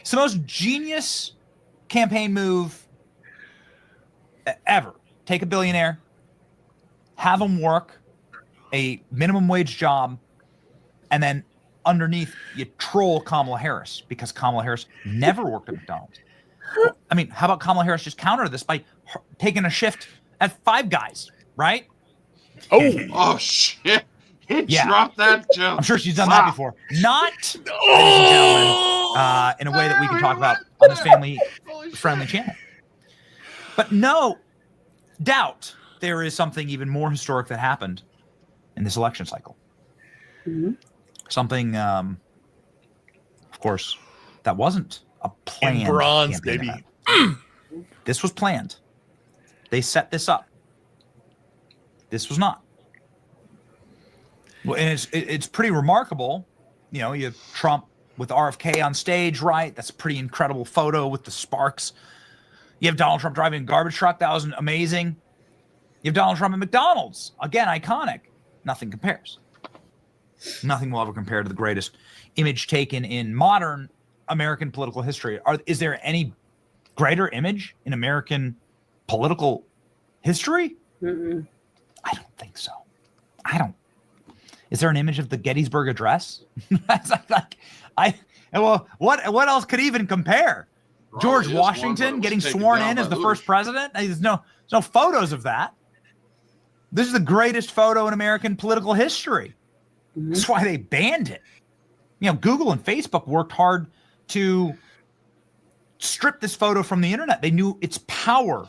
It's the most genius campaign move ever. Take a billionaire, have him work a minimum wage job, and then underneath you troll Kamala Harris because Kamala Harris never worked at McDonald's. I mean, how about Kamala Harris just counter this by taking a shift at Five Guys, right? Oh shit! He dropped that joke. I'm sure she's done that before. Not, ladies and gentlemen, in a way that we can talk about on this family-friendly channel. But no doubt there is something even more historic that happened in this election cycle. Something, of course, that wasn't a planned In bronze, campaign baby. event. This was planned. They set this up. This was not. Well, and it's pretty remarkable. You know, you have Trump with RFK on stage, right? That's a pretty incredible photo with the sparks. You have Donald Trump driving a garbage truck. That was amazing. You have Donald Trump at McDonald's. Again, iconic. Nothing compares. Nothing will ever compare to the greatest image taken in modern American political history. Is there any greater image in American political history? I don't think so. Is there an image of the Gettysburg Address? Well, what else could even compare? George Washington getting sworn in as the first president? There's no photos of that. This is the greatest photo in American political history. That's why they banned it. You know, Google and Facebook worked hard to strip this photo from the internet. They knew its power.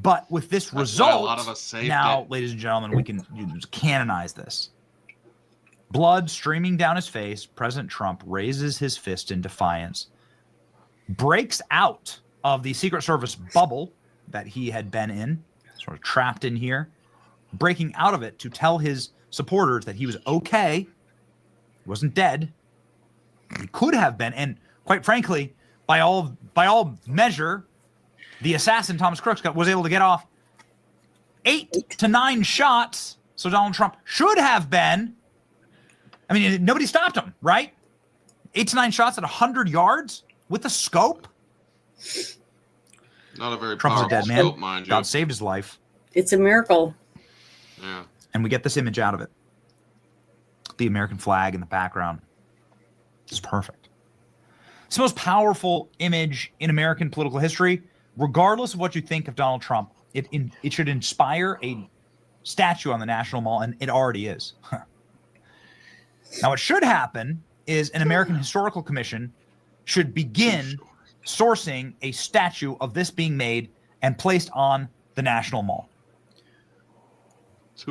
But with this result, a lot of us saved now, it. ladies and gentlemen, we can canonize this. Blood streaming down his face, President Trump raises his fist in defiance, breaks out of the Secret Service bubble that he had been in, sort of trapped in here, breaking out of it to tell his supporters that he was okay. He wasn't dead. He could have been. And quite frankly, by all measure, the assassin, Thomas Crooks, was able to get off 8 to 9 shots. So Donald Trump should have been. I mean, nobody stopped him, right? 8 to 9 shots at 100 yards with a scope. Not a very Trump's a powerful dead man. scope, mind you. God saved his life. It's a miracle. Yeah. And we get this image out of it. The American flag in the background. It's perfect. It's the most powerful image in American political history. Regardless of what you think of Donald Trump, it should inspire a statue on the National Mall, and it already is. Now, what should happen is an American Historical Commission should begin sourcing a statue of this being made and placed on the National Mall.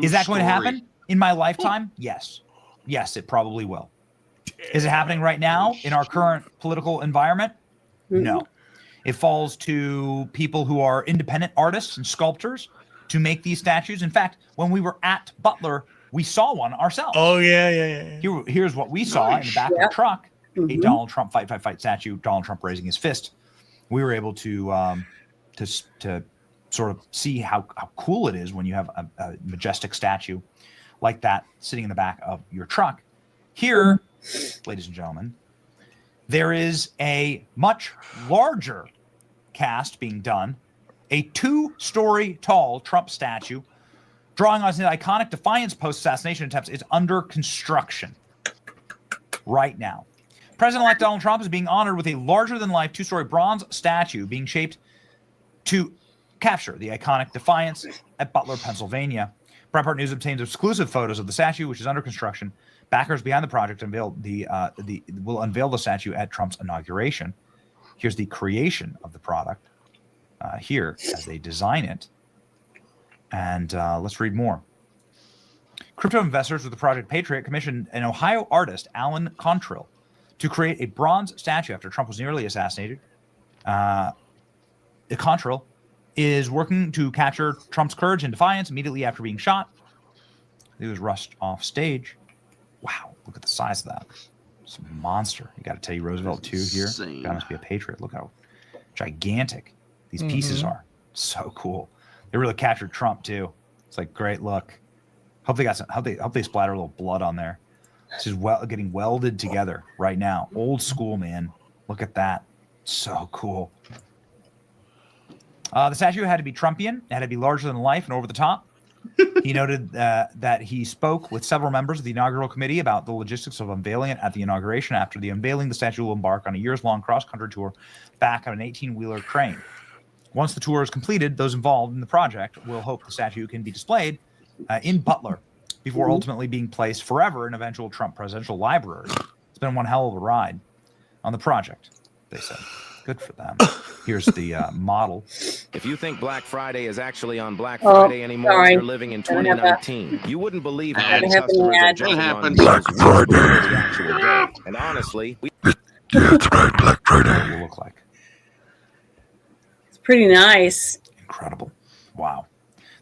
Is that going to happen in my lifetime? Yes. Yes, it probably will. Is it happening right now in our current political environment? No. It falls to people who are independent artists and sculptors to make these statues. In fact, when we were at Butler, we saw one ourselves. Oh, yeah. Here's what we saw in the back of the truck, a Donald Trump fight statue, Donald Trump raising his fist. We were able to sort of see how cool it is when you have a majestic statue like that sitting in the back of your truck. Here, ladies and gentlemen, there is a much larger cast being done, a 2-story tall Trump statue drawing on his iconic defiance post-assassination attempts is under construction right now. President-elect Donald Trump is being honored with a larger-than-life 2-story bronze statue being shaped to capture the iconic defiance at Butler, Pennsylvania. Breitbart News obtains exclusive photos of the statue, which is under construction. Backers behind the project will unveil the statue at Trump's inauguration. Here's the creation of the product here as they design it. And let's read more. Crypto investors with the Project Patriot commissioned an Ohio artist, Alan Contrill, to create a bronze statue after Trump was nearly assassinated. Contrill is working to capture Trump's courage and defiance immediately after being shot. He was rushed off stage. Wow, look at the size of that. It's a monster. You got to Teddy Roosevelt too here. Guy must be a patriot. Look how gigantic these pieces are. So cool. They really captured Trump too. It's like great look. Hope they splatter a little blood on there. This is getting welded together right now. Old school, man. Look at that. So cool. The statue had to be Trumpian. It had to be larger than life and over the top. He noted that he spoke with several members of the inaugural committee about the logistics of unveiling it at the inauguration. After the unveiling, the statue will embark on a years-long cross-country tour back on an 18-wheeler crane. Once the tour is completed, those involved in the project will hope the statue can be displayed in Butler before ultimately being placed forever in eventual Trump presidential library. It's been one hell of a ride on the project, they said. Good for them. Here's the model. If you think Black Friday is actually on Black Friday anymore, you're living in 2019. You wouldn't believe how many customers are jumping on deals way before the actual day. And honestly, it's Black Friday. What will look like. It's pretty nice. Incredible. Wow.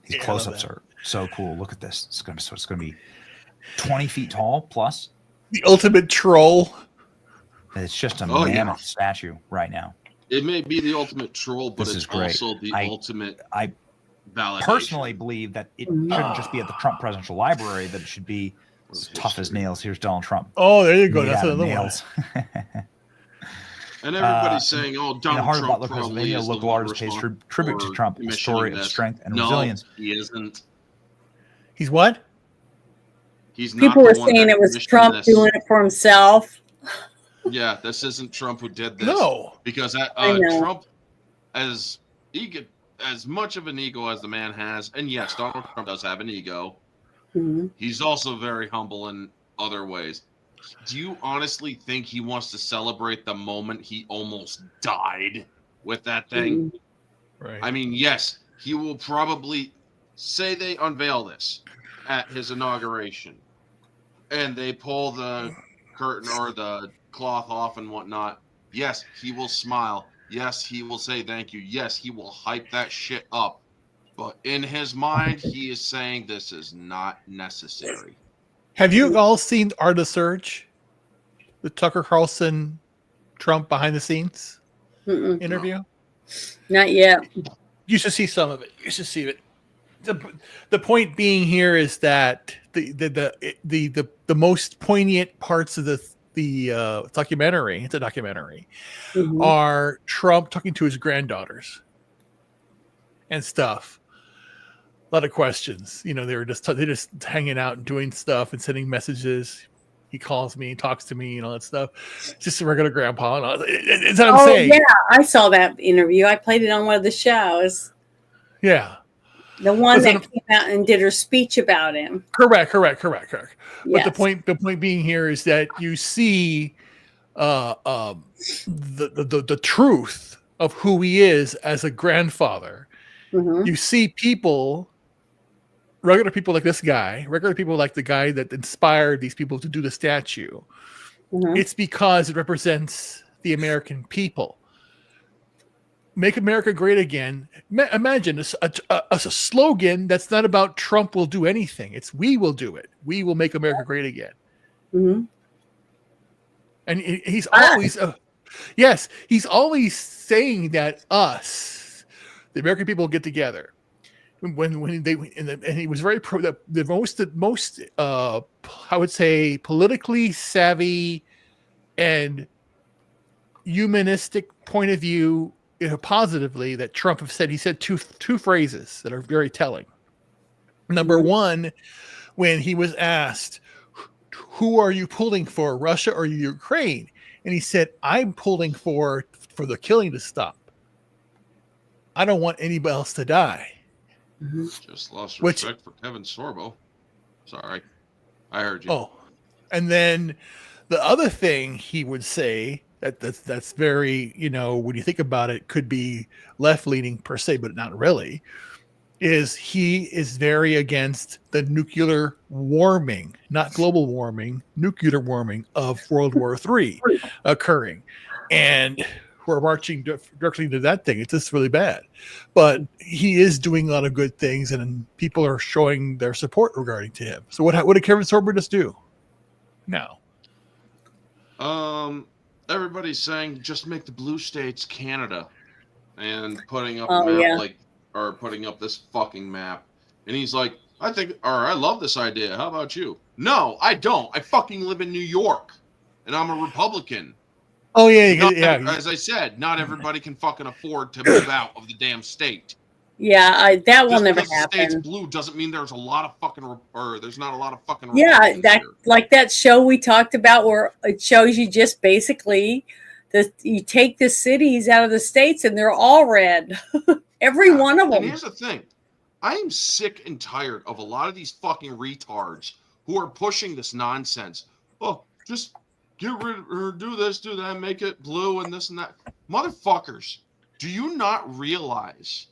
These close-ups are so cool. Look at this. It's gonna be 20 feet tall plus. The ultimate troll. It's just a mammoth statue right now. It may be the ultimate troll, but it's also the ultimate validation. Personally believe that it shouldn't just be at the Trump Presidential Library, that it should be as tough as nails. Here's Donald Trump. Oh, there you go. That's another one. And everybody's saying, Donald Trump. In the heart of Butler, Pennsylvania, local artist pays tribute to Trump, a story of strength and resilience. He isn't. He's what? He's not. People were saying it was Trump doing it for himself. Yeah, this isn't Trump who did this. No, because Trump, as much of an ego as the man has, and yes, Donald Trump does have an ego. Mm-hmm. He's also very humble in other ways. Do you honestly think he wants to celebrate the moment he almost died with that thing? Mm-hmm. Right. I mean, yes, he will probably say they unveil this at his inauguration, and they pull the curtain or the cloth off and whatnot. Yes, he will smile. Yes, he will say thank you. Yes, he will hype that shit up. But in his mind, he is saying this is not necessary. Have you all seen Art of Surge? The Tucker Carlson Trump behind the scenes interview? Not yet. You should see some of it. You should see it. The point being here is that the most poignant parts of the documentary, it's a documentary, are Trump talking to his granddaughters and stuff. A lot of questions. They're just hanging out and doing stuff and sending messages. He calls me, talks to me, and all that stuff. Just a regular grandpa. And all that. It's what I'm saying. Yeah, I saw that interview. I played it on one of the shows. Yeah. The one that came out and did her speech about him. Correct. Yes. But the point being here is that you see the truth of who he is as a grandfather. Mm-hmm. You see people regular people like this guy, regular people like the guy that inspired these people to do the statue, it's because it represents the American people. Make America great again. Imagine a slogan that's not about Trump will do anything. It's we will do it. We will make America great again. And he's always, yes, he's always saying that us, the American people, get together. When they and he was very pro the most I would say politically savvy and humanistic point of view, positively, that Trump have said. He said two phrases that are very telling. Number one, when he was asked, who are you pulling for, Russia or Ukraine? And he said, I'm pulling for the killing to stop. I don't want anybody else to die. Just lost respect for Kevin Sorbo. Sorry. I heard you. Oh. And then the other thing he would say that's very, when you think about it, could be left-leaning per se, but not really, is he is very against the nuclear warming, not global warming, nuclear warming of World War III occurring. And we're marching directly into that thing. It's just really bad. But he is doing a lot of good things, and people are showing their support regarding to him. So what did Kevin Sorbo just do now? Everybody's saying just make the blue states Canada and putting up a map or putting up this fucking map. And he's like, I love this idea. How about you? No, I don't. I fucking live in New York and I'm a Republican. Oh, yeah. As I said, not everybody can fucking afford to move out of the damn state. Yeah, that will never happen. The state's blue doesn't mean there's a lot of fucking, or there's not a lot of fucking. Yeah, like that show we talked about, where it shows you just basically that you take the cities out of the states and they're all red, every one of them. And here's the thing, I am sick and tired of a lot of these fucking retards who are pushing this nonsense. Oh, just get rid or do this, do that, make it blue and this and that. Motherfuckers, do you not realize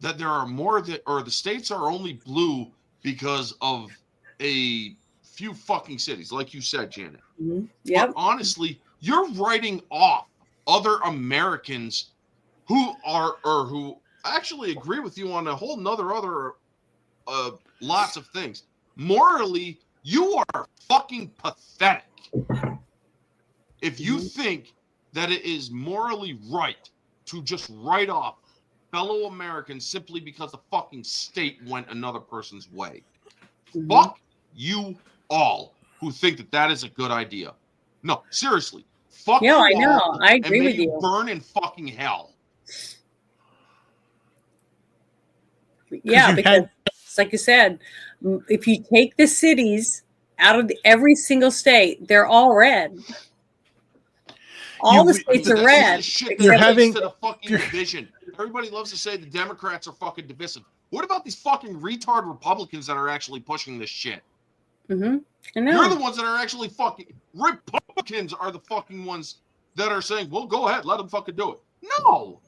that there are more the states are only blue because of a few fucking cities, like you said, Janet. Yeah. But honestly, you're writing off other Americans who actually agree with you on a whole nother other lots of things. Morally, you are fucking pathetic. If you think that it is morally right to just write off fellow Americans simply because the fucking state went another person's way. Fuck you all who think that is a good idea. No, seriously. Fuck you all. I know. I agree with you. Burn in fucking hell. Yeah, because it's like you said, if you take the cities out of every single state, they're all red. All the states are red. You're having to the fucking division. Everybody loves to say the Democrats are fucking divisive. What about these fucking retard Republicans that are actually pushing this shit? I know. You're the ones that are actually fucking Republicans are the fucking ones that are saying, well, go ahead, let them fucking do it. No,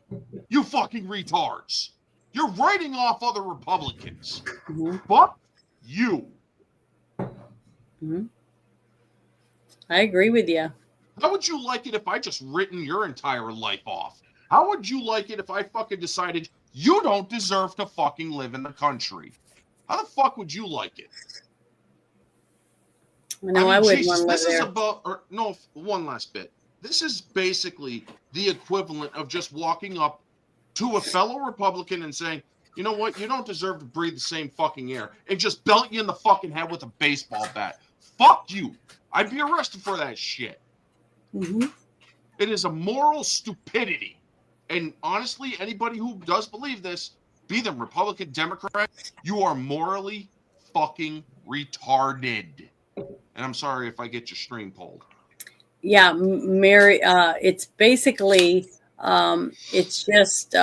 you fucking retards. You're writing off other Republicans. Fuck you. I agree with you. How would you like it if I just written your entire life off? How would you like it if I fucking decided you don't deserve to fucking live in the country? How the fuck would you like it? No, I wouldn't want to live there. One last bit. This is basically the equivalent of just walking up to a fellow Republican and saying, you know what, you don't deserve to breathe the same fucking air, and just belt you in the fucking head with a baseball bat. Fuck you. I'd be arrested for that shit. It is a moral stupidity. And honestly, anybody who does believe this, be them Republican, Democrat, you are morally fucking retarded. And I'm sorry if I get your stream pulled. Yeah, Mary, it's basically, it's just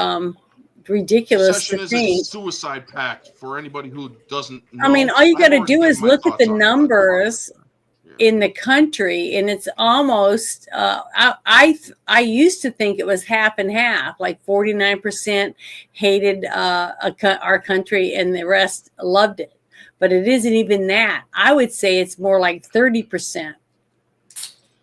ridiculous to think. Is a suicide pact for anybody who doesn't know. I mean, all you got to do is look at the numbers. in the country, and it's almost I used to think it was half and half, like 49% hated our country and the rest loved it, but it isn't even that. I would say it's more like 30%.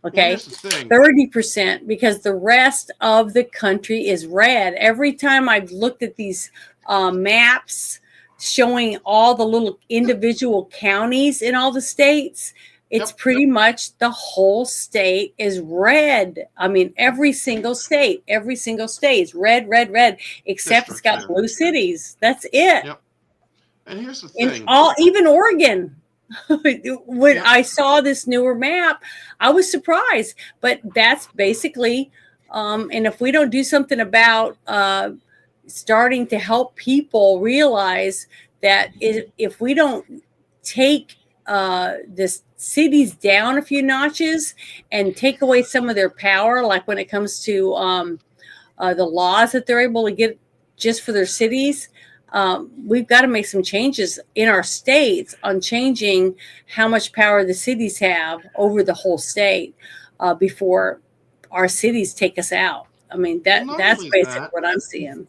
Okay, Well, here's the thing. 30%, because the rest of the country is red. Every time I've looked at these maps showing all the little individual counties in all the states, it's pretty much the whole state is red. I mean, every single state is red, red, red, except it's got blue cities. That's it. Yep. And here's the In thing. even Oregon. When I saw this newer map, I was surprised. But that's basically, and if we don't do something about starting to help people realize that if we don't take the cities down a few notches and take away some of their power, like when it comes to the laws that they're able to get just for their cities, we've got to make some changes in our states on changing how much power the cities have over the whole state before our cities take us out. I mean, that's basically what I'm seeing.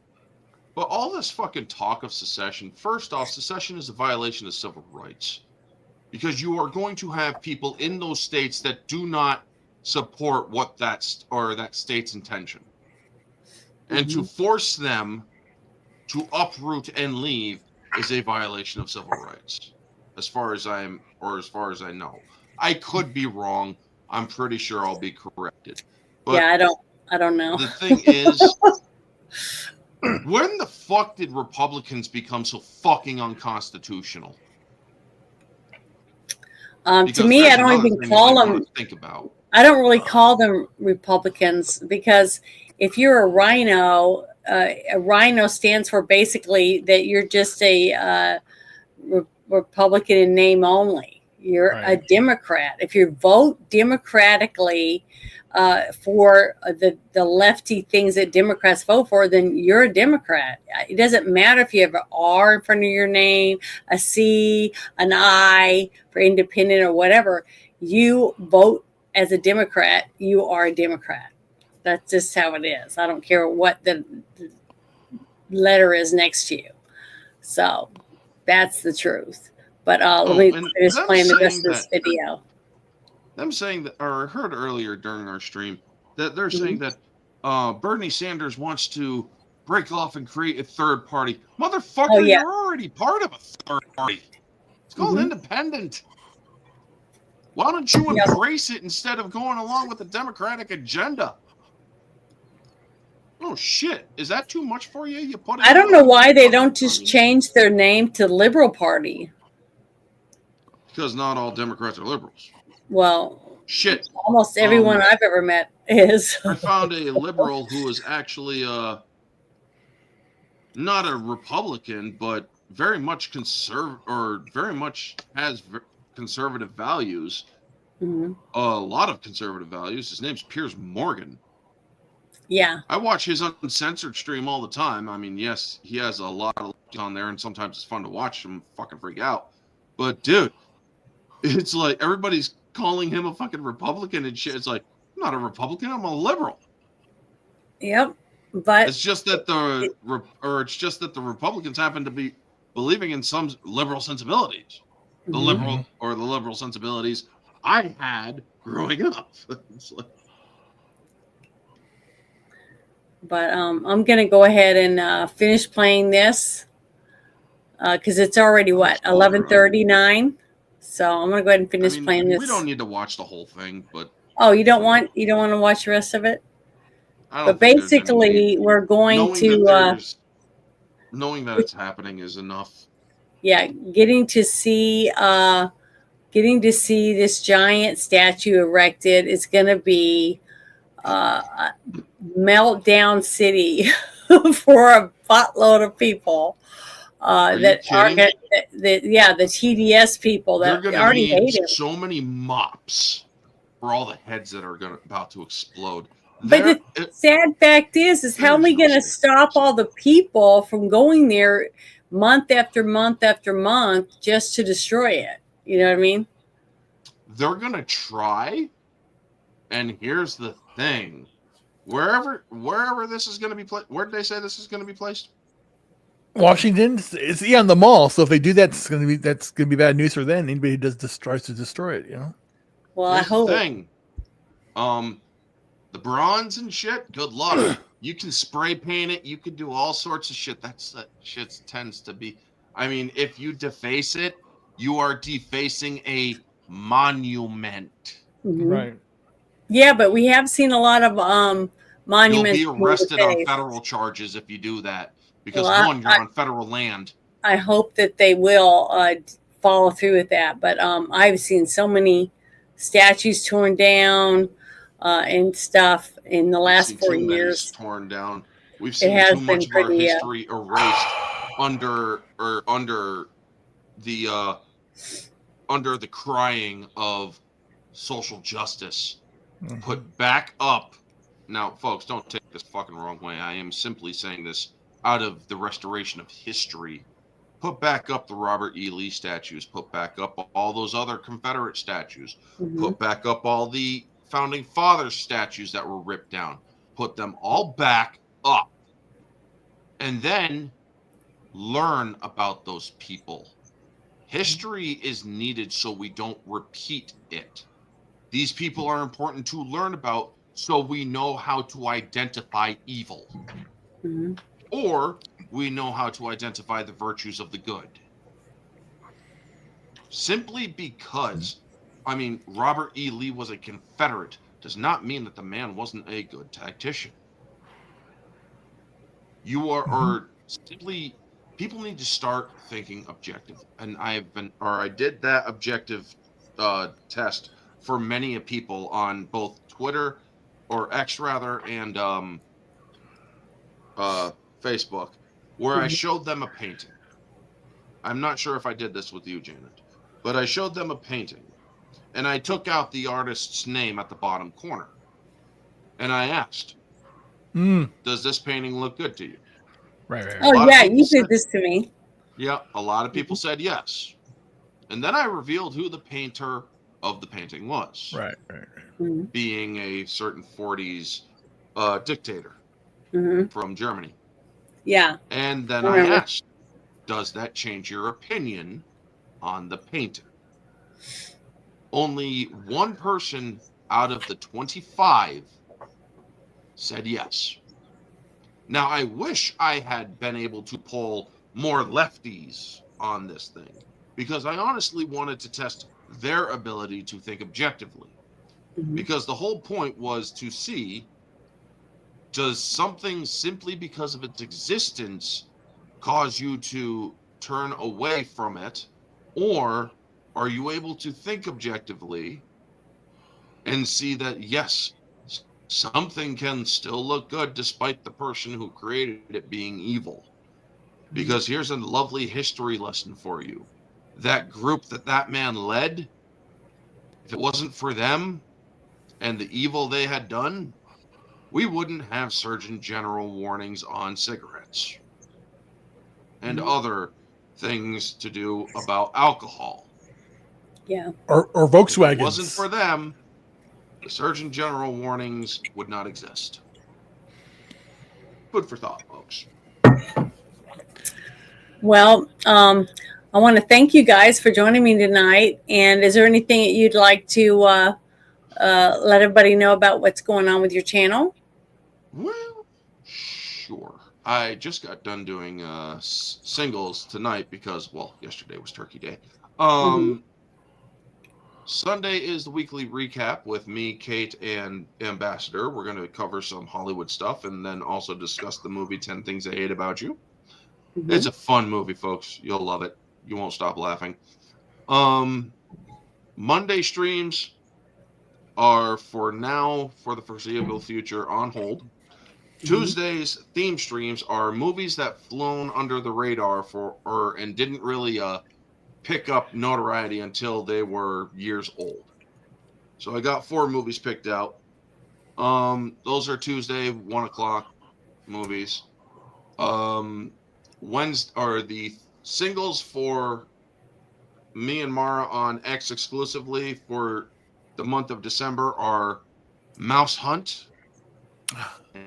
But all this fucking talk of secession, first off, secession is a violation of civil rights, because you are going to have people in those states that do not support what that state's intention. And to force them to uproot and leave is a violation of civil rights, as far as I know. I could be wrong. I'm pretty sure I'll be corrected. But yeah, I don't know. The thing is, when the fuck did Republicans become so fucking unconstitutional? To me, I don't even call them. Think about. I don't really call them Republicans, because if you're a rhino stands for basically that you're just a Republican in name only. You're a Democrat. If you vote democratically for the lefty things that Democrats vote for, then you're a Democrat. It doesn't matter if you have an R in front of your name, a C, an I for independent or whatever. You vote as a Democrat, you are a Democrat. That's just how it is. I don't care what the letter is next to you. So that's the truth. But let me finish playing the rest of this video. Them saying that, or I heard earlier during our stream that they're saying that Bernie Sanders wants to break off and create a third party. Motherfucker, you're already part of a third party. It's called independent. Why don't you embrace it instead of going along with the Democratic agenda? Oh shit! Is that too much for you? I don't know why they don't just change their name to Liberal Party. Because not all Democrats are liberals. Well, shit. Almost everyone I've ever met is. I found a liberal who was actually not a Republican, but very much has conservative values. Mm-hmm. A lot of conservative values. His name's Piers Morgan. Yeah. I watch his uncensored stream all the time. I mean, yes, he has a lot of on there, and sometimes it's fun to watch him fucking freak out. But dude, it's like everybody's calling him a fucking Republican and shit. It's like, I'm not a Republican, I'm a liberal. Yep. But it's just that the Republicans happen to be believing in some liberal sensibilities. The liberal sensibilities I had growing up. It's like, but I'm gonna go ahead and finish playing this because it's already 11:39. So I'm gonna go ahead and finish playing this. We don't need to watch the whole thing, but you don't want to watch the rest of it? But basically, we're going to knowing that it's happening is enough. Yeah, getting to see this giant statue erected is going to be a meltdown city for a buttload of people. The TDS people that already hate him. So many mops for all the heads that are about to explode. But the sad fact is how are we going to stop all the people from going there month after month after month just to destroy it? You know what I mean? they're going to try. And here's the thing. Wherever this is going to be placed, where did they say this is going to be placed? Washington, it's on the mall. So if they do that, that's going to be bad news for them. Anybody who tries to destroy it, Well, here's I hope. the thing. The bronze and shit. Good luck. You can spray paint it. You can do all sorts of shit. That shit tends to be. I mean, if you deface it, you are defacing a monument. Mhm. Right. Yeah, but we have seen a lot of monuments. You'll be arrested on federal charges if you do that. Because Well, one, you're on federal land. I hope that they will follow through with that. But I've seen so many statues torn down and stuff in the last 4 years. Torn down. We've It seen has too much been of our pretty, history erased under the crying of social justice. Put back up. Now, folks, don't take this fucking wrong way. I am simply saying this out of the restoration of history. Put back up the Robert E. Lee statues. Put back up all those other Confederate statues. Put back up all the Founding Fathers statues that were ripped down. Put them all back up. And then learn about those people. History is needed so we don't repeat it. These people are important to learn about so we know how to identify evil. Or we know how to identify the virtues of the good. Simply because, Robert E. Lee was a Confederate does not mean that the man wasn't a good tactician. You are, or simply, people need to start thinking objective. And I did that objective test for many people on both Twitter, or X rather, and Facebook, where I showed them a painting. I'm not sure if I did this with you, Janet, but I showed them a painting, and I took out the artist's name at the bottom corner, and I asked, does this painting look good to you? Right. Oh, yeah, you did this to me. Yeah, a lot of people said yes. And then I revealed who the painter of the painting was. Right. Being a certain 40s dictator from Germany. Yeah. And then I asked, does that change your opinion on the painting? Only one person out of the 25 said yes. Now, I wish I had been able to pull more lefties on this thing, because I honestly wanted to test their ability to think objectively. Because the whole point was to see, does something simply because of its existence cause you to turn away from it, or are you able to think objectively and see that, yes, something can still look good despite the person who created it being evil? Because here's a lovely history lesson for you. That group that man led, if it wasn't for them and the evil they had done, we wouldn't have Surgeon General warnings on cigarettes and other things to do about alcohol. Yeah. Or Volkswagens. If it wasn't for them, the Surgeon General warnings would not exist. Food for thought, folks. Well, I want to thank you guys for joining me tonight. And is there anything that you'd like to let everybody know about what's going on with your channel? Well, sure. I just got done doing singles tonight because, well, yesterday was Turkey Day. Sunday is the weekly recap with me, Kate, and Ambassador. We're going to cover some Hollywood stuff and then also discuss the movie 10 Things I Hate About You. It's a fun movie, folks. You'll love it. You won't stop laughing. Monday streams are, for now, for the foreseeable future, on hold. Tuesdays theme streams are movies that flown under the radar and didn't really pick up notoriety until they were years old. So I got 4 movies picked out. Those are Tuesday 1 o'clock movies. Wednesday are the singles for me and Mara on X exclusively for the month of December are Mouse Hunt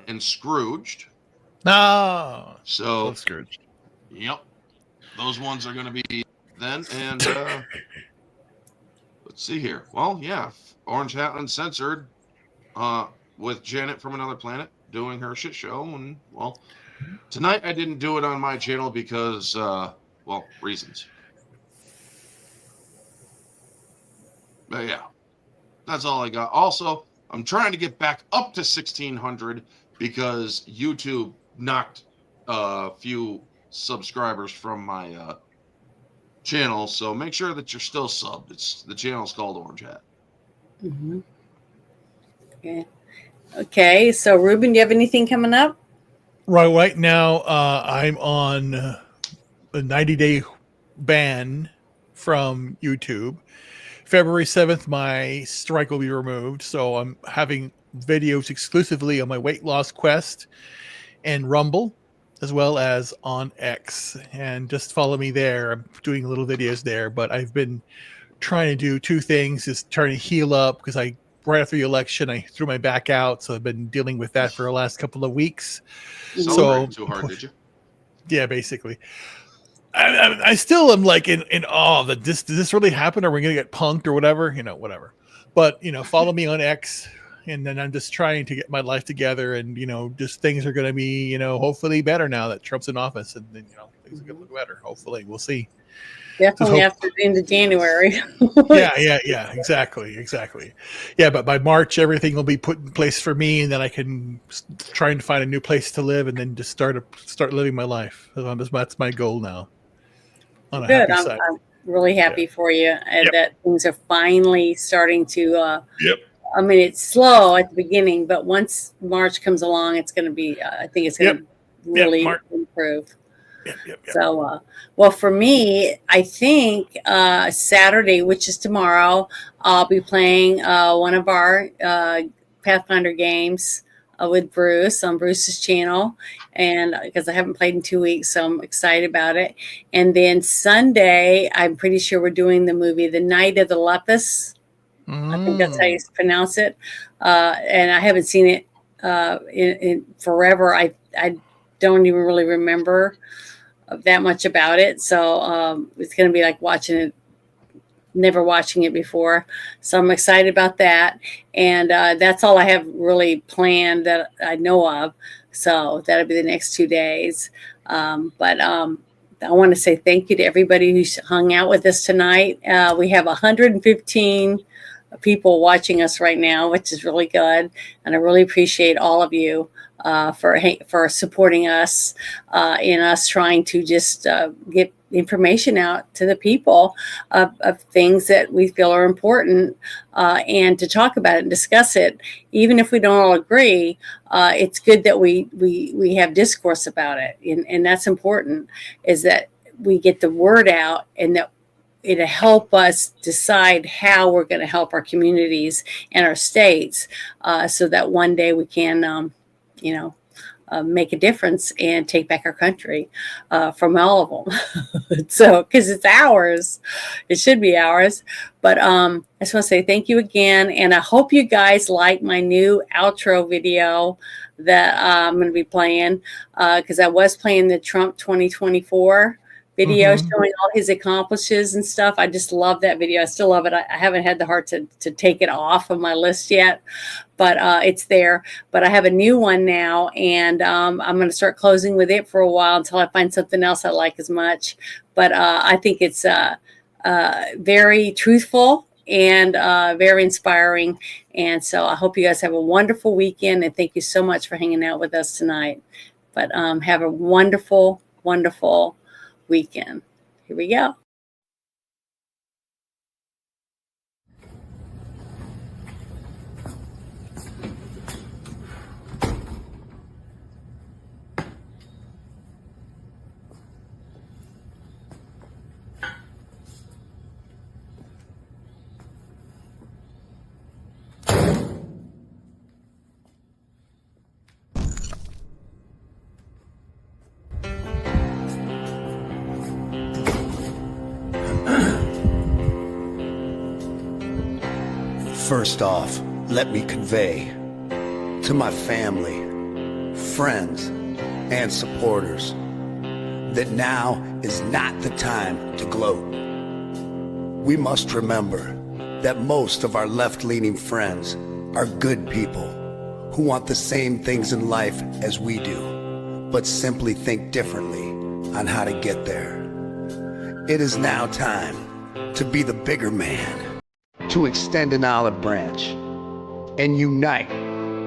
and Scrooged. No. So Love Scrooge. Yep. Those ones are going to be then. And let's see here. Well, yeah. Orange Hat Uncensored with Janet from Another Planet doing her shit show. And, well, tonight I didn't do it on my channel because, well, reasons. But, yeah. That's all I got. Also, I'm trying to get back up to 1,600 because YouTube knocked a few subscribers from my channel, so make sure that you're still subbed. The channel's called Orange Hat. Mm-hmm. Okay. So Ruben, do you have anything coming up? Right now, I'm on a 90-day ban from YouTube. February 7th, my strike will be removed, so I'm having videos exclusively on my weight loss quest and Rumble, as well as on X. And just follow me there. I'm doing little videos there, but I've been trying to do two things: is trying to heal up because right after the election I threw my back out, so I've been dealing with that for the last couple of weeks. Celebrated too hard, did you? Yeah, basically. I still am like in awe that did this really happen? Are we gonna get punked or whatever? Whatever. But follow me on X, and then I'm just trying to get my life together, and just things are gonna be hopefully better now that Trump's in office, and then things are gonna look better. Hopefully, we'll see. Definitely after the end of January. Yeah, exactly. Yeah, but by March, everything will be put in place for me, and then I can try and find a new place to live, and then just start living my life. That's my goal now. On a Good. happy side. I'm really happy for you and that things are finally starting to. I mean, it's slow at the beginning, but once March comes along, it's going to be. I think it's going to really improve. So, well, for me, I think Saturday, which is tomorrow, I'll be playing one of our Pathfinder games with Bruce on Bruce's channel, and because I haven't played in 2 weeks, so I'm excited about it. And then Sunday, I'm pretty sure we're doing the movie The Night of the Lepus. I think that's how you pronounce it. And I haven't seen it in forever. I don't even really remember that much about it, so it's going to be like never watching it before, so I'm excited about that. And that's all I have really planned that I know of, so that'll be the next 2 days. But I want to say thank you to everybody who hung out with us tonight. We have 115 people watching us right now, which is really good, and I really appreciate all of you for supporting us in us trying to just get information out to the people of things that we feel are important, and to talk about it and discuss it. Even if we don't all agree, it's good that we have discourse about it, and that's important, is that we get the word out, and that it'll help us decide how we're going to help our communities and our states, so that one day we can make a difference and take back our country from all of them. So, because it's ours, it should be ours. But I just want to say thank you again, and I hope you guys like my new outro video that I'm going to be playing, because I was playing the Trump 2024 video showing all his accomplishments and stuff. I just love that video. I still love it. I haven't had the heart to take it off of my list yet, but it's there. But I have a new one now, and I'm going to start closing with it for a while until I find something else I like as much. But I think it's very truthful and very inspiring. And so I hope you guys have a wonderful weekend, and thank you so much for hanging out with us tonight. But have a wonderful, wonderful weekend. Here we go. First off, let me convey to my family, friends, and supporters that now is not the time to gloat. We must remember that most of our left-leaning friends are good people who want the same things in life as we do, but simply think differently on how to get there. It is now time to be the bigger man, to extend an olive branch and unite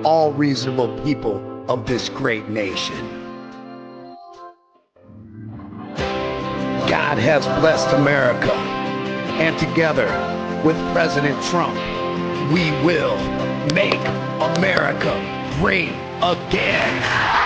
all reasonable people of this great nation. God has blessed America, and together with President Trump, we will make America great again.